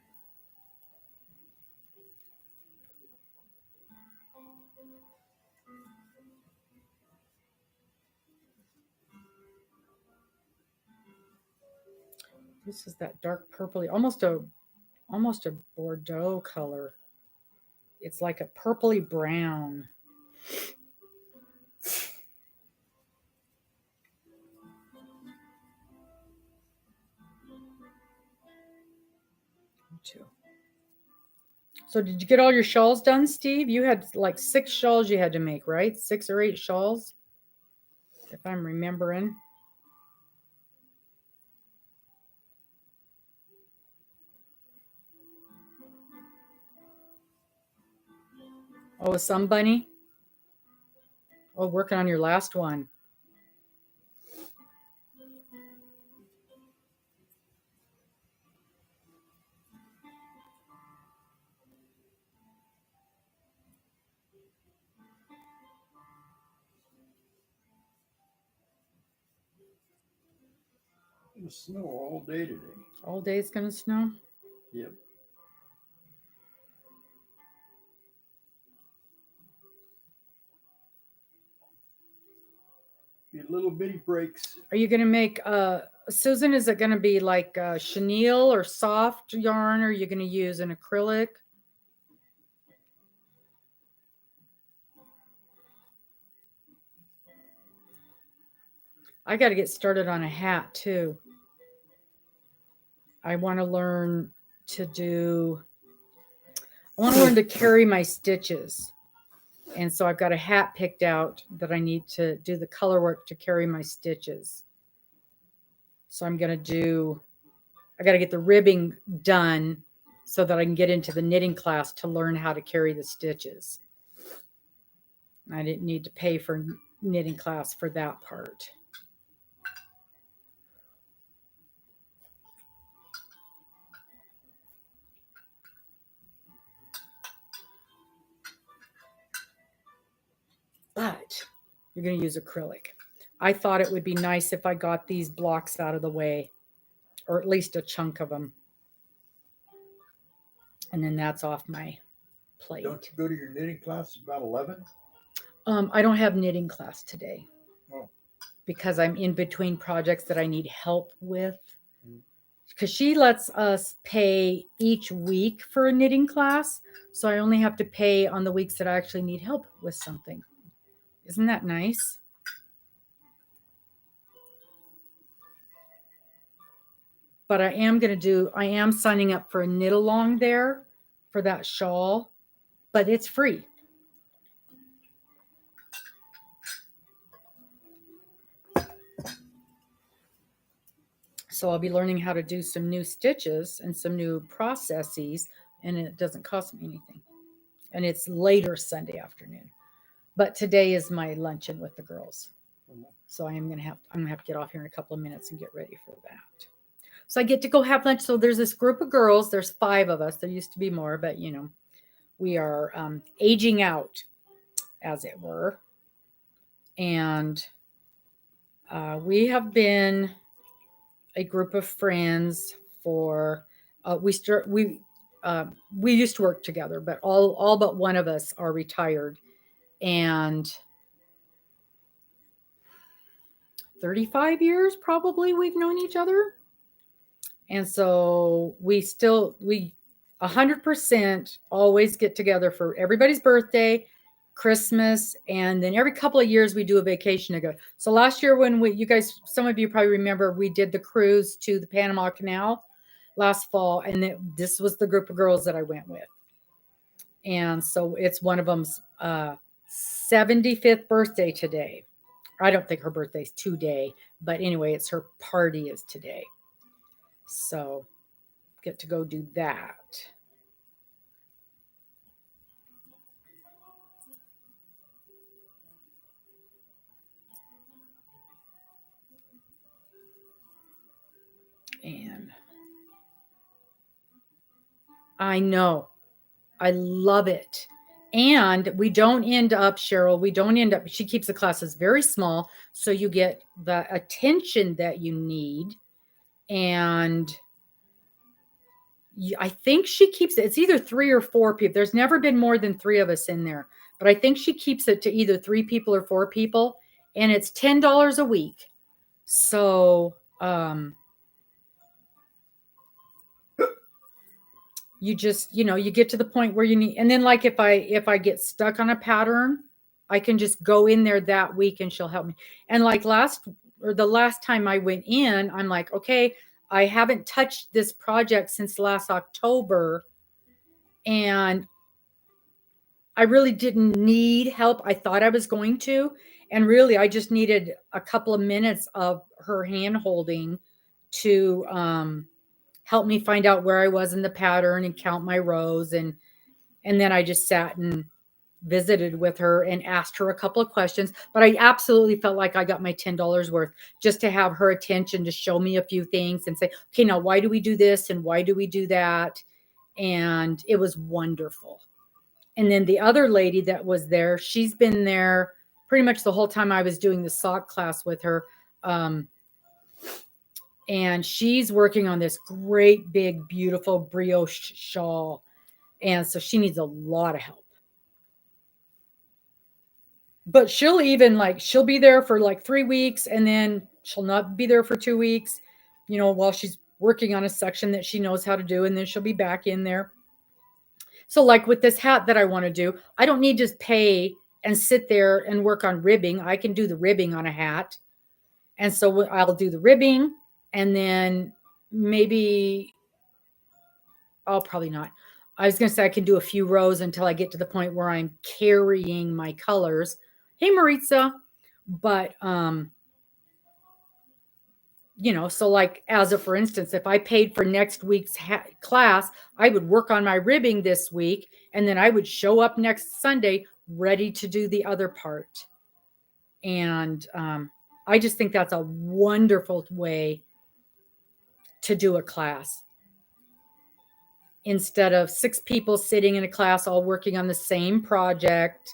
This is that dark purpley, almost a Bordeaux color. It's like a purpley brown. Too. So did you get all your shawls done, Steve? You had like 6 shawls you had to make, right? 6 or 8 shawls, if I'm remembering. Oh, a sun bunny? Oh, working on your last one. It'll snow all day today. All day it's going to snow? Yep. Be little bitty breaks. Are you going to make, Susan, is it going to be like chenille or soft yarn, or are you going to use an acrylic? I got to get started on a hat too. I want to learn to carry my stitches. And so I've got a hat picked out that I need to do the color work to carry my stitches. So I got to get the ribbing done so that I can get into the knitting class to learn how to carry the stitches. I didn't need to pay for knitting class for that part. But you're going to use acrylic. I thought it would be nice if I got these blocks out of the way, or at least a chunk of them. And then that's off my plate. Don't you go to your knitting class about 11? I don't have knitting class today. Oh. Because I'm in between projects that I need help with. Because she lets us pay each week for a knitting class. So I only have to pay on the weeks that I actually need help with something. Isn't that nice? But I am signing up for a knit along there for that shawl, but it's free. So I'll be learning how to do some new stitches and some new processes, and it doesn't cost me anything. And it's later Sunday afternoon. But today is my luncheon with the girls. So I'm gonna have to get off here in a couple of minutes and get ready for that. So I get to go have lunch. So there's this group of girls. There's 5 of us. There used to be more, but we are aging out, as it were. And we have been a group of friends for we used to work together, but all but one of us are retired, and 35 years probably we've known each other. And so we 100% always get together for everybody's birthday, Christmas, and then every couple of years we do a vacation together. So last year when some of you probably remember, we did the cruise to the Panama Canal last fall, and this was the group of girls that I went with. And so it's one of them's 75th birthday today. I don't think her birthday's today, but anyway, it's her party is today. So get to go do that. And I know, I love it. And we don't end up, Cheryl, she keeps the classes very small. So you get the attention that you need. And I think she keeps it. It's either 3 or 4 people. There's never been more than 3 of us in there, but I think she keeps it to either 3 people or 4 people, and it's $10 a week. So, you just, you get to the point where you need, and then like if I get stuck on a pattern, I can just go in there that week and she'll help me. And like the last time I went in, I'm like, okay, I haven't touched this project since last October, and I really didn't need help. I thought I was going to, and really I just needed a couple of minutes of her hand holding to help me find out where I was in the pattern and count my rows, and then I just sat and visited with her and asked her a couple of questions. But I absolutely felt like I got my $10 worth, just to have her attention to show me a few things and say, okay, now why do we do this and why do we do that? And it was wonderful. And then the other lady that was there, she's been there pretty much the whole time I was doing the sock class with her. And she's working on this great, big, beautiful brioche shawl. And so she needs a lot of help. But she'll be there for like 3 weeks, and then she'll not be there for 2 weeks, while she's working on a section that she knows how to do. And then she'll be back in there. So like with this hat that I want to do, I don't need to pay and sit there and work on ribbing. I can do the ribbing on a hat. And so I'll do the ribbing, and then maybe I'll probably not. I was going to say I can do a few rows until I get to the point where I'm carrying my colors. Hey, Maritza. But, so like for instance, if I paid for next week's class, I would work on my ribbing this week, and then I would show up next Sunday ready to do the other part. And I just think that's a wonderful way to do a class. Instead of 6 people sitting in a class all working on the same project,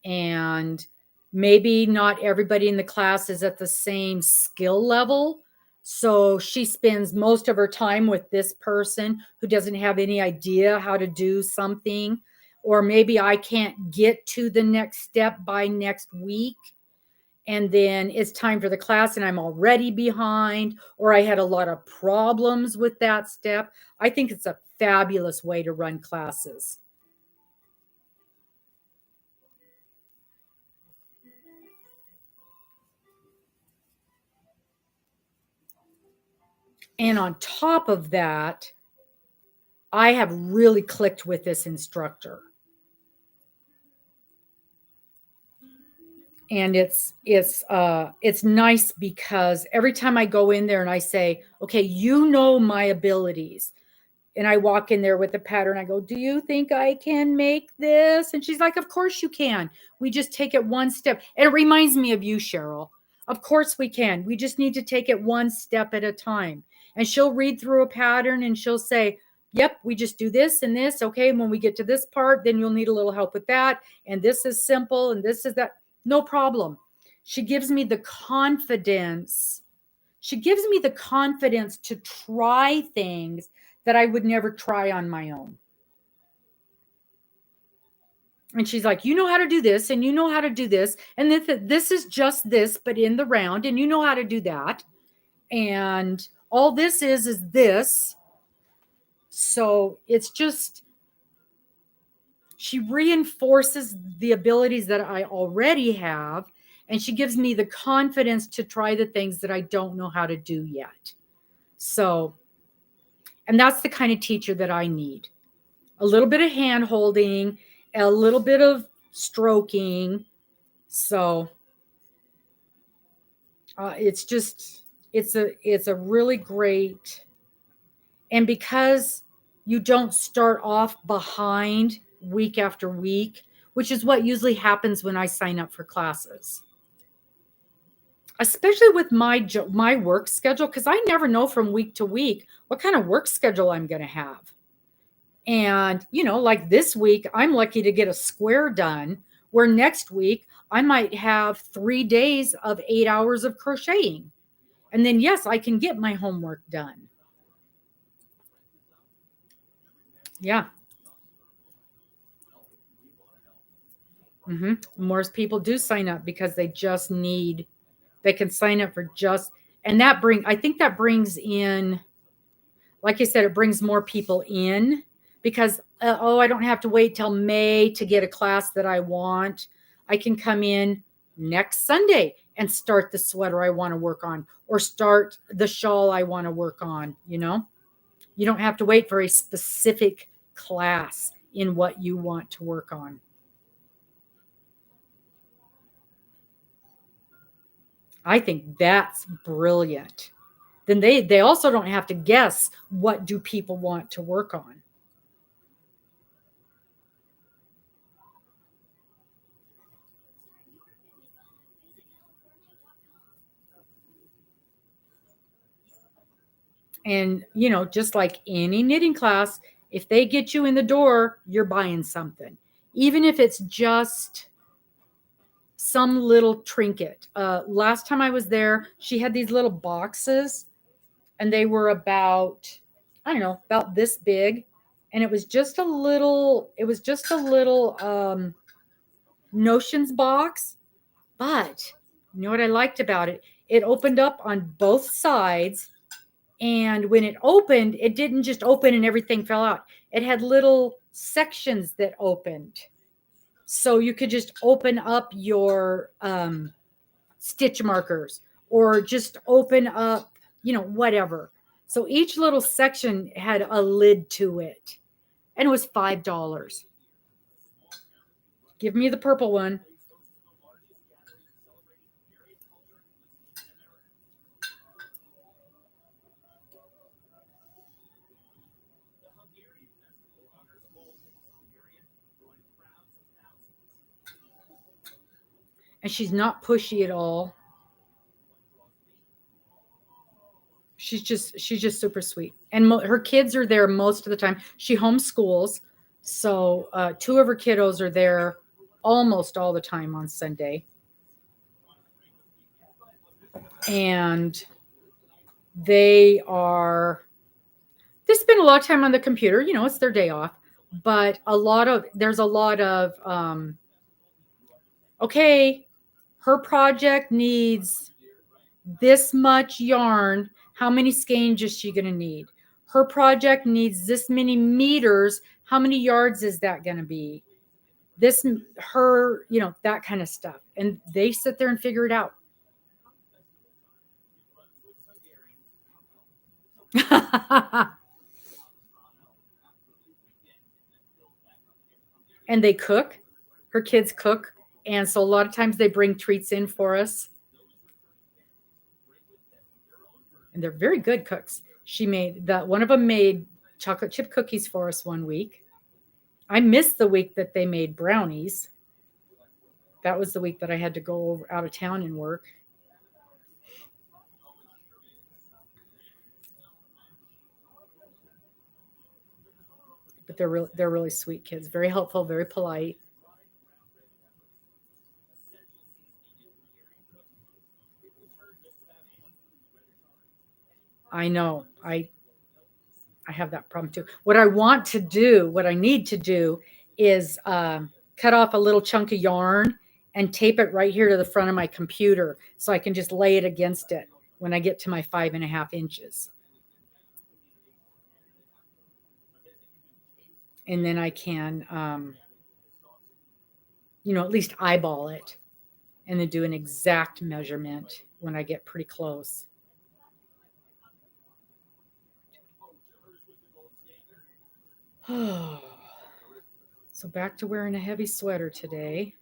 and maybe not everybody in the class is at the same skill level. So she spends most of her time with this person who doesn't have any idea how to do something, or maybe I can't get to the next step by next week. And then it's time for the class and I'm already behind, or I had a lot of problems with that step. I think it's a fabulous way to run classes. And on top of that, I have really clicked with this instructor. And it's nice because every time I go in there and I say, okay, my abilities. And I walk in there with the pattern. I go, do you think I can make this? And she's like, of course you can. We just take it one step. And it reminds me of you, Cheryl. Of course we can. We just need to take it one step at a time. And she'll read through a pattern and she'll say, yep, we just do this and this. Okay, when we get to this part, then you'll need a little help with that. And this is simple and this is that. No problem. She gives me the confidence. She gives me the confidence to try things that I would never try on my own. And she's like, you know how to do this, and you know how to do this, and this is just this, but in the round, and you know how to do that. And all this is this. So it's just, she reinforces the abilities that I already have, and she gives me the confidence to try the things that I don't know how to do yet. So, and that's the kind of teacher that I need. A little bit of hand holding, a little bit of stroking. So it's a really great, and because you don't start off behind week after week, which is what usually happens when I sign up for classes, especially with my work schedule, because I never know from week to week what kind of work schedule I'm going to have. And, like this week, I'm lucky to get a square done, where next week I might have 3 days of 8 hours of crocheting. And then, yes, I can get my homework done. Yeah. More people do sign up because they just need, they can sign up for just, and I think that brings in, like I said, it brings more people in because, I don't have to wait till May to get a class that I want. I can come in next Sunday and start the sweater I want to work on or start the shawl I want to work on, you know? You don't have to wait for a specific class in what you want to work on. I think that's brilliant. Then they also don't have to guess what do people want to work on. And just like any knitting class, if they get you in the door, you're buying something. Even if it's just some little trinket. Last time I was there, she had these little boxes and they were about, I don't know, about this big. And it was just a little notions box. But you know what I liked about it? It opened up on both sides. And when it opened, it didn't just open and everything fell out. It had little sections that opened. So you could just open up your stitch markers or just open up, whatever. So each little section had a lid to it. And it was $5. Give me the purple one. And she's not pushy at all. She's just super sweet. And her kids are there most of the time. She homeschools, so two of her kiddos are there almost all the time on Sunday. And they spend a lot of time on the computer. It's their day off, but there's a lot of okay, her project needs this much yarn. How many skeins is she going to need? Her project needs this many meters. How many yards is that going to be? That kind of stuff. And they sit there and figure it out. And they cook. Her kids cook. And so a lot of times they bring treats in for us. And they're very good cooks. One of them made chocolate chip cookies for us one week. I missed the week that they made brownies. That was the week that I had to go out of town and work. But they're really sweet kids. Very helpful, very polite. I know. I have that problem too. What I need to do is cut off a little chunk of yarn and tape it right here to the front of my computer so I can just lay it against it when I get to my 5.5 inches. And then I can, at least eyeball it and then do an exact measurement when I get pretty close. So back to wearing a heavy sweater today.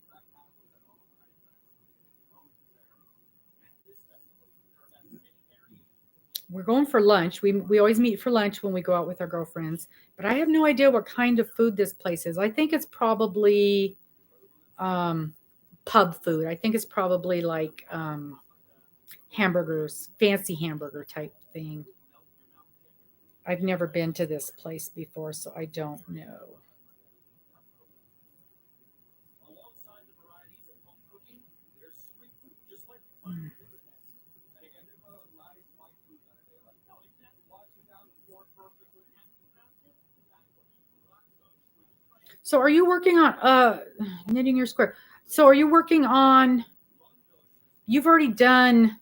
We're going for lunch. We always meet for lunch when we go out with our girlfriends, but I have no idea what kind of food this place is. I think it's probably pub food. I think it's probably like hamburgers, fancy hamburger type thing. I've never been to this place before, so I don't know. Mm. So are you working on knitting your square? So are you working on, you've already done,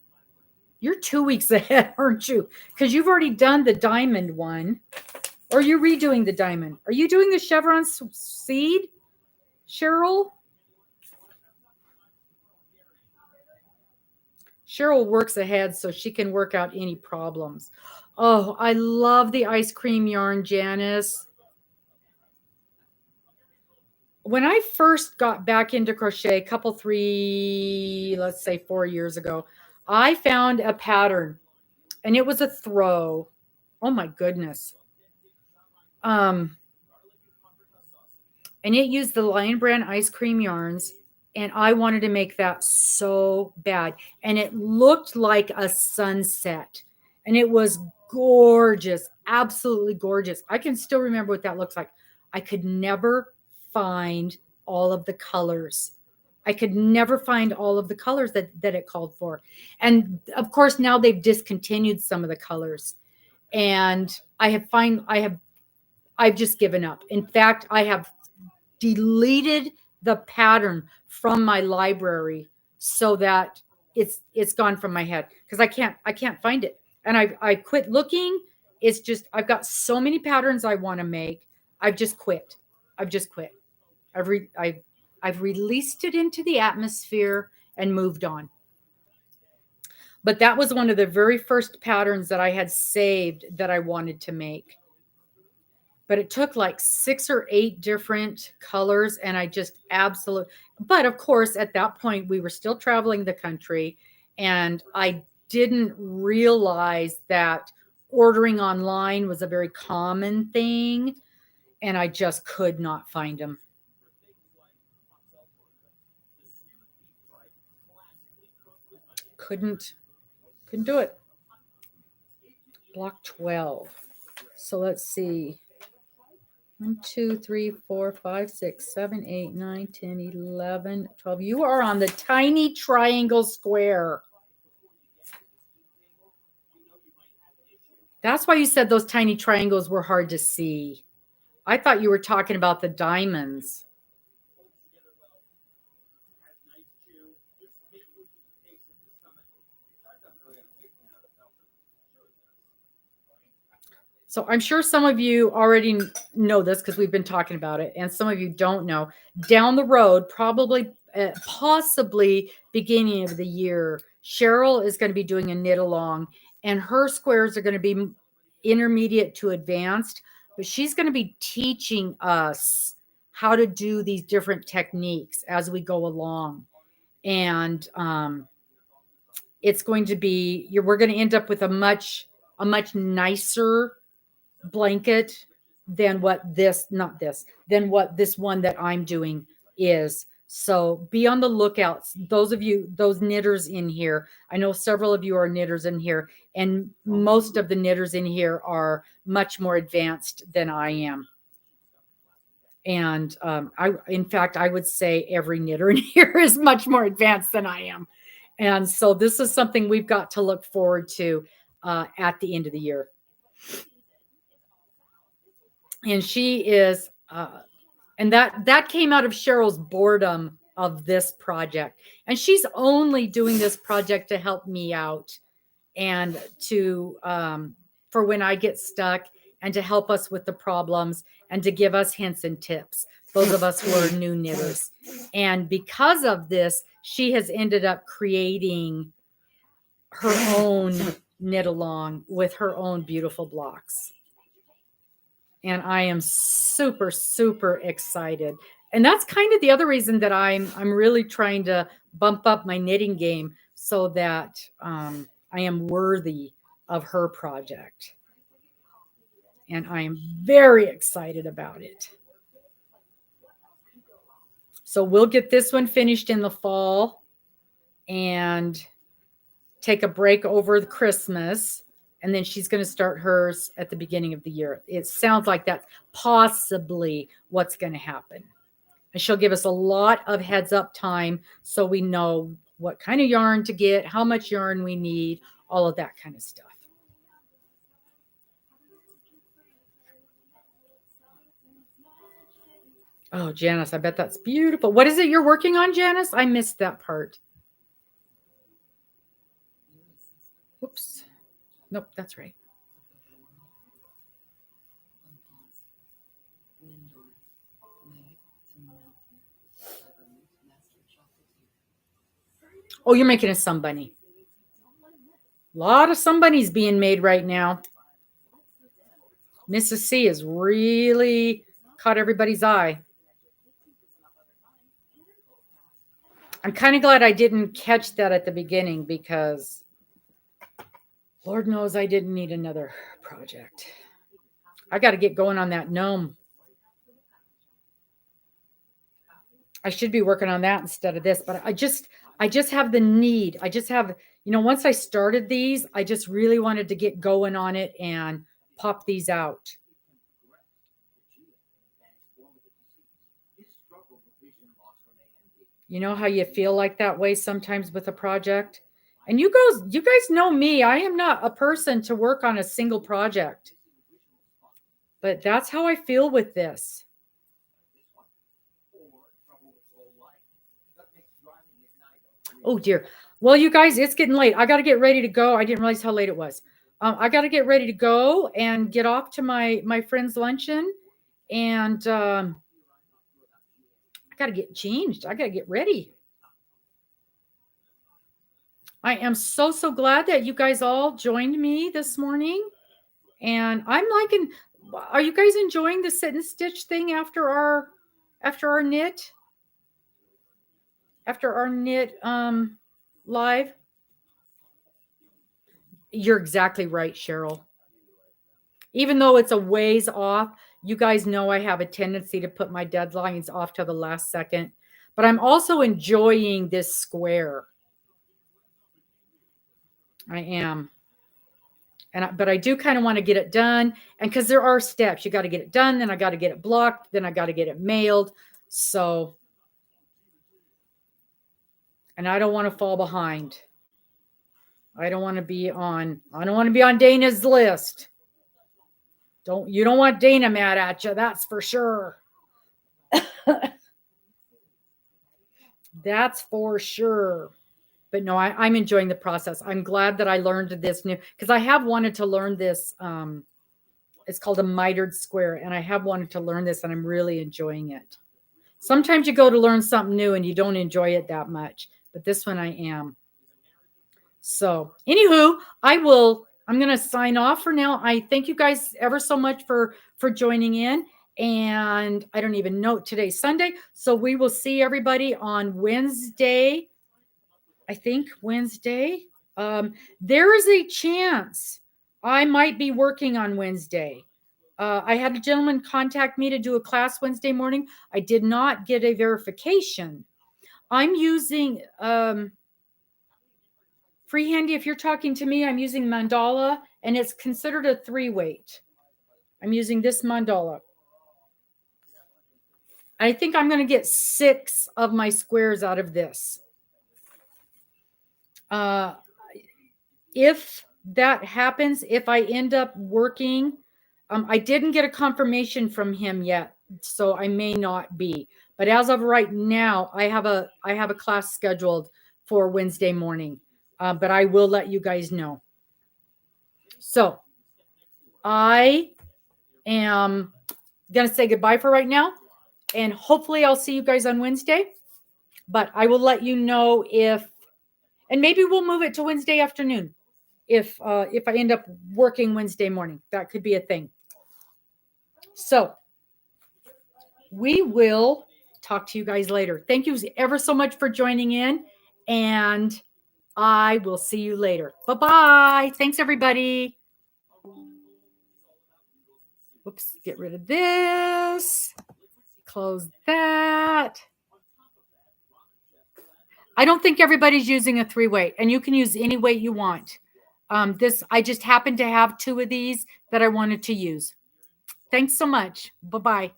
you're 2 weeks ahead, aren't you? Because you've already done the diamond one. Or you're redoing the diamond. Are you doing the chevron seed, Cheryl? Cheryl works ahead so she can work out any problems. Oh, I love the ice cream yarn, Janice. When I first got back into crochet, let's say 4 years ago, I found a pattern and it was a throw. Oh my goodness. Um, and it used the Lion Brand ice cream yarns, and I wanted to make that so bad. And it looked like a sunset, and it was gorgeous, absolutely gorgeous. I can still remember what that looks like. I could never find all of the colors. I could never find all of the colors that it called for. And of course, now they've discontinued some of the colors. And I've just given up. In fact, I have deleted the pattern from my library so that it's gone from my head, because I can't find it. And I quit looking. It's just I've got so many patterns I want to make. I've just quit. I've just quit. I've released it into the atmosphere and moved on. But that was one of the very first patterns that I had saved that I wanted to make. But it took like 6 or 8 different colors, and I just absolutely, but of course at that point we were still traveling the country, and I didn't realize that ordering online was a very common thing, and I just could not find them. Couldn't do it. Block 12. So let's see. 1, 2, 3, 4, 5, 6, 7, 8, 9, 10, 11, 12. You are on the tiny triangle square. That's why you said those tiny triangles were hard to see. I thought you were talking about the diamonds. So I'm sure some of you already know this because we've been talking about it, and some of you don't know. Down the road, probably, possibly beginning of the year, Cheryl is going to be doing a knit along, and her squares are going to be intermediate to advanced, but she's going to be teaching us how to do these different techniques as we go along. And it's going to be, we're going to end up with a much nicer blanket than what this one that I'm doing is. So be on the lookout. Those of you, those knitters in here, I know several of you are knitters in here, and most of the knitters in here are much more advanced than I am. And in fact, I would say every knitter in here is much more advanced than I am. And so this is something we've got to look forward to at the end of the year. And she is, and that came out of Cheryl's boredom of this project. And she's only doing this project to help me out and to, for when I get stuck, and to help us with the problems and to give us hints and tips, those of us who are new knitters. And because of this, she has ended up creating her own knit along with her own beautiful blocks. And I am super, super excited. And that's kind of the other reason that I'm really trying to bump up my knitting game so that I am worthy of her project. And I am very excited about it. So we'll get this one finished in the fall and take a break over the Christmas. And then she's going to start hers at the beginning of the year. It sounds like that's possibly what's going to happen. And she'll give us a lot of heads up time so we know what kind of yarn to get, how much yarn we need, all of that kind of stuff. Oh, Janice, I bet that's beautiful. What is it you're working on, Janice? I missed that part. Whoops. Nope, that's right. Oh, you're making a sun bunny. A lot of sun bunnies being made right now. Mrs. C has really caught everybody's eye. I'm kind of glad I didn't catch that at the beginning because Lord knows I didn't need another project. I got to get going on that gnome. I should be working on that instead of this, but I just have the need. I just have, once I started these, I just really wanted to get going on it and pop these out. You know how you feel like that way sometimes with a project? And you guys know me. I am not a person to work on a single project. But that's how I feel with this. Oh dear. Well, you guys, it's getting late. I got to get ready to go. I didn't realize how late it was. I got to get ready to go and get off to my friend's luncheon. And I got to get changed. I got to get ready. I am so glad that you guys all joined me this morning. And I'm liking, are you guys enjoying the sit and stitch thing after our knit? After our knit live? You're exactly right, Cheryl. Even though it's a ways off, you guys know I have a tendency to put my deadlines off to the last second. But I'm also enjoying this square. I am. But I do kind of want to get it done. And because there are steps, you got to get it done. Then I got to get it blocked. Then I got to get it mailed. So, and I don't want to fall behind. I don't want to be on Dana's list. You don't want Dana mad at you. That's for sure. That's for sure. But no, I'm enjoying the process. I'm glad that I learned this new, because I have wanted to learn this. It's called a mitered square, and I have wanted to learn this, and I'm really enjoying it. Sometimes you go to learn something new and you don't enjoy it that much, but this one I am. So, anywho, I'm going to sign off for now. I thank you guys ever so much for joining in. And I don't even know, today's Sunday. So we will see everybody on Wednesday. I think Wednesday. There is a chance I might be working on Wednesday. I had a gentleman contact me to do a class Wednesday morning. I did not get a verification. I'm using Freehandy. If you're talking to me, I'm using mandala, and it's considered a 3-weight. I'm using this mandala. I think I'm going to get 6 of my squares out of this. If that happens, if I end up working, I didn't get a confirmation from him yet, so I may not be. But as of right now, I have a class scheduled for Wednesday morning. But I will let you guys know. So I am going to say goodbye for right now. And hopefully I'll see you guys on Wednesday. But I will let you know and maybe we'll move it to Wednesday afternoon. If I end up working Wednesday morning, that could be a thing. So we will talk to you guys later. Thank you ever so much for joining in, and I will see you later. Bye-bye. Thanks, everybody. Whoops, get rid of this. Close that. I don't think everybody's using a 3-weight, and you can use any weight you want. I just happened to have 2 of these that I wanted to use. Thanks so much. Bye-bye.